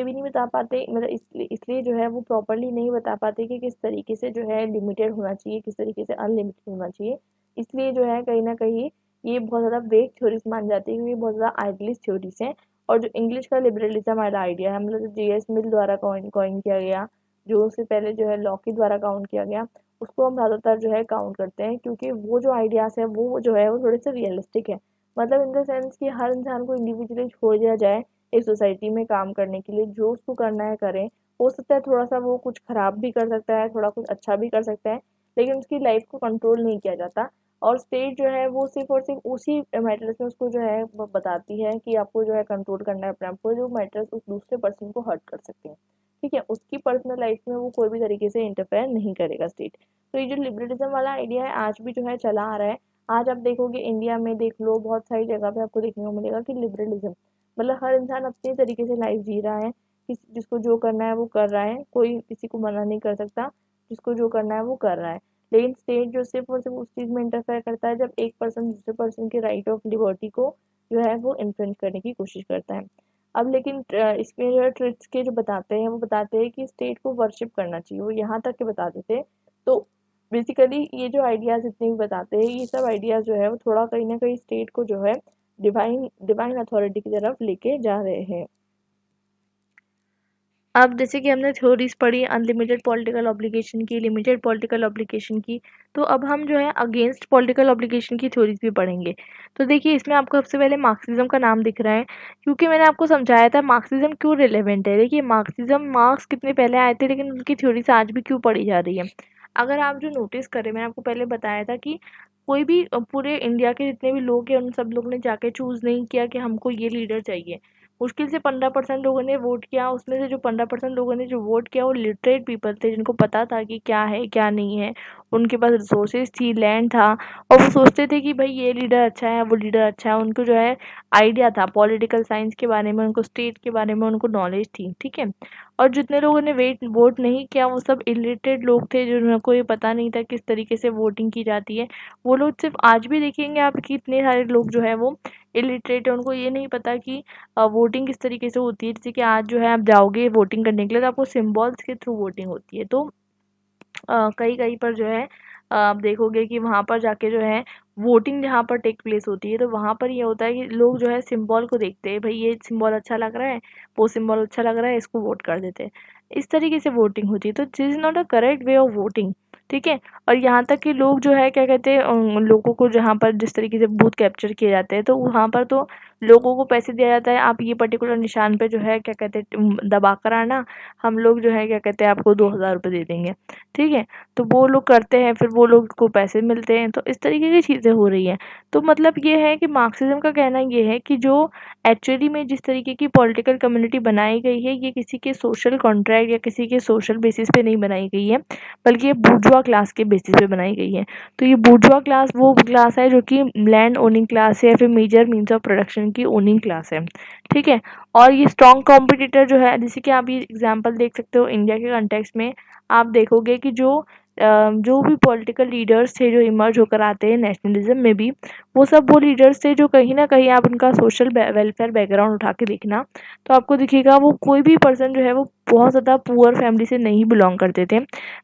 भी नहीं बता पाते, मतलब इसलिए जो है वो प्रॉपर्ली नहीं बता पाते कि किस तरीके से जो है लिमिटेड होना चाहिए, किस तरीके से अनलिमिटेड होना चाहिए। इसलिए जो है कहीं न कहीं ये बहुत ज़्यादा वेग थ्योरीज मान जाती है क्योंकि बहुत ज़्यादा आइडियलिस्ट थ्योरीज हैं। और जो इंग्लिश का लिबरलिज्म वाला आइडिया है, मतलब जो J.S. मिल द्वारा कॉइन किया गया, जो उससे पहले जो है लॉकी द्वारा काउंट किया गया, उसको हम ज़्यादातर जो है काउंट करते हैं क्योंकि वो जो आइडियाज़ है वो जो है वो थोड़े से रियलिस्टिक है। मतलब इन द सेंस कि हर इंसान को इंडिविजुअली छोड़ दिया जाए एक सोसाइटी में काम करने के लिए, जो उसको करना है करें। हो सकता है थोड़ा सा वो कुछ खराब भी कर सकता है, थोड़ा कुछ अच्छा भी कर सकता है, लेकिन उसकी लाइफ को कंट्रोल नहीं किया जाता। और स्टेट जो है वो सिर्फ और सिर्फ उसी मैटर्स में उसको जो है बताती है कि आपको जो है कंट्रोल करना है अपने आप को, जो मैटर्स उस दूसरे पर्सन को हर्ट कर सकते हैं। ठीक है, उसकी पर्सनल लाइफ में वो कोई भी तरीके से इंटरफेयर नहीं करेगा स्टेट। तो ये जो लिबरलिज्म वाला आइडिया है आज भी जो है चला आ रहा है। आज आप देखोगे इंडिया में देख लो, बहुत सारी जगह पे आपको देखने को मिलेगा कि लिबरलिज्म मतलब हर इंसान अपने तरीके से लाइफ जी रहा है, जिसको जो करना है वो कर रहा है, कोई किसी को मना नहीं कर सकता, जिसको जो करना है वो कर रहा है। लेकिन स्टेट जो सिर्फ और सिर्फ उस चीज़ में इंटरफेयर करता है जब एक पर्सन दूसरे पर्सन के राइट ऑफ लिबर्टी को जो है वो इन्फ्रेंच करने की कोशिश करता है। अब लेकिन इसमें जो है ट्रिक्स के जो बताते हैं वो बताते हैं कि स्टेट को वर्शिप करना चाहिए, वो यहाँ तक के बताते थे। तो बेसिकली ये जो आइडियाज़ जितने भी बताते हैं, ये सब आइडियाज़ जो है वो थोड़ा कहीं ना कहीं स्टेट को जो है डिवाइन डिवाइन अथॉरिटी की तरफ लेके जा रहे हैं। अब जैसे कि हमने थ्योरीज पढ़ी अनलिमिटेड पॉलिटिकल ऑब्लिगेशन की, लिमिटेड पॉलिटिकल ऑब्लिगेशन की, तो अब हम जो है अगेंस्ट पॉलिटिकल ऑब्लिगेशन की थ्योरीज भी पढ़ेंगे। तो देखिए इसमें आपको सबसे पहले मार्क्सिज्म का नाम दिख रहा है, क्योंकि मैंने आपको समझाया था मार्क्सिज्म क्यों रिलेवेंट है। देखिए मार्क्सिज्म मार्क्स कितने पहले आए थे, लेकिन उनकी थ्योरीज आज भी क्यों पढ़ी जा रही है। अगर आप जो नोटिस करें, मैंने आपको पहले बताया था कि कोई भी पूरे इंडिया के जितने भी लोग हैं उन सब लोग ने जाके चूज़ नहीं किया कि हमको ये लीडर चाहिए। मुश्किल से 15% लोगों ने वोट किया, उसमें से जो 15% लोगों ने जो वोट किया वो लिटरेट पीपल थे, जिनको पता था कि क्या है क्या नहीं है, उनके पास रिसोर्सेज थी, लैंड था, और वो सोचते थे कि भाई ये लीडर अच्छा है, वो लीडर अच्छा है। उनको जो है आइडिया था पॉलिटिकल साइंस के बारे में, उनको स्टेट के बारे में उनको नॉलेज थी। ठीक है, और जितने लोगों ने वोट नहीं किया वो सब इलिटरेट लोग थे, जिनको ये पता नहीं था किस तरीके से वोटिंग की जाती है। वो लोग सिर्फ आज भी देखेंगे आप कि इतने सारे लोग जो है वो इलिटरेट है, उनको ये नहीं पता कि वोटिंग किस तरीके से होती है। जैसे कि आज जो है आप जाओगे वोटिंग करने के लिए तो आपको सिम्बॉल्स के थ्रू वोटिंग होती है। तो कहीं कहीं पर जो है आप देखोगे कि वहाँ पर जाके जो है वोटिंग जहाँ पर टेक प्लेस होती है, तो वहाँ पर ये होता है कि लोग जो है सिंबल को देखते हैं, भाई ये सिंबल अच्छा लग रहा है, वो सिंबल अच्छा लग रहा है, इसको वोट कर देते हैं। इस तरीके से वोटिंग होती है, तो this is not a correct way of voting. ठीक है, और यहाँ तक कि लोग जो है क्या कहते हैं, उन लोगों को जहाँ पर जिस तरीके से बूथ कैप्चर किए जाते हैं, तो वहाँ पर तो लोगों को पैसे दिया जाता है, आप ये पर्टिकुलर निशान पे जो है क्या कहते हैं दबा कर आना, हम लोग जो है क्या कहते हैं आपको 2,000 रुपये दे देंगे। ठीक है, तो वो लोग करते हैं, फिर वो लोग को पैसे मिलते हैं, तो इस तरीके की चीज़ें हो रही हैं। तो मतलब ये है कि मार्क्सिज्म का कहना ये है कि जो एक्चुअली में जिस तरीके की पॉलिटिकल कम्युनिटी बनाई गई है, ये किसी के सोशल कॉन्ट्रैक्ट या किसी के सोशल बेसिस पे नहीं बनाई गई है, बल्कि ये बूर्जुआ क्लास के बेसिस पे बनाई गई है। तो ये बूर्जुआ क्लास वो क्लास है जो कि लैंड ओनिंग क्लास है, या फिर मेजर मीन्स ऑफ प्रोडक्शन की ओनिंग क्लास है। ठीक है, और ये स्ट्रॉन्ग कॉम्पिटिटर जो है, जैसे कि आप ये एग्जाम्पल देख सकते हो इंडिया के कंटेक्स्ट में, आप देखोगे कि जो भी पॉलिटिकल लीडर्स थे जो इमर्ज होकर आते हैं नेशनलिज्म में भी, वो सब वो लीडर्स थे जो कहीं ना कहीं आप उनका सोशल वेलफेयर बैकग्राउंड उठा के देखना तो आपको दिखेगा वो कोई भी पर्सन जो है वो बहुत ज़्यादा पुअर फैमिली से नहीं बिलोंग करते थे।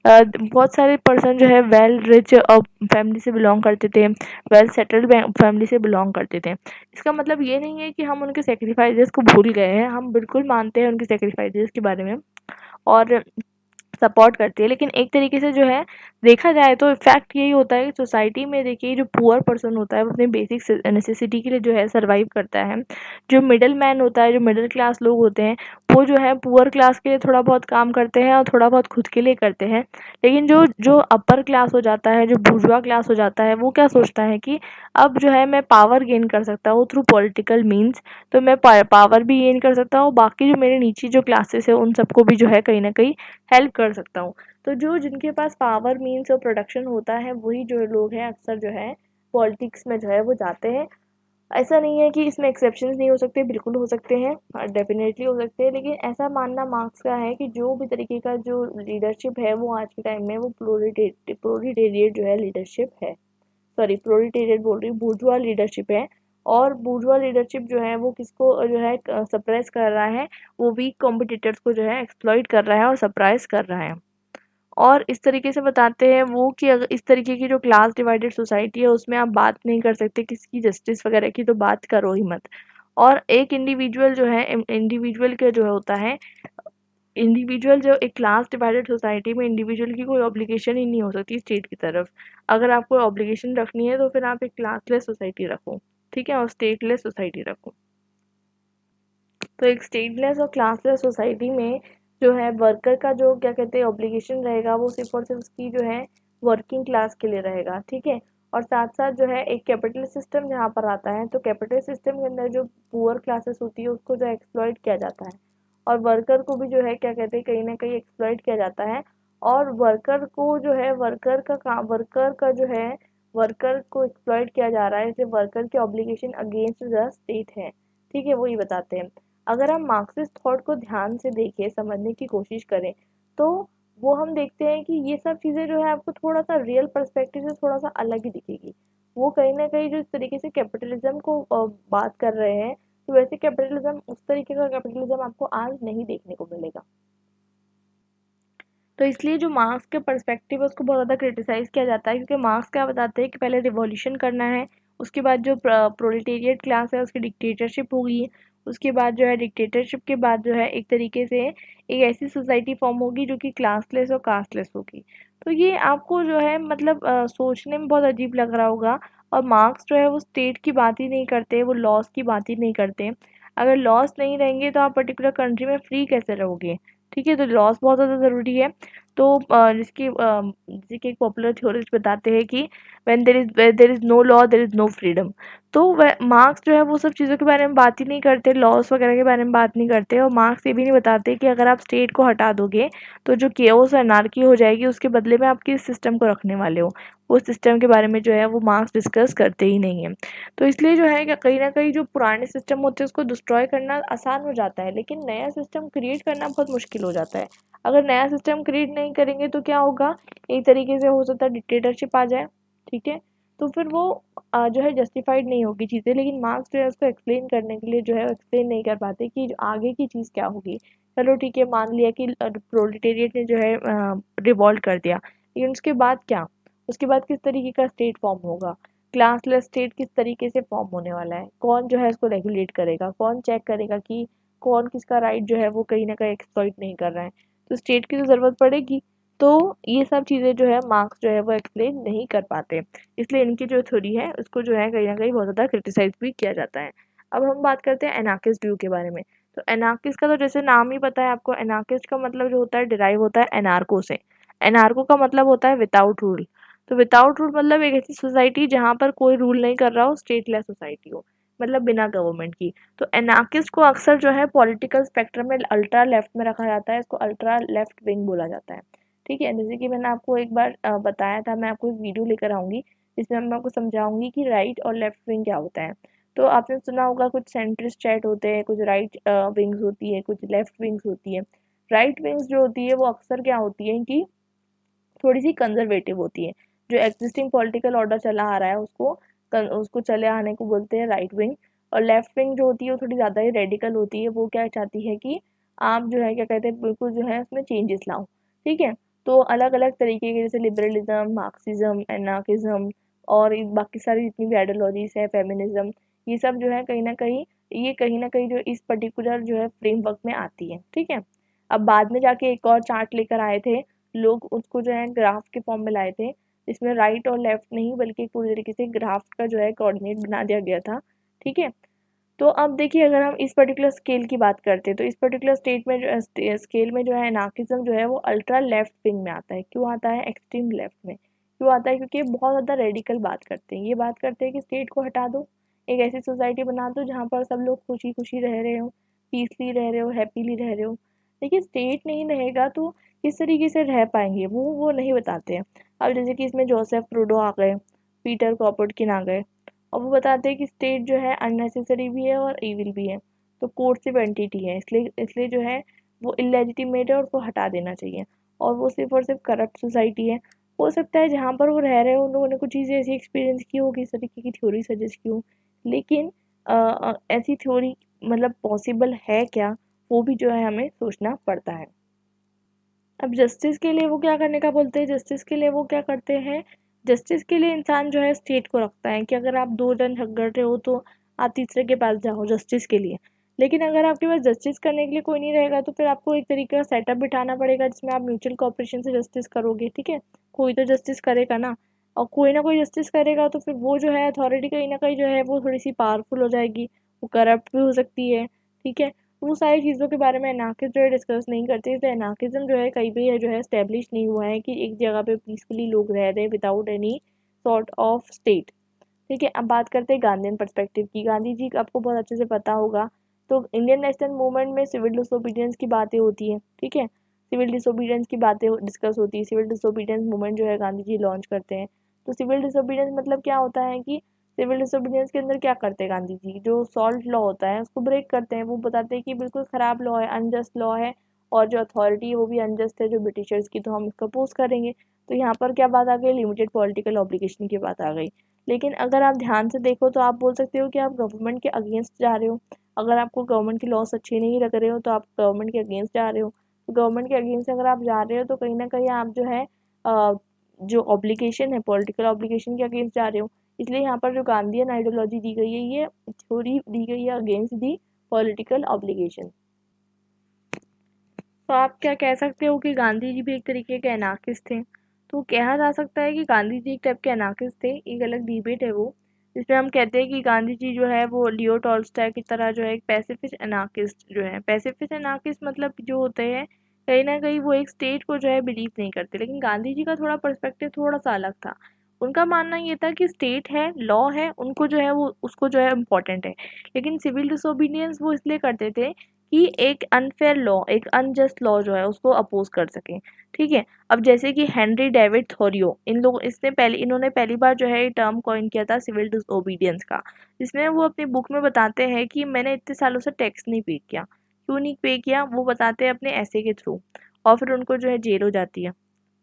बहुत सारे पर्सन जो है वेल रिच फैमिली से बिलोंग करते थे, वेल सेटल्ड फैमिली से बिलोंग करते थे। इसका मतलब ये नहीं है कि हम उनके सेक्रीफाइसेस को भूल गए हैं, हम बिल्कुल मानते हैं उनके सेक्रीफाइसेस के बारे में और सपोर्ट करती है, लेकिन एक तरीके से जो है देखा जाए तो इफेक्ट यही होता है कि सोसाइटी में देखिए जो पुअर पर्सन होता है वो अपने बेसिक नेसेसिटी के लिए जो है सरवाइव करता है। जो मिडिल मैन होता है, जो मिडिल क्लास लोग होते हैं, वो जो है पुअर क्लास के लिए थोड़ा बहुत काम करते हैं और थोड़ा बहुत खुद के लिए करते हैं। लेकिन जो जो अपर क्लास हो जाता है, जो बुर्जुआ क्लास हो जाता है, वो क्या सोचता है कि अब जो है मैं पावर गेन कर सकता हूँ थ्रू पॉलिटिकल मीन्स, तो मैं पावर भी गेन कर सकता हूँ, बाकी जो मेरे नीचे जो क्लासेस है उन सबको भी जो है कहीं ना कहीं हेल्प कर सकता हूँ। तो जो जिनके पास पावर मीन्स और प्रोडक्शन होता है वही जो लोग हैं अक्सर जो है पॉलिटिक्स में जो है वो जाते हैं। ऐसा नहीं है कि इसमें एक्सेप्शंस नहीं हो सकते, बिल्कुल हो सकते हैं, डेफिनेटली हो सकते हैं, लेकिन ऐसा मानना मार्क्स का है कि जो भी तरीके का जो लीडरशिप है वो आज के टाइम में वो प्रोलिटेरिएट जो है लीडरशिप है, सॉरी प्रोलिटेरिएट बोल रही हूँ, बूर्जुआ लीडरशिप है। और बूर्जुआ लीडरशिप जो है वो किसको जो है सप्रेस कर रहा है, वो वीक कॉम्पिटिटर्स को जो है एक्सप्लॉइट कर रहा है और सप्राइज कर रहा है। और इस तरीके से बताते हैं वो कि अगर इस तरीके की जो क्लास डिवाइडेड सोसाइटी है उसमें आप बात नहीं कर सकते किसी की जस्टिस वगैरह की, तो बात करो ही मत। और एक इंडिविजुअल जो है, इंडिविजुअल का जो होता है, इंडिविजुअल जो एक क्लास डिवाइडेड सोसाइटी में इंडिविजुअल की कोई ऑब्लिगेशन ही नहीं हो सकती स्टेट की तरफ। अगर आपको ऑब्लिगेशन रखनी है तो फिर आप एक क्लासलेस सोसाइटी रखो, ठीक है, और स्टेटलेस सोसाइटी रखो। तो एक स्टेटलेस और क्लासलेस सोसाइटी में जो है वर्कर का जो क्या कहते हैं ऑब्लिगेशन रहेगा वो सिर्फ और सिर्फ उसकी जो है वर्किंग क्लास के लिए रहेगा, ठीक है। और साथ साथ जो है एक कैपिटल सिस्टम जहाँ पर आता है, तो कैपिटल सिस्टम के अंदर जो पुअर क्लासेस होती है उसको जो एक्सप्लॉइट किया जाता है, और वर्कर को भी जो है क्या कहते हैं कहीं ना कहीं एक्सप्लॉइट किया जाता है। और वर्कर को जो है वर्कर का जो है वर्कर को एक्सप्लॉइट किया जा रहा है, इसलिए वर्कर की ऑब्लिगेशन अगेंस्ट द स्टेट है, ठीक है, वो ही बताते हैं। अगर हम मार्क्सिस्ट थॉट को ध्यान से देखें, समझने की कोशिश करें, तो वो हम देखते हैं कि ये सब चीज़ें जो है आपको थोड़ा सा रियल पर्सपेक्टिव से थोड़ा सा अलग ही दिखेगी। वो कहीं ना कहीं जो इस तरीके से कैपिटलिज्म को बात कर रहे हैं, तो वैसे कैपिटलिज्म उस तरीके का कैपिटलिज्म आपको आज नहीं देखने को मिलेगा। तो इसलिए जो मार्क्स के पर्सपेक्टिव है उसको बहुत ज़्यादा क्रिटिसाइज़ किया जाता है, क्योंकि मार्क्स क्या बताते हैं कि पहले रिवॉल्यूशन करना है, उसके बाद जो प्रोलेटेरिएट क्लास है उसकी डिक्टेटरशिप होगी, उसके बाद जो है डिक्टेटरशिप के बाद जो है एक तरीके से एक ऐसी सोसाइटी फॉर्म होगी जो कि क्लासलेस और कास्टलेस होगी। तो ये आपको जो है मतलब सोचने में बहुत अजीब लग रहा होगा। और मार्क्स जो है वो स्टेट की बात ही नहीं करते, वो लॉस की बात ही नहीं करते। अगर लॉस नहीं रहेंगे तो आप पर्टिकुलर कंट्री में फ्री कैसे रहोगे, ठीक है, तो लॉस बहुत ज़्यादा ज़रूरी है। तो जैसे कि एक पॉपुलर थ्योरिस्ट बताते हैं कि when there is no law there is no freedom. तो वह मार्क्स जो है वो सब चीज़ों के बारे में बात ही नहीं करते, लॉस वगैरह के बारे में बात नहीं करते, और मार्क्स ये भी नहीं बताते कि अगर आप स्टेट को हटा दोगे तो जो केओस और अनार्की हो जाएगी उसके बदले में आप किस सिस्टम को रखने वाले हो, वो सिस्टम के बारे में जो है वो मार्क्स डिस्कस करते ही नहीं है। तो इसलिए जो है कि कहीं ना कहीं जो पुराने सिस्टम होते हैं उसको डिस्ट्रॉय करना आसान हो जाता है, लेकिन नया सिस्टम क्रिएट करना बहुत मुश्किल हो जाता है। अगर नया सिस्टम क्रिएट नहीं करेंगे तो क्या होगा, एक तरीके से हो सकता है डिक्टेटरशिप आ जाए, ठीक है। तो फिर वो जो है जस्टिफाइड नहीं होगी चीज़ें, लेकिन मार्क्स जो है उसको एक्सप्लेन करने के लिए जो है एक्सप्लेन नहीं कर पाते कि जो आगे की चीज़ क्या होगी। चलो ठीक है, मान लिया कि प्रोलिटेरिएट ने जो है रिवॉल्ट कर दिया, लेकिन उसके बाद क्या, उसके बाद किस तरीके का स्टेट फॉर्म होगा, क्लासलेस स्टेट किस तरीके से फॉर्म होने वाला है, कौन जो है इसको रेगुलेट करेगा, कौन चेक करेगा कि कौन किसका राइट जो है वो कहीं ना कहीं एक्सप्लॉइट नहीं कर रहा है। तो स्टेट की तो ज़रूरत पड़ेगी। तो ये सब चीज़ें जो है मार्क्स जो है वो एक्सप्लेन नहीं कर पाते, इसलिए इनकी जो थ्योरी है उसको जो है कहीं ना कहीं बहुत ज़्यादा क्रिटिसाइज भी किया जाता है। अब हम बात करते हैं एनार्किस्ट व्यू के बारे में। तो एनार्किस्ट का तो जैसे नाम ही पता है आपको, एनार्किस्ट का मतलब जो होता है डिराइव होता है एनार्को से। एनार्को का मतलब होता है विदाउट रूल। तो विदाउट रूल मतलब एक ऐसी सोसाइटी जहाँ पर कोई रूल नहीं कर रहा हो, स्टेटलेस सोसाइटी हो, मतलब बिना गवर्नमेंट की। तो एनार्किस्ट को अक्सर जो है पॉलिटिकल स्पेक्ट्रम में अल्ट्रा लेफ्ट में रखा जाता है, इसको अल्ट्रा लेफ्ट विंग बोला जाता है, ठीक है। जैसे कि मैंने आपको एक बार बताया था, मैं आपको एक वीडियो लेकर आऊँगी जिसमें मैं आपको समझाऊंगी कि राइट और लेफ्ट विंग क्या होता है। तो आपने सुना होगा कुछ सेंट्रिस्ट चैट होते हैं, कुछ राइट विंग्स होती है, कुछ लेफ्ट विंग्स होती है। राइट विंग्स जो होती है वो अक्सर क्या होती है कि थोड़ी सी कंजर्वेटिव होती है, जो एग्जिस्टिंग पॉलिटिकल ऑर्डर चला आ रहा है उसको चले आने को बोलते हैं राइट विंग। और लेफ्ट विंग जो होती है वो थोड़ी ज़्यादा ही रेडिकल होती है, वो क्या चाहती है कि आप जो है क्या कहते हैं बिल्कुल जो है उसमें चेंजेस लाओ, ठीक है। तो अलग अलग तरीके के जैसे लिबरलिज्म, मार्क्सिज्म, एनार्किज्म और बाकी सारी जितनी भी आइडियोलॉजीज है, फेमिनिज्म, ये सब जो है कहीं ना कहीं जो इस पर्टिकुलर जो है फ्रेमवर्क में आती है, ठीक है। अब बाद में जाके एक और चार्ट लेकर आए थे लोग, उसको जो है ग्राफ के फॉर्म में लाए थे, जिसमें राइट और लेफ्ट नहीं बल्कि पूरी तरीके से ग्राफ का जो है कोऑर्डिनेट बना दिया गया था, ठीक है। तो अब देखिए अगर हम इस पर्टिकुलर स्केल की बात करते हैं तो इस पर्टिकुलर स्टेट में जो स्केल में जो है एनार्किज्म जो है वो अल्ट्रा लेफ्ट विंग में आता है। क्यों आता है एक्सट्रीम लेफ्ट में, क्यों आता है, क्योंकि ये बहुत ज़्यादा रेडिकल बात करते हैं। ये बात करते हैं कि स्टेट को हटा दो, एक ऐसी सोसाइटी बना दो जहाँ पर सब लोग खुशी खुशी रह रहे हो, पीसली रह रहे हो, हैप्पीली रह रहे हो। देखिए स्टेट नहीं रहेगा तो किस तरीके से रह पाएंगे वो नहीं बताते हैं। अब जैसे कि इसमें जोसेफ प्रूडो आ गए, पीटर कॉपर्टकिन आ गए, और वो बताते हैं कि स्टेट जो है अननेसेसरी भी है और इविल भी है, तो कोर्सिव एंटिटी है, इसलिए इसलिए जो है वो इलेजिटिमेट है और उसको हटा देना चाहिए। और वो सिर्फ और सिर्फ करप्ट सोसाइटी है। हो सकता है जहाँ पर वो रह रहे हो उन लोगों ने कुछ चीज़ें ऐसी एक्सपीरियंस की हो कि इस तरीके की थ्योरी सजेस्ट की हो, लेकिन ऐसी थ्योरी मतलब पॉसिबल है क्या, वो भी जो है हमें सोचना पड़ता है। अब जस्टिस के लिए वो क्या करने का बोलते हैं, जस्टिस के लिए वो क्या करते हैं, जस्टिस के लिए इंसान जो है स्टेट को रखता है कि अगर आप 2 जन झगड़ रहे हो तो आप तीसरे के पास जाओ जस्टिस के लिए। लेकिन अगर आपके पास जस्टिस करने के लिए कोई नहीं रहेगा तो फिर आपको एक तरीके का सेटअप बिठाना पड़ेगा जिसमें आप म्यूचुअल कोऑपरेशन से जस्टिस करोगे, ठीक है। कोई तो जस्टिस करेगा ना, और कोई ना कोई जस्टिस करेगा तो फिर वो जो है अथॉरिटी कहीं ना कहीं जो है वो थोड़ी सी पावरफुल हो जाएगी, वो करप्ट भी हो सकती है, ठीक है। वो सारी चीज़ों के बारे में एनार्किस्ट जो है डिस्कस नहीं करते। तो एनार्किज्म जो है कहीं भी जो है एस्टेब्लिश नहीं हुआ है कि एक जगह पे पीसफुली लोग रह रहे हैं without any sort of state, ठीक है। अब बात करते हैं गांधीयन पर्सपेक्टिव की। गांधी जी का आपको बहुत अच्छे से पता होगा, तो इंडियन नेशनल मूवमेंट में सिविल डिसोबीडियंस की बातें होती हैं, ठीक है। सिविल डिसोबीडियंस की बातें डिस्कस होती है। सिविल डिसोबीडियंस मूवमेंट जो है गांधी जी लॉन्च करते हैं। तो सिविल डिसोबीडियंस मतलब क्या होता है कि सिविल डिसोबीडियंस के अंदर क्या करते हैं गांधी जी, जो सॉल्ट लॉ होता है उसको ब्रेक करते हैं। वो बताते हैं कि बिल्कुल ख़राब लॉ है, अनजस्ट लॉ है, और जो अथॉरिटी है वो भी अनजस्ट है जो ब्रिटिशर्स की, तो हम इसको अपोज करेंगे। तो यहाँ पर क्या बात आ गई, लिमिटेड पॉलिटिकल ऑब्लिगेशन की बात आ गई। लेकिन अगर आप ध्यान से देखो तो आप बोल सकते हो कि आप गवर्नमेंट के अगेंस्ट जा रहे हो। अगर आपको गवर्नमेंट के लॉस अच्छे नहीं लग रहे हो तो आप गवर्नमेंट के अगेंस्ट जा रहे हो। तो गवर्नमेंट के अगेंस्ट अगर आप जा रहे हो तो कहीं ना कहीं आप जो है जो ऑब्लिगेशन है पॉलिटिकल ऑब्लिगेशन के अगेंस्ट जा रहे हो। इसलिए यहाँ पर जो गांधीयन आइडियोलॉजी दी गई है ये थ्योरी दी गई है अगेंस्ट दी पॉलिटिकल ऑब्लिगेशन। तो आप क्या कह सकते हो कि गांधी जी भी एक तरीके के अनार्किस्ट थे। तो कहा जा सकता है कि गांधी जी एक टाइप के अनार्किस्ट थे, एक अलग डिबेट है वो, जिसमें हम कहते हैं कि गांधी जी जो है वो लियो टॉल्स्टॉय की तरह जो है एक पैसिफिस्ट अनार्किस्ट जो है। पैसिफिस्ट अनार्किस्ट मतलब जो होते हैं कहीं ना कहीं वो एक स्टेट को जो है बिलीव नहीं करते। लेकिन गांधी जी का थोड़ा पर्सपेक्टिव थोड़ा सा अलग था। उनका मानना ये था कि स्टेट है, लॉ है, उनको जो है वो उसको जो है इम्पोर्टेंट है। लेकिन सिविल डिसोबीडियंस वो इसलिए करते थे कि एक अनफेयर लॉ, एक अनजस्ट लॉ जो है उसको अपोज कर सकें, ठीक है। अब जैसे कि हेनरी डेविड थोरियो, इन्होंने पहली बार जो है ये टर्म कॉइन किया था सिविल डिसोबीडियंस का, जिसमें वो अपनी बुक में बताते हैं कि मैंने इतने सालों से टैक्स नहीं पे किया। क्यों नहीं पे किया वो बताते हैं अपने ऐसे के थ्रू, और फिर उनको जो है जेल हो जाती है,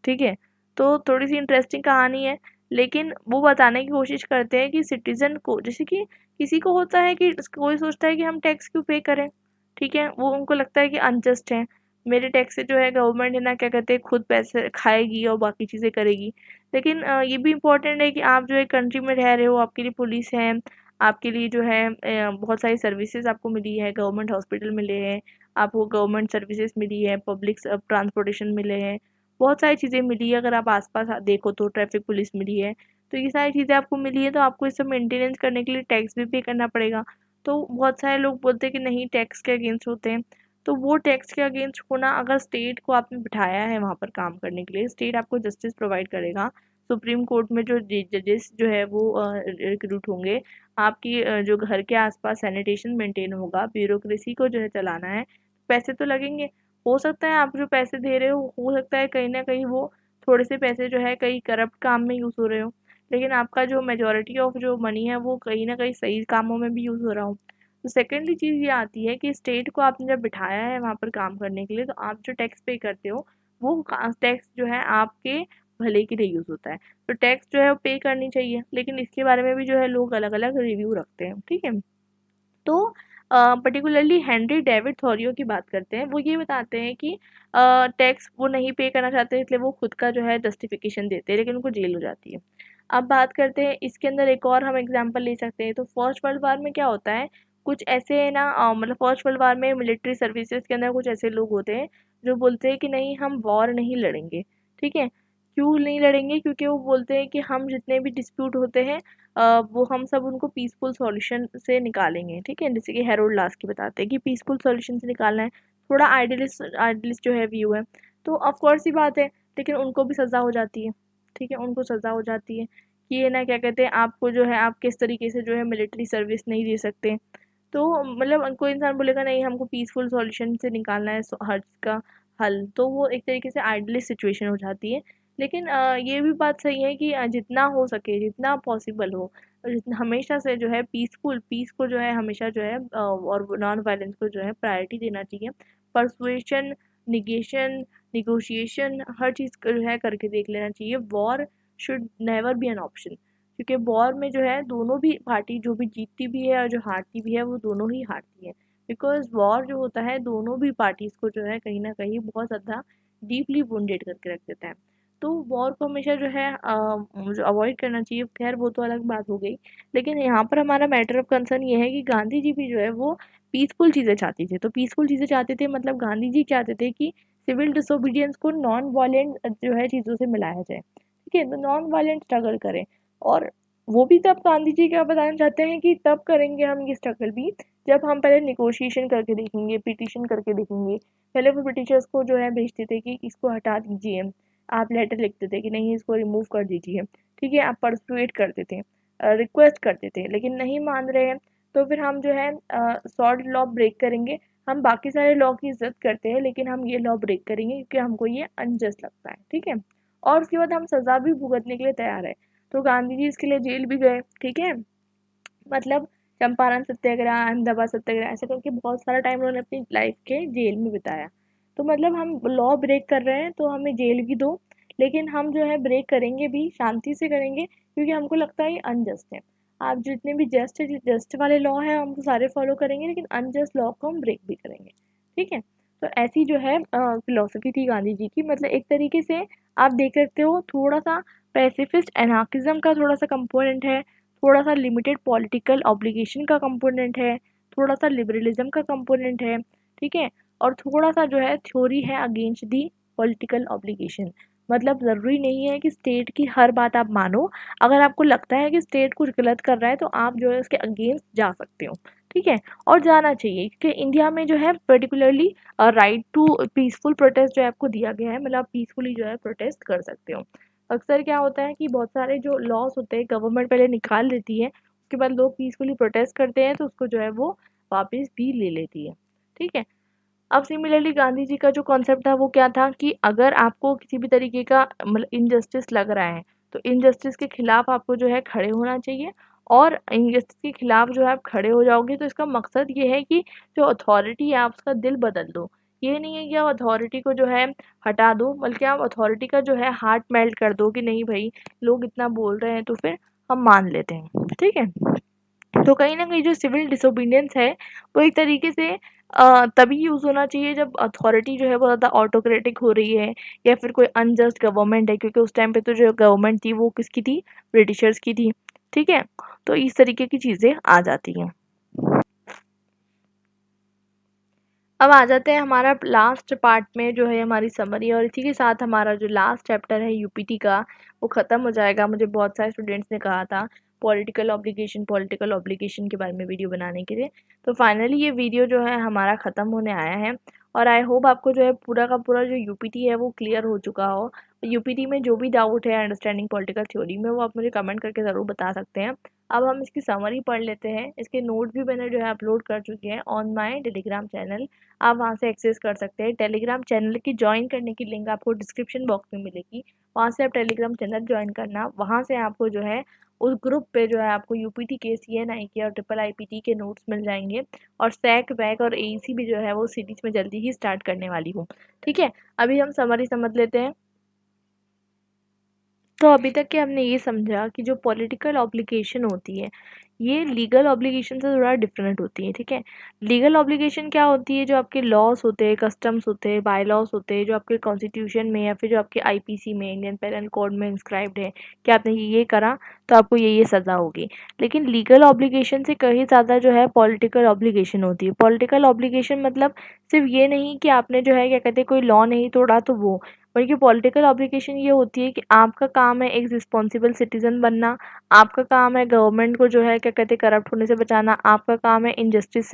ठीक है। तो थोड़ी सी इंटरेस्टिंग कहानी है। लेकिन वो बताने की कोशिश करते हैं कि सिटीजन को, जैसे कि किसी को होता है कि कोई सोचता है कि हम टैक्स क्यों पे करें, ठीक है। वो उनको लगता है कि अनजस्ट है, मेरे टैक्स से जो है गवर्नमेंट है ना क्या कहते हैं खुद पैसे खाएगी और बाकी चीज़ें करेगी। लेकिन ये भी इम्पोर्टेंट है कि आप जो है कंट्री में रह रहे हो, आपके लिए पुलिस है, आपके लिए जो है बहुत सारी सर्विसेज आपको मिली है, गवर्नमेंट हॉस्पिटल मिले हैं, आपको गवर्नमेंट सर्विसेज मिली है, पब्लिक ट्रांसपोर्टेशन मिले हैं, बहुत सारी चीज़ें मिली है। अगर आप आसपास देखो तो ट्रैफिक पुलिस मिली है। तो ये सारी चीज़ें आपको मिली है तो आपको इसे मेंटेनेंस करने के लिए टैक्स भी पे करना पड़ेगा। तो बहुत सारे लोग बोलते हैं कि नहीं टैक्स के अगेंस्ट होते हैं। तो वो टैक्स के अगेंस्ट होना, अगर स्टेट को आपने बिठाया है वहाँ पर काम करने के लिए, स्टेट आपको जस्टिस प्रोवाइड करेगा। सुप्रीम कोर्ट में जो जजेस जो है वो रिक्रूट होंगे, आपकी जो घर के आसपास सैनिटेशन मेंटेन होगा, ब्यूरोक्रेसी को जो है चलाना है, पैसे तो लगेंगे। हो सकता है आप जो पैसे दे रहे हो सकता है कहीं ना कहीं वो थोड़े से पैसे जो है कहीं करप्ट काम में यूज़ हो रहे हो, लेकिन आपका जो मेजोरिटी ऑफ जो मनी है वो कहीं ना कहीं सही कामों में भी यूज़ हो रहा हो। तो सेकेंडली चीज़ ये आती है कि स्टेट को आपने जब बिठाया है वहाँ पर काम करने के लिए, तो आप जो टैक्स पे करते हो वो टैक्स जो है आपके भले के लिए यूज़ होता है। तो टैक्स जो है वो पे करनी चाहिए, लेकिन इसके बारे में भी जो है लोग अलग अलग रिव्यू रखते हैं, ठीक है। तो पर्टिकुलरली हेनरी डेविड थॉरियो की बात करते हैं। वो ये बताते हैं कि टैक्स वो नहीं पे करना चाहते, इसलिए वो खुद का जो है जस्टिफिकेशन देते हैं, लेकिन उनको जेल हो जाती है। अब बात करते हैं इसके अंदर एक और हम एग्जांपल ले सकते हैं। तो फर्स्ट वर्ल्ड वार में क्या होता है, कुछ ऐसे ना मतलब फर्स्ट वर्ल्ड वार में मिलिट्री सर्विसेज के अंदर कुछ ऐसे लोग होते हैं जो बोलते हैं कि नहीं हम वॉर नहीं लड़ेंगे, ठीक है। क्यों नहीं लड़ेंगे, क्योंकि वो बोलते हैं कि हम जितने भी डिस्प्यूट होते हैं वो हम सब उनको पीसफुल सॉल्यूशन से निकालेंगे, ठीक है। जैसे कि हैरोल्ड लास्की बताते हैं कि पीसफुल सॉल्यूशन से निकालना है। थोड़ा आइडियलिस्ट आइडियलिस्ट जो है व्यू है। तो ऑफ कोर्स ही बात है, लेकिन उनको भी सज़ा हो जाती है, ठीक है। उनको सज़ा हो जाती है कि ये ना क्या कहते हैं आपको जो है आप किस तरीके से जो है मिलिट्री सर्विस नहीं दे सकते। तो मतलब कोई इंसान बोलेगा नहीं हमको पीसफुल सॉल्यूशन से निकालना है हर चीज़ का हल, तो वो एक तरीके से आइडियलिस्ट सिचुएशन हो जाती है। लेकिन ये भी बात सही है कि जितना हो सके, जितना पॉसिबल हो, हमेशा से जो है पीस को जो है हमेशा जो है और नॉन वायलेंस को जो है प्रायोरिटी देना चाहिए। परसुएशन, निगेशन, निगोशिएशन हर चीज़ जो है करके देख लेना चाहिए। War should never be an option, क्योंकि वॉर में जो है दोनों भी पार्टी जो भी जीतती भी है और जो हारती भी है वो दोनों ही हारती है। बिकॉज वॉर जो होता है दोनों भी पार्टीज़ को जो है कहीं ना कहीं बहुत ज़्यादा डीपली वुंडेड करके रख देता है। तो वॉर को हमेशा जो है अवॉइड करना चाहिए। खैर वो तो अलग बात हो गई, लेकिन यहाँ पर हमारा मैटर ऑफ कंसर्न ये है कि गांधी जी भी जो है वो पीसफुल चीज़ें चाहती थी। तो पीसफुल चीज़ें चाहते थे मतलब गांधी जी चाहते थे कि सिविल डिसोबीडियंस को नॉन वायलेंट जो है चीज़ों से मिलाया जाए। ठीक है, तो नॉन वायलेंट स्ट्रगल करें। और वो भी तब गांधी जी क्या बताना चाहते हैं कि तब करेंगे हम ये स्ट्रगल भी जब हम पहले निगोशिएशन करके देखेंगे, पिटिशन करके देखेंगे। पहले वो ब्रिटिशर्स को जो है भेजते थे कि इसको हटा दीजिए, आप लेटर लिखते थे कि नहीं इसको रिमूव कर दीजिए। ठीक है, आप परसुएट करते थे, रिक्वेस्ट करते थे, लेकिन नहीं मान रहे हैं तो फिर हम जो है सॉर्ट लॉ ब्रेक करेंगे। हम बाकी सारे लॉ की इज्जत करते हैं लेकिन हम ये लॉ ब्रेक करेंगे क्योंकि हमको ये अनजस्ट लगता है। ठीक है, और उसके बाद हम सज़ा भी भुगतने के लिए तैयार है। तो गांधी जी इसके लिए जेल भी गए। ठीक है, मतलब चंपारण सत्याग्रह, अहमदाबाद सत्याग्रह, ऐसे करके बहुत सारा टाइम उन्होंने अपनी लाइफ के जेल में बिताया। तो मतलब हम लॉ ब्रेक कर रहे हैं तो हमें जेल भी दो, लेकिन हम जो है ब्रेक करेंगे भी शांति से करेंगे क्योंकि हमको लगता है ये अनजस्ट है। आप जितने भी जस्ट जस्ट वाले लॉ है हम वो सारे फॉलो करेंगे, लेकिन अनजस्ट लॉ को हम ब्रेक भी करेंगे। ठीक है, तो ऐसी जो है फिलोसफी थी गांधी जी की। मतलब एक तरीके से आप देख सकते हो थोड़ा सा पैसिफिस्ट एनार्किज्म का थोड़ा सा कंपोनेंट है, थोड़ा सा लिमिटेड पॉलिटिकल ऑब्लिगेशन का कंपोनेंट है, थोड़ा सा लिबरलिज्म का कंपोनेंट है। ठीक है, और थोड़ा सा जो है थ्योरी है अगेंस्ट दी पॉलिटिकल ऑब्लिगेशन। मतलब ज़रूरी नहीं है कि स्टेट की हर बात आप मानो। अगर आपको लगता है कि स्टेट कुछ गलत कर रहा है तो आप जो है उसके अगेंस्ट जा सकते हो। ठीक है, और जाना चाहिए क्योंकि इंडिया में जो है particularly right to peaceful protest जो है आपको दिया गया है। मतलब आप पीसफुली जो है प्रोटेस्ट कर सकते हो। अक्सर क्या होता है कि बहुत सारे जो लॉस होते हैं गवर्नमेंट पहले निकाल देती है, उसके बाद लोग पीसफुली प्रोटेस्ट करते हैं तो उसको जो है वो वापस भी ले लेती है। ठीक है, अब सिमिलरली गांधी जी का जो कॉन्सेप्ट था वो क्या था कि अगर आपको किसी भी तरीके का मतलब इनजस्टिस लग रहा है तो इनजस्टिस के खिलाफ आपको जो है खड़े होना चाहिए। और इनजस्टिस के खिलाफ जो है आप खड़े हो जाओगे तो इसका मकसद ये है कि जो अथॉरिटी है आप उसका दिल बदल दो। ये नहीं है कि आप अथॉरिटी को जो है हटा दो, बल्कि आप अथॉरिटी का जो है हार्ट मेल्ट कर दो कि नहीं भाई लोग इतना बोल रहे हैं तो फिर हम मान लेते हैं। ठीक है, तो कहीं न कहीं जो सिविल डिसोबीडियंस है वो एक तरीके से तभी यूज़ होना चाहिए जब अथॉरिटी जो है बहुत ज़्यादा ऑटोक्रेटिक हो रही है या फिर कोई अनजस्ट गवर्नमेंट है, क्योंकि उस टाइम पे तो जो गवर्नमेंट थी वो किसकी थी? ब्रिटिशर्स की थी। ठीक है? तो इस तरीके की चीज़ें आ जाती हैं। अब आ जाते हैं हमारा लास्ट पार्ट में जो है हमारी समरी, और इसी के साथ हमारा जो लास्ट चैप्टर है यूपीटी का वो ख़त्म हो जाएगा। मुझे बहुत सारे स्टूडेंट्स ने कहा था पॉलिटिकल ऑब्लिगेशन के बारे में वीडियो बनाने के लिए। तो फाइनली ये वीडियो जो है हमारा ख़त्म होने आया है, और आई होप आपको जो है पूरा का पूरा जो यूपीटी है वो क्लियर हो चुका हो। यूपीटी में जो भी डाउट है अंडरस्टैंडिंग पॉलिटिकल थ्योरी में वो आप मुझे कमेंट करके ज़रूर बता सकते हैं। अब हम इसकी समरी पढ़ लेते हैं। इसके नोट्स भी मैंने जो है अपलोड कर चुके हैं ऑन माई टेलीग्राम चैनल, आप वहाँ से एक्सेस कर सकते हैं। टेलीग्राम चैनल की ज्वाइन करने की लिंक आपको डिस्क्रिप्शन बॉक्स में मिलेगी, वहाँ से आप टेलीग्राम चैनल ज्वाइन करना। वहाँ से आपको जो है उस ग्रुप पे जो है आपको यूपीटी के, सीएनआई के और ट्रिपल आईपीटी के नोट्स मिल जाएंगे। और सैक वैक और एईसी भी जो है वो सीरीज में जल्दी ही स्टार्ट करने वाली हूँ। ठीक है, अभी हम समरी समझ लेते हैं। तो अभी तक के हमने ये समझा कि जो पॉलिटिकल ऑब्लिगेशन होती है ये लीगल ऑब्लिगेशन से थोड़ा डिफरेंट होती है। ठीक है, लीगल ऑब्लिगेशन क्या होती है? जो आपके लॉस होते हैं, कस्टम्स होते हैं, बाय लॉस होते हैं, जो आपके कॉन्स्टिट्यूशन में या फिर जो आपके आईपीसी में, इंडियन पेनल कोड में इंस्क्राइब्ड है कि आपने ये करा तो आपको ये सज़ा होगी। लेकिन लीगल ऑब्लिगेशन से कहीं ज़्यादा जो है पॉलिटिकल ऑब्लिगेशन होती है। पॉलिटिकल ऑब्लिगेशन मतलब सिर्फ ये नहीं कि आपने जो है क्या कहते हैं कोई लॉ नहीं तोड़ा तो वो, बल्कि पॉलिटिकल ऑब्लिगेशन ये होती है कि आपका काम है एक रिस्पॉन्सिबल सिटीजन बनना, आपका काम है गवर्नमेंट को जो है क्या कहते हैं करप्ट होने से बचाना, आपका काम है इनजस्टिस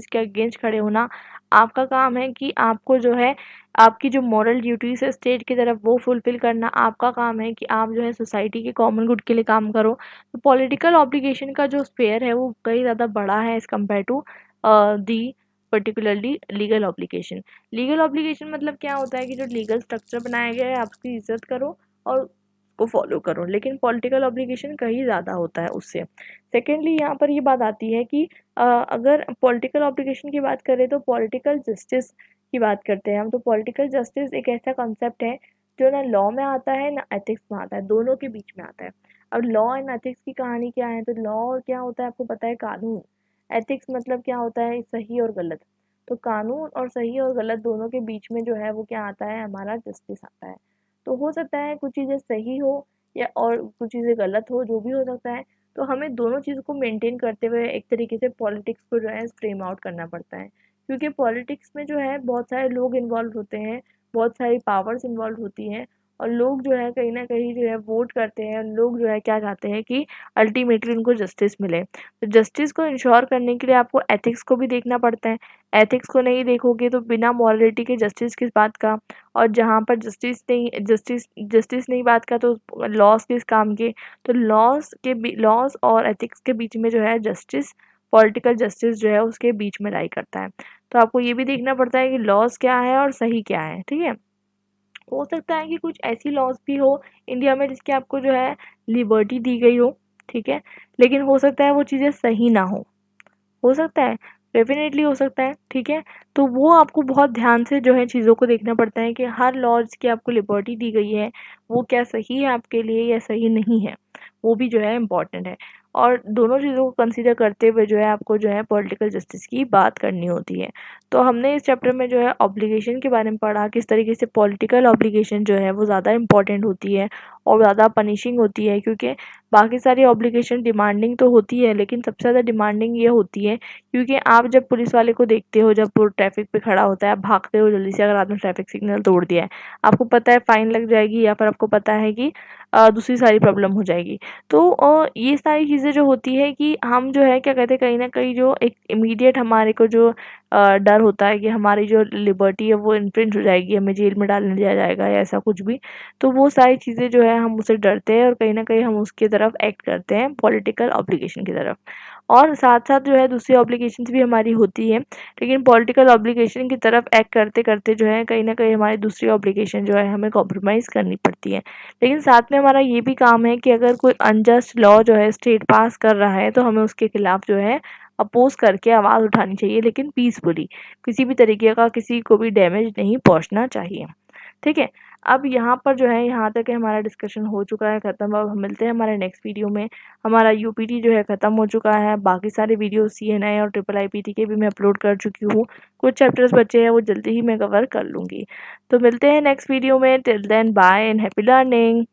के अगेंस्ट खड़े होना, आपका काम है कि आपको जो है आपकी जो मॉरल ड्यूटीज है स्टेट की तरफ वो फुलफिल करना, आपका काम है कि आप जो है सोसाइटी के कॉमन गुड के लिए काम करो। तो पॉलिटिकल ऑब्लिगेशन का जो स्पेयर है वो कई ज़्यादा बड़ा है as compare to the particularly legal obligation. Legal obligation मतलब क्या होता है कि जो लीगल स्ट्रक्चर बनाया गया है आप उसकी इज्जत करो और को फॉलो करो, लेकिन पॉलिटिकल ऑब्लिगेशन कहीं ज़्यादा होता है उससे। सेकेंडली यहाँ पर ये बात आती है कि अगर पॉलिटिकल ऑब्लिगेशन की बात करें तो पॉलिटिकल जस्टिस की बात करते हैं हम। तो पॉलिटिकल जस्टिस एक ऐसा कॉन्सेप्ट है जो ना लॉ में आता है ना एथिक्स में आता है, दोनों के बीच में आता है। अब लॉ एंड एथिक्स की कहानी क्या है? तो लॉ क्या होता है आपको पता है? कानून। एथिक्स मतलब क्या होता है? सही और गलत। तो कानून और सही और गलत दोनों के बीच में जो है वो क्या आता है, हमारा जस्टिस आता है। तो हो सकता है कुछ चीज़ें सही हो या और कुछ चीज़ें गलत हो, जो भी हो सकता है। तो हमें दोनों चीज़ों को मेंटेन करते हुए एक तरीके से पॉलिटिक्स को जो है फ्रेम आउट करना पड़ता है, क्योंकि पॉलिटिक्स में जो है बहुत सारे लोग इन्वॉल्व होते हैं, बहुत सारी पावर्स इन्वॉल्व होती हैं, और लोग जो है कहीं ना कहीं जो है वोट करते हैं। लोग जो है क्या चाहते हैं कि अल्टीमेटली उनको जस्टिस मिले। तो जस्टिस को इंश्योर करने के लिए आपको एथिक्स को भी देखना पड़ता है। एथिक्स को नहीं देखोगे तो बिना मॉरलिटी के जस्टिस किस बात का, और जहाँ पर जस्टिस नहीं बात का तो लॉस किस काम के। तो लॉस और एथिक्स के बीच में जो है जस्टिस, पॉलिटिकल जस्टिस जो है उसके बीच में लाई करता है। तो आपको ये भी देखना पड़ता है कि लॉस क्या है और सही क्या है, ठीक है। हो सकता है कि कुछ ऐसी लॉज भी हो इंडिया में जिसकी आपको जो है लिबर्टी दी गई हो, ठीक है, लेकिन हो सकता है वो चीज़ें सही ना हो सकता है, डेफ़िनेटली हो सकता है, ठीक है। तो वो आपको बहुत ध्यान से जो है चीज़ों को देखना पड़ता है कि हर लॉज़ की आपको लिबर्टी दी गई है, वो क्या सही है आपके लिए या सही नहीं है, वो भी जो है इम्पॉर्टेंट है। और दोनों चीज़ों को कंसीडर करते हुए जो है आपको जो है पॉलिटिकल जस्टिस की बात करनी होती है। तो हमने इस चैप्टर में जो है ऑब्लिगेशन के बारे में पढ़ा, किस तरीके से पॉलिटिकल ऑब्लिगेशन जो है वो ज़्यादा इम्पॉर्टेंट होती है और ज़्यादा पनिशिंग होती है, क्योंकि बाकी सारी ऑब्लिगेशन डिमांडिंग तो होती है, लेकिन सबसे ज़्यादा डिमांडिंग ये होती है क्योंकि आप जब पुलिस वाले को देखते हो, जब वो ट्रैफिक पे खड़ा होता है, आप भागते हो जल्दी से, अगर आपने ट्रैफिक सिग्नल तोड़ दिया है, आपको पता है फाइन लग जाएगी या फिर आपको पता है कि दूसरी सारी प्रॉब्लम हो जाएगी। तो ये सारी चीज़ें जो होती है कि हम जो है क्या कहते हैं, कहीं न कहीं जो एक इमीडिएट हमारे को जो डर होता है कि हमारी जो लिबर्टी है वो इन्फ्रिंज हो जाएगी, हमें जेल में डाल दिया जाएगा या ऐसा कुछ भी। तो वो सारी चीज़ें जो है हम उससे डरते हैं और कहीं न कहीं हम उसकी तरफ एक्ट करते हैं पॉलिटिकल ऑब्लिगेशन की तरफ। और साथ-साथ जो है दूसरी ऑब्लिगेशंस भी हमारी होती है, लेकिन पॉलिटिकल ऑब्लिगेशन की तरफ एक्ट करते-करते जो है कहीं न कहीं हमारी दूसरी ऑब्लिगेशन जो है हमें कॉम्प्रोमाइज़ करनी पड़ती है। लेकिन साथ में हमारा ये भी काम है कि अगर कोई अनजस्ट लॉ जो है स्टेट पास कर रहा है, तो हमें उसके खिलाफ जो है अपोज़ करके आवाज़ उठानी चाहिए, लेकिन पीसफुली। किसी भी तरीके का किसी को भी डैमेज नहीं पहुँचना चाहिए। ठीक है? अब यहाँ पर जो है यहाँ तक हमारा डिस्कशन हो चुका है ख़त्म। अब हम मिलते हैं हमारे नेक्स्ट वीडियो में। हमारा यूपीटी जो है ख़त्म हो चुका है। बाकी सारे वीडियो सीएनआई और ट्रिपल आईपीटी के भी मैं अपलोड कर चुकी हूँ। कुछ चैप्टर्स बचे हैं वो जल्दी ही मैं कवर कर लूँगी। तो मिलते हैं नेक्स्ट वीडियो में। Till then bye and happy learning.